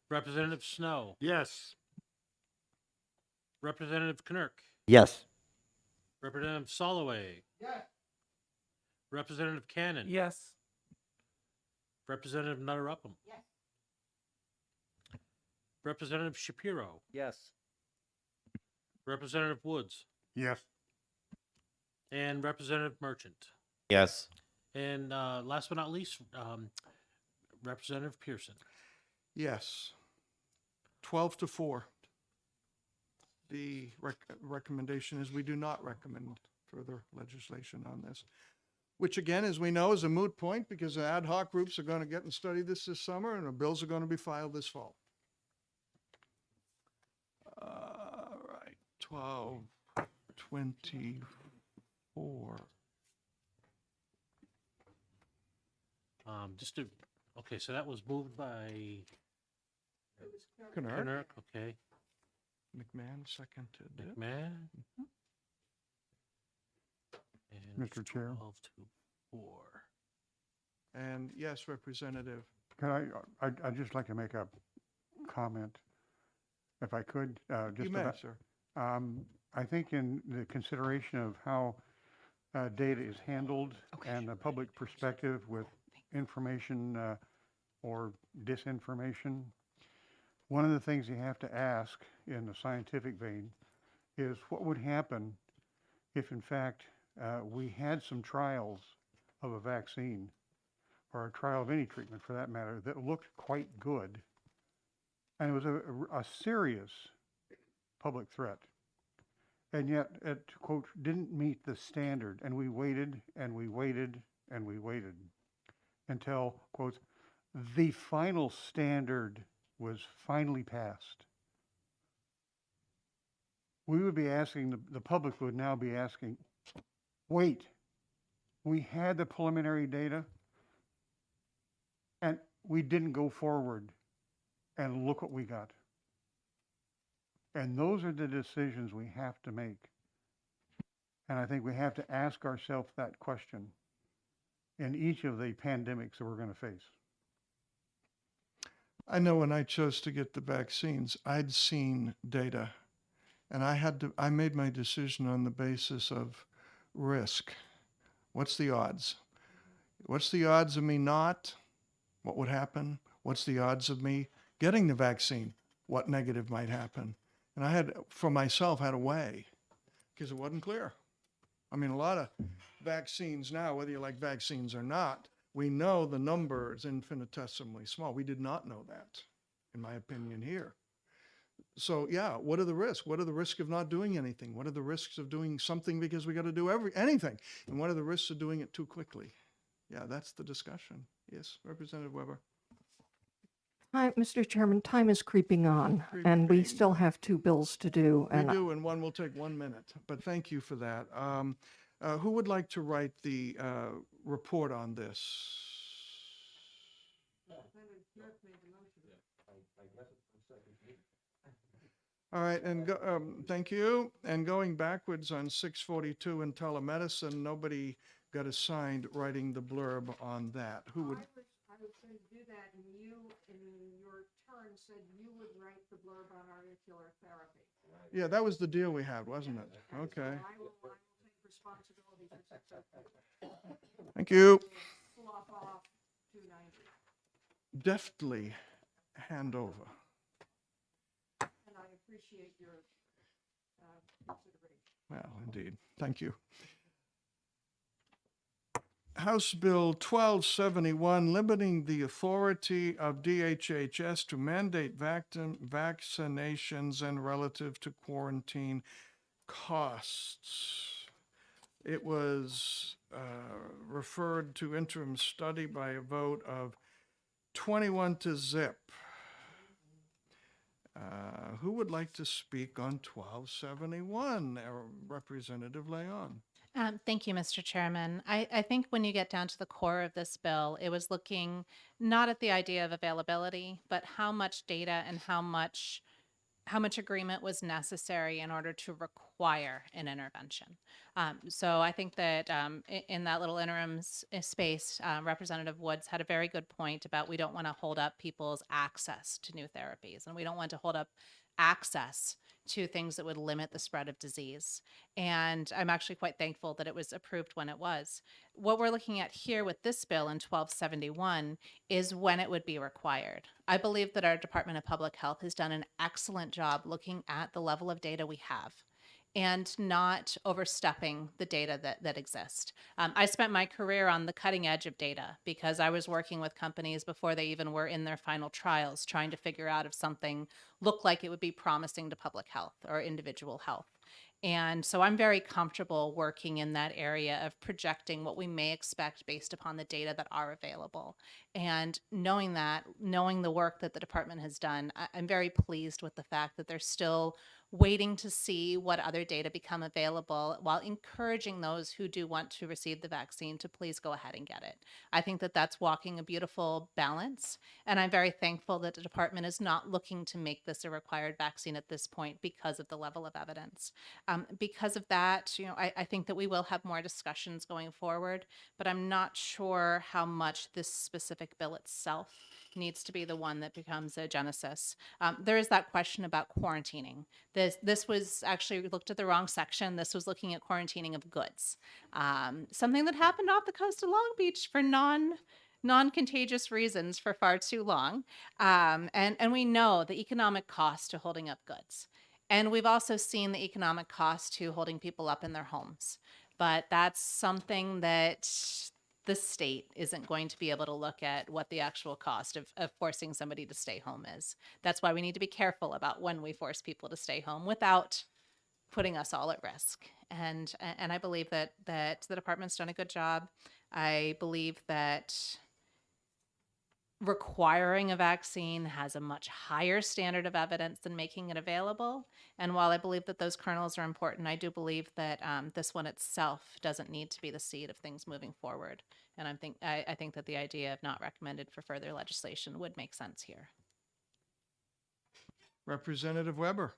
Representative Snow. Yes. Representative Knurk. Yes. Representative Soloway. Yes. Representative Cannon. Yes. Representative Nutter-Upham. Yes. Representative Shapiro. Yes. Representative Woods. Yes. And Representative Merchant. Yes. And last but not least, Representative Pearson. Yes. 12-4. The recommendation is we do not recommend further legislation on this, which again, as we know, is a moot point because the ad hoc groups are going to get and study this summer and the bills are going to be filed this fall. All right, 12-24. Okay, so that was moved by Knurk. Knurk, okay. McMahon seconded it. McMahon. And Mr. Chair. 12-4. And yes, Representative. I'd just like to make a comment. if I could, You just may, about. sir. I think in the consideration of how data is handled and the public perspective with information or disinformation, one of the things you have to ask in the scientific vein is what would happen if, in fact, we had some trials of a vaccine or a trial of any treatment for that matter that looked quite good, and it was a serious public threat, and yet it, quote, didn't meet the standard, and we waited and we waited and we waited until, quote, the final standard was finally passed. We would be asking, the public would now be asking, wait, we had the preliminary data and we didn't go forward, and look what we got. And those are the decisions we have to make. And I think we have to ask ourselves that question in each of the pandemics that we're going to face. I know when I chose to get the vaccines, I'd seen data, and I made my decision on the basis of risk. What's the odds? What's the odds of me not? What would happen? What's the odds of me getting the vaccine? What negative might happen? And I had, for myself, had a weigh because it wasn't clear. I mean, a lot of vaccines now, whether you like vaccines or not, we know the number is infinitesimally small. We did not know that, in my opinion, here. So yeah, what are the risks? What are the risks of not doing anything? What are the risks of doing something because we got to do anything? And what are the risks of doing it too quickly? Yeah, that's the discussion. Yes, Representative Weber. Hi, Mr. Chairman, time is creeping on, and we still have 2 bills to do. We And do, and one will take 1 minute, but thank you for that. Who would like to write the report on this? All right, and thank you. And going backwards on 642 in telemedicine, nobody got assigned writing the blurb on that. Who would? I was going to do that, and you, in your turn, said you would write the blurb on auricular therapy. Yeah, that was the deal we had, wasn't it? Okay. I will take responsibility for 602. Thank you. Slop off 290. Deftly hand over. And I appreciate your consideration. Well, indeed. Thank you. House Bill 1271, limiting the authority of DHHS to mandate vaccinations and relative to quarantine costs. It was referred to interim study by a vote of 21 to zip. Who would like to speak on 1271? Representative Leon. Thank you, Mr. Chairman. I think when you get down to the core of this bill, it was looking not at the idea of availability, but how much data and how much agreement was necessary in order to require an intervention. So I think that in that little interim space, Representative Woods had a very good point about we don't want to hold up people's access to new therapies, and we don't want to hold up access to things that would limit the spread of disease. And I'm actually quite thankful that it was approved when it was. What we're looking at here with this bill in 1271 is when it would be required. I believe that our Department of Public Health has done an excellent job looking at the level of data we have and not overstepping the data that exist. I spent my career on the cutting edge of data because I was working with companies before they even were in their final trials, trying to figure out if something looked like it would be promising to public health or individual health. And so I'm very comfortable working in that area of projecting what we may expect based upon the data that are available. And knowing the work that the department has done, I'm very pleased with the fact that they're still waiting to see what other data become available while encouraging those who do want to receive the vaccine to please go ahead and get it. I think that that's walking a beautiful balance. And I'm very thankful that the department is not looking to make this a required vaccine at this point because of the level of evidence. Because of that, I think that we will have more discussions going forward, but I'm not sure how much this specific bill itself needs to be the one that becomes a genesis. There is that question about quarantining. This was actually, we looked at the wrong section. This was looking at quarantining of goods. Something that happened off the coast of Long Beach for non-contagious reasons for far too long. And we know the economic cost to holding up goods. And we've also seen the economic cost to holding people up in their homes. But that's something that the state isn't going to be able to look at what the actual cost of forcing somebody to stay home is. That's why we need to be careful about when we force people to stay home without putting us all at risk. And I believe that the department's done a good job. I believe that requiring a vaccine has a much higher standard of evidence than making it available. And while I believe that those kernels are important, I do believe that this one itself doesn't need to be the seed of things moving forward. And I think that the idea of not recommended for further legislation would make sense here. Representative Weber.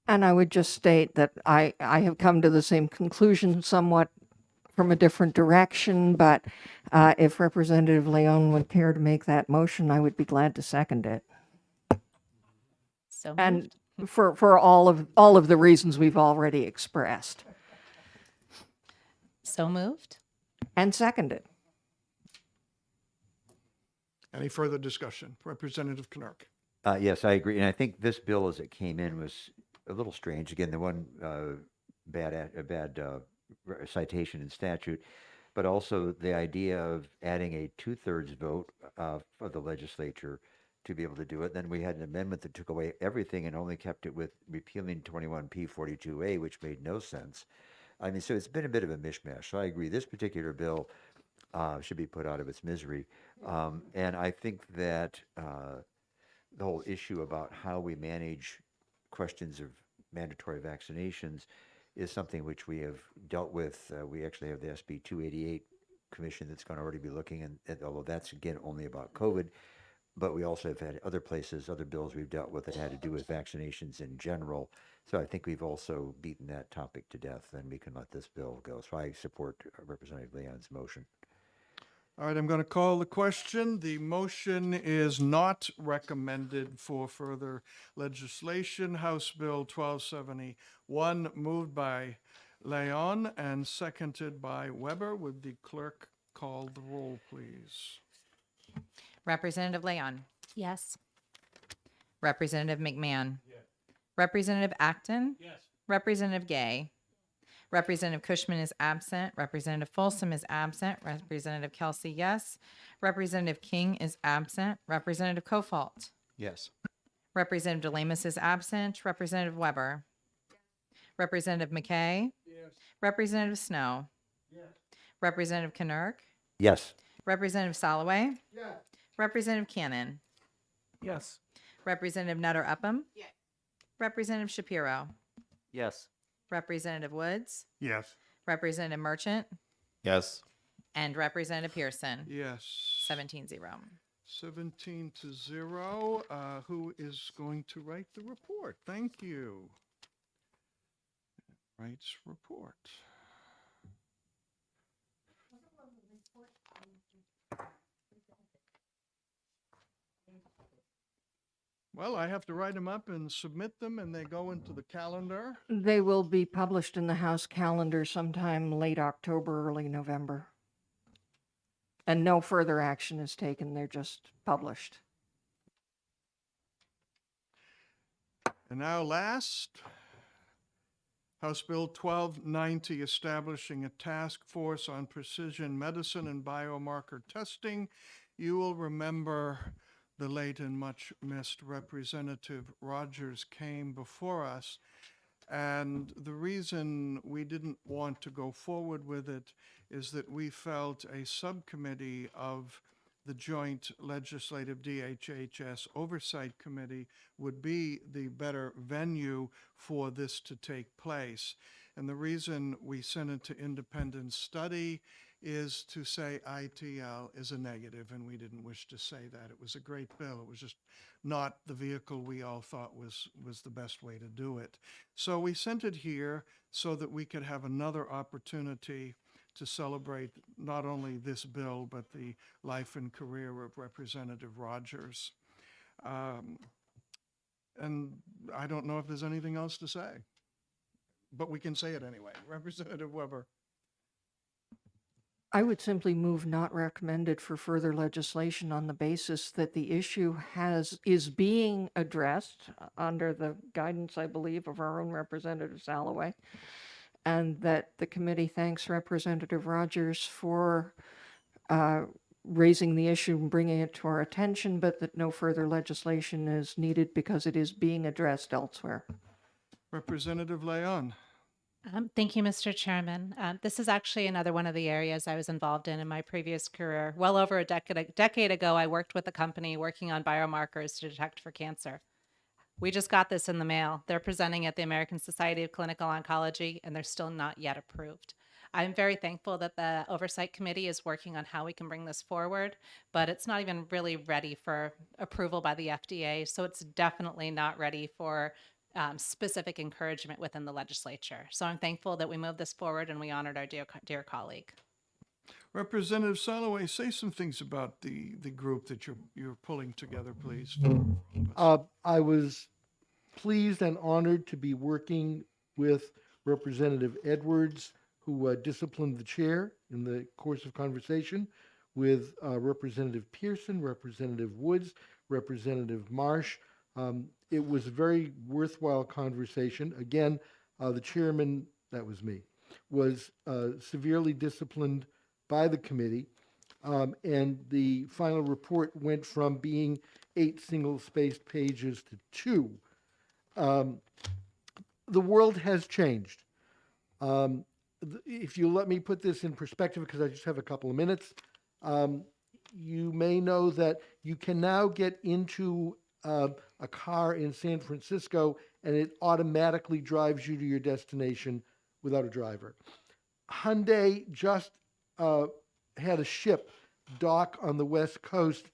And I would just state that I have come to the same conclusion somewhat from a different direction, but if Representative Leon would care to make that motion, I would be glad to second it. So And for all of the reasons we've already expressed. So moved. And seconded. Any further discussion? Representative Knurk. Yes, I agree. And I think this bill as it came in was a little strange. Again, the one bad citation in statute, but also the idea of adding a 2/3 vote for the legislature to be able to do it. Then we had an amendment that took away everything and only kept it with repealing 21P42A, which made no sense. I mean, so it's been a bit of a mishmash. So I agree. This particular bill should be put out of its misery. And I think that the whole issue about how we manage questions of mandatory vaccinations is something which we have dealt with. We actually have the SB 288 commission that's going to already be looking at, although that's again only about COVID, but we also have had other places, other bills we've dealt with that had to do with vaccinations in general. So I think we've also beaten that topic to death, and we can let this bill go. So I support Representative Leon's motion. All right, I'm going to call the question. The motion is not recommended for further legislation. House Bill 1271, moved by Leon and seconded by Weber. Would the clerk call the roll, please? Representative Leon. Yes. Representative McMahon. Representative Acton. Yes. Representative Gay. Representative Cushman is absent. Representative Folsom is absent. Representative Kelsey, yes. Representative King is absent. Representative Kofalt. Yes. Representative DeLamus is absent. Representative Weber. Representative McKay. Yes. Representative Snow. Yes. Representative Knurk. Yes. Representative Soloway. Yes. Representative Cannon. Yes. Representative Nutter Upham. Yes. Representative Shapiro. Yes. Representative Woods. Yes. Representative Merchant. Yes. And Representative Pearson. Yes. 17-0. 17-0. Who is going to write the report? Thank you. Writes report. Well, I have to write them up and submit them, and they go into the calendar. They will be published in the House calendar sometime late October, early November. And no further action is taken. They're just published. And now last, House Bill 1290, establishing a task force on precision medicine and biomarker testing. You will remember the late and much missed Representative Rogers came before us. And the reason we didn't want to go forward with it is that we felt a subcommittee of the Joint Legislative DHHS Oversight Committee would be the better venue for this to take place. And the reason we sent it to independent study is to say ITL is a negative, and we didn't wish to say that. It was a great bill. It was just not the vehicle we all thought was the best way to do it. So we sent it here so that we could have another opportunity to celebrate not only this bill, but the life and career of Representative Rogers. And I don't know if there's anything else to say, but we can say it anyway. Representative Weber. I would simply move not recommended for further legislation on the basis that the issue is being addressed under the guidance, I believe, of our own Representative Salloway, and that the committee thanks Representative Rogers for raising the issue and bringing it to our attention, but that no further legislation is needed because it is being addressed elsewhere. Representative Leon. Thank you, Mr. Chairman. This is actually another one of the areas I was involved in my previous career. Well over a decade ago, I worked with a company working on biomarkers to detect for cancer. We just got this in the mail. They're presenting at the American Society of Clinical Oncology, and they're still not yet approved. I'm very thankful that the Oversight Committee is working on how we can bring this forward, but it's not even really ready for approval by the FDA, so it's definitely not ready for specific encouragement within the legislature. So I'm thankful that we moved this forward and we honored our dear colleague. Representative Salloway, say some things about the group that you're pulling together, please. I was pleased and honored to be working with Representative Edwards, who disciplined the chair in the course of conversation, with Representative Pearson, Representative Woods, Representative Marsh. It was a very worthwhile conversation. Again, the chairman, that was me, was severely disciplined by the committee, and the final report went from being 8 single-spaced pages to 2. The world has changed. If you let me put this in perspective, because I just have a couple of minutes, you may know that you can now get into a car in San Francisco and it automatically drives you to your destination without a driver. Hyundai just had a ship dock on the West Coast,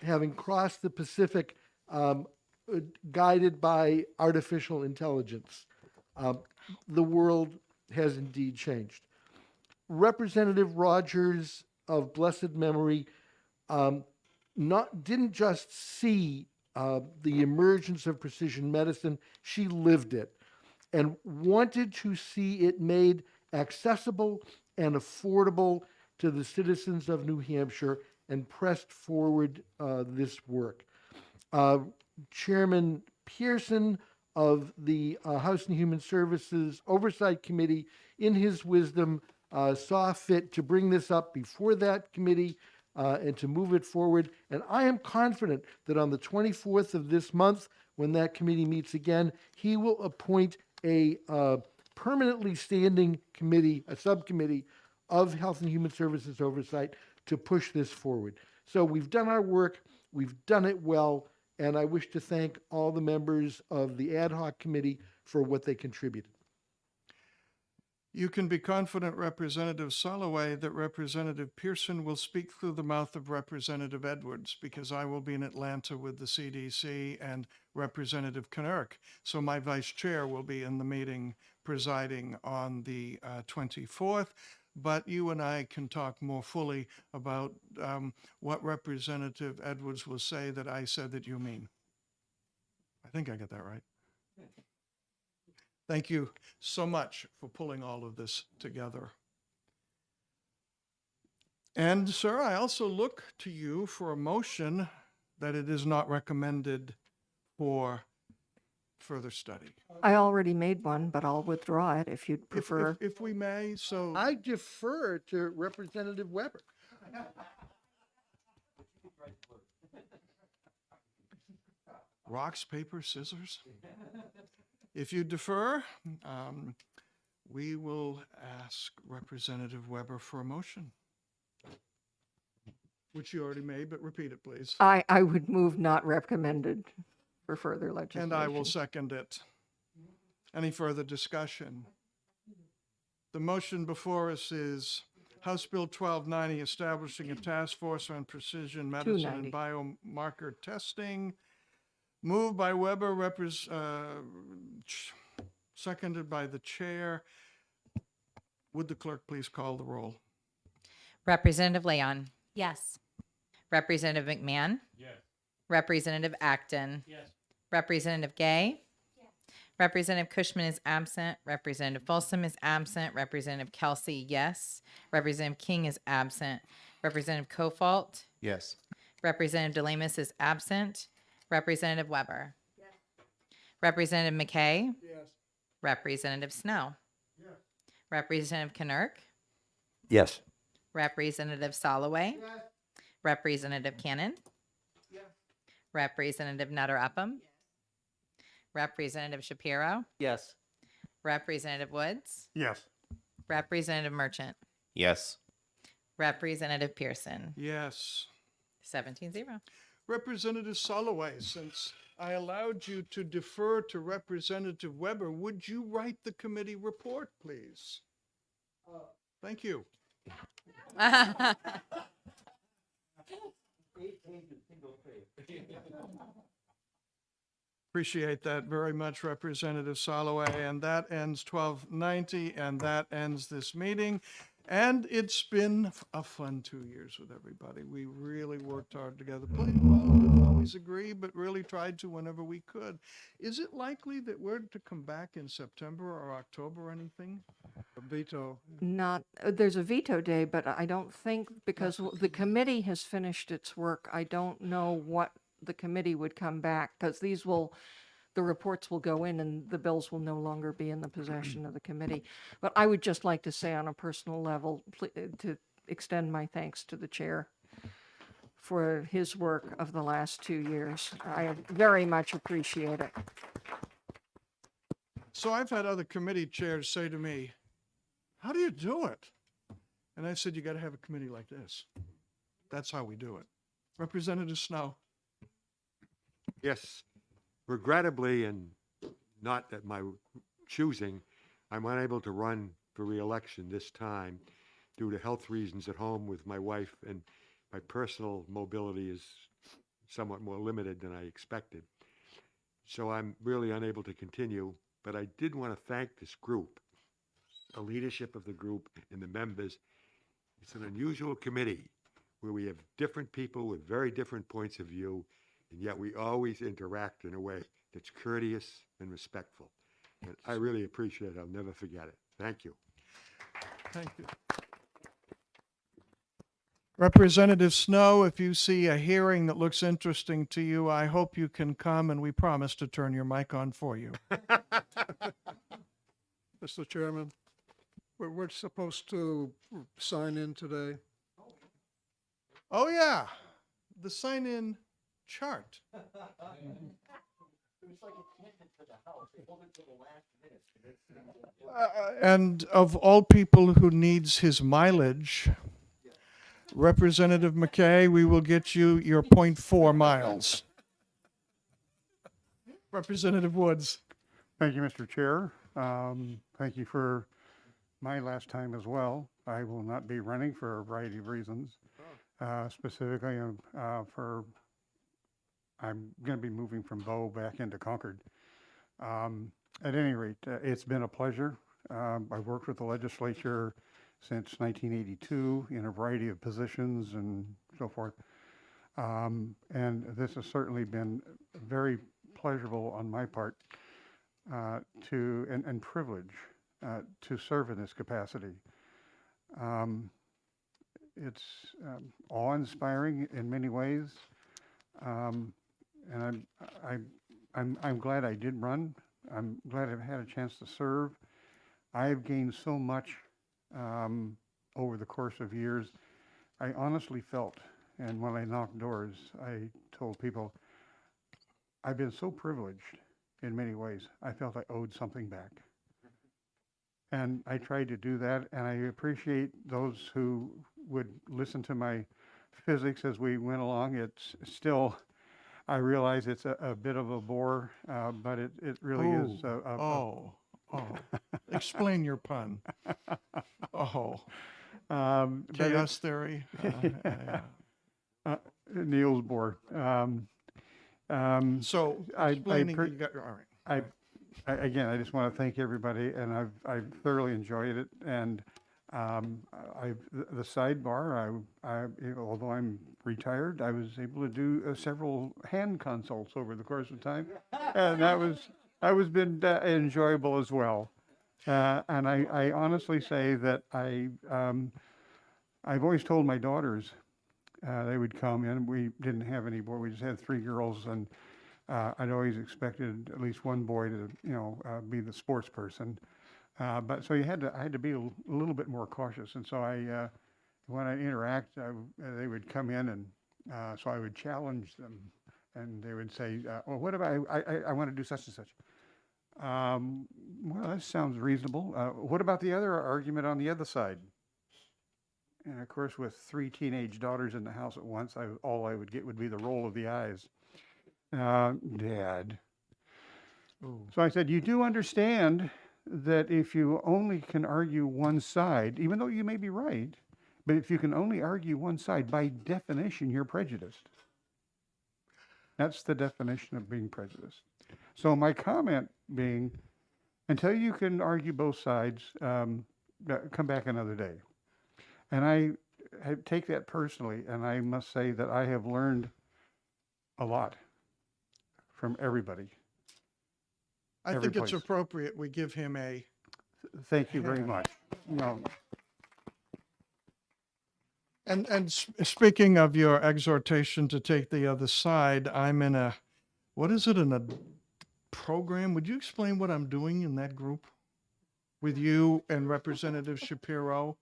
having crossed the Pacific, guided by artificial intelligence. The world has indeed changed. Representative Rogers of blessed memory didn't just see the emergence of precision medicine, she lived it and wanted to see it made accessible and affordable to the citizens of New Hampshire, and pressed forward this work. Chairman Pearson of the House and Human Services Oversight Committee, in his wisdom, saw fit to bring this up before that committee and to move it forward. And I am confident that on the 24th of this month, when that committee meets again, he will appoint a permanently standing committee, a subcommittee of Health and Human Services Oversight to push this forward. So we've done our work, we've done it well, and I wish to thank all the members of the ad hoc committee for what they contributed. You can be confident, Representative Salloway, that Representative Pearson will speak through the mouth of Representative Edwards, because I will be in Atlanta with the CDC and Representative Knirk. So my vice chair will be in the meeting presiding on the 24th. But you and I can talk more fully about what Representative Edwards will say that I said that you mean. I think I got that right. Thank you so much for pulling all of this together. And, sir, I also look to you for a motion that it is not recommended for further study. I already made one, but I'll withdraw it if you'd prefer. If we may, so. I defer to Representative Weber. Rocks, paper, scissors? If you defer, we will ask Representative Weber for a motion, which you already made, but repeat it, please. I would move not recommended for further legislation. And I will second it. Any further discussion? The motion before us is House Bill 1290, establishing a task force on precision medicine and biomarker testing. Moved by Weber, seconded by the chair. Would the clerk please call the roll? Representative Leon, Yes. Representative McMahon, Yes. Representative Acton, Yes. Representative Gay, Representative Cushman is absent. Representative Folsom is absent. Representative Kelsey, yes. Representative King is absent. Representative Kofalt, Yes. Representative DeLemus is absent. Representative Weber. Representative McKay. Yes. Representative Snow. Representative Knirk. Yes. Representative Soloway. Representative Cannon. Representative Nutter Upham. Representative Shapiro. Yes. Representative Woods. Yes. Representative Merchant. Yes. Representative Pearson. Yes. 17-0. Representative Soloway, since I allowed you to defer to Representative Weber, would you write the committee report, please? Thank you. Appreciate that very much, Representative Soloway. And that ends 1290, and that ends this meeting. And it's been a fun 2 years with everybody. We really worked hard together. Didn't always agree, but really tried to whenever we could. Is it likely that we're to come back in September or October or anything? A veto. Not, there's a veto day, but I don't think, because the committee has finished its work, I don't know what the committee would come back, because the reports will go in and the bills will no longer be in the possession of the committee. But I would just like to say on a personal level, to extend my thanks to the chair for his work of the last 2 years. I very much appreciate it. So I've had other committee chairs say to me, how do you do it? And I said, you got to have a committee like this. That's how we do it. Representative Snow. Yes, regrettably, and not at my choosing, I'm unable to run for reelection this time due to health reasons at home with my wife, and my personal mobility is somewhat more limited than I expected. So I'm really unable to continue, but I did want to thank this group, the leadership of the group and the members. It's an unusual committee where we have different people with very different points of view, and yet we always interact in a way that's courteous and respectful. And I really appreciate it. I'll never forget it. Thank you. Thank you. Representative Snow, if you see a hearing that looks interesting to you, I hope you can come, and we promise to turn your mic on for you. Mr. Chairman, we're supposed to sign in today. Oh, yeah, the sign-in chart. And of all people who needs his mileage, Representative McKay, we will get you your 0.4 miles. Representative Woods. Thank you, Mr. Chair. Thank you for my last time as well. I will not be running for a variety of reasons. Specifically, I'm going to be moving from Bow back into Concord. At any rate, it's been a pleasure. I've worked with the legislature since 1982 in a variety of positions and so forth. And this has certainly been very pleasurable on my part and privilege to serve in this capacity. It's awe-inspiring in many ways, and I'm glad I did run. I'm glad I've had a chance to serve. I've gained so much over the course of years. I honestly felt, and when I knocked doors, I told people, I've been so privileged in many ways. I felt I owed something back. And I tried to do that, and I appreciate those who would listen to my physics as we went along. It's still, I realize it's a bit of a bore, but it really is. Explain your pun. Chaos theory. Niels Bohr. So explaining, all right. Again, I just want to thank everybody, and I've thoroughly enjoyed it, and The sidebar, although I'm retired, I was able to do several hand consults over the course of time, and that was been enjoyable as well. And I honestly say that I've always told my daughters they would come in. We didn't have any boys; we just had 3 girls, and I'd always expected at least one boy to, be the sports person. But so I had to be a little bit more cautious. And so when I interact, they would come in, and so I would challenge them, and they would say, well, what about, I want to do such and such. Well, that sounds reasonable. What about the other argument on the other side? And of course, with 3 teenage daughters in the house at once, all I would get would be the roll of the eyes. Dad. Ooh. So I said, you do understand that if you only can argue one side, even though you may be right, but if you can only argue one side, by definition, you're prejudiced. That's the definition of being prejudiced. So my comment being, until you can argue both sides, come back another day. And I take that personally, and I must say that I have learned a lot from everybody. I Every think it's place. appropriate we give him a. Thank you very much. No. And speaking of your exhortation to take the other side, I'm in a, what is it, in a program? Would you explain what I'm doing in that group with you and Representative Shapiro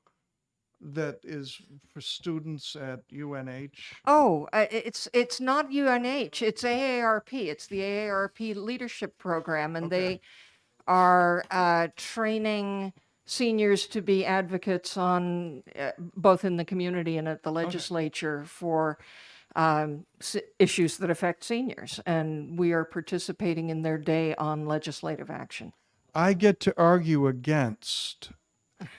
that is for students at UNH? Oh, it's not UNH, it's AARP. It's the AARP Leadership Program, and they are training seniors to be advocates on both in the community and at the legislature for issues that affect seniors. And we are participating in their day on legislative action. I get to argue against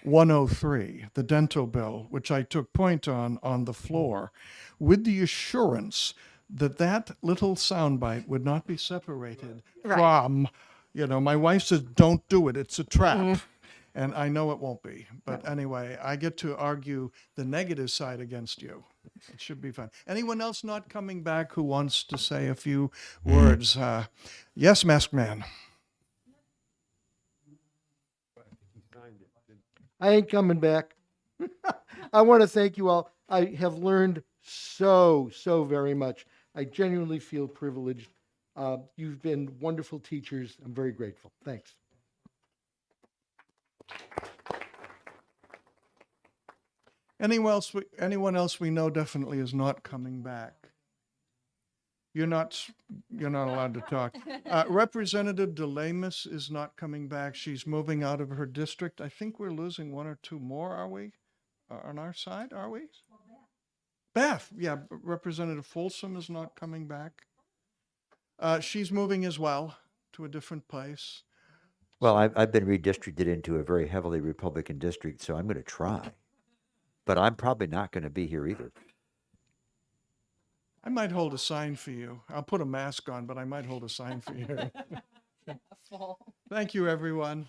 103, the dental bill, which I took point on the floor, with the assurance that that little soundbite would not be separated from, my wife says, don't do it, it's a trap. And I know it won't be. But anyway, I get to argue the negative side against you. It should be fun. Anyone else not coming back who wants to say a few words? Yes, Masked Man. I ain't coming back. I want to thank you all. I have learned so very much. I genuinely feel privileged. You've been wonderful teachers. I'm very grateful. Thanks. Anyone else we know definitely is not coming back. You're not allowed to talk. Representative DeLamus is not coming back. She's moving out of her district. I think we're losing 1 or 2 more, are we? On our side, are we? Beth, yeah, Representative Folsom is not coming back. She's moving as well to a different place. Well, I've been redistricted into a very heavily Republican district, so I'm going to try. But I'm probably not going to be here either. I might hold a sign for you. I'll put a mask on, but I might hold a sign for you. Thank you, everyone.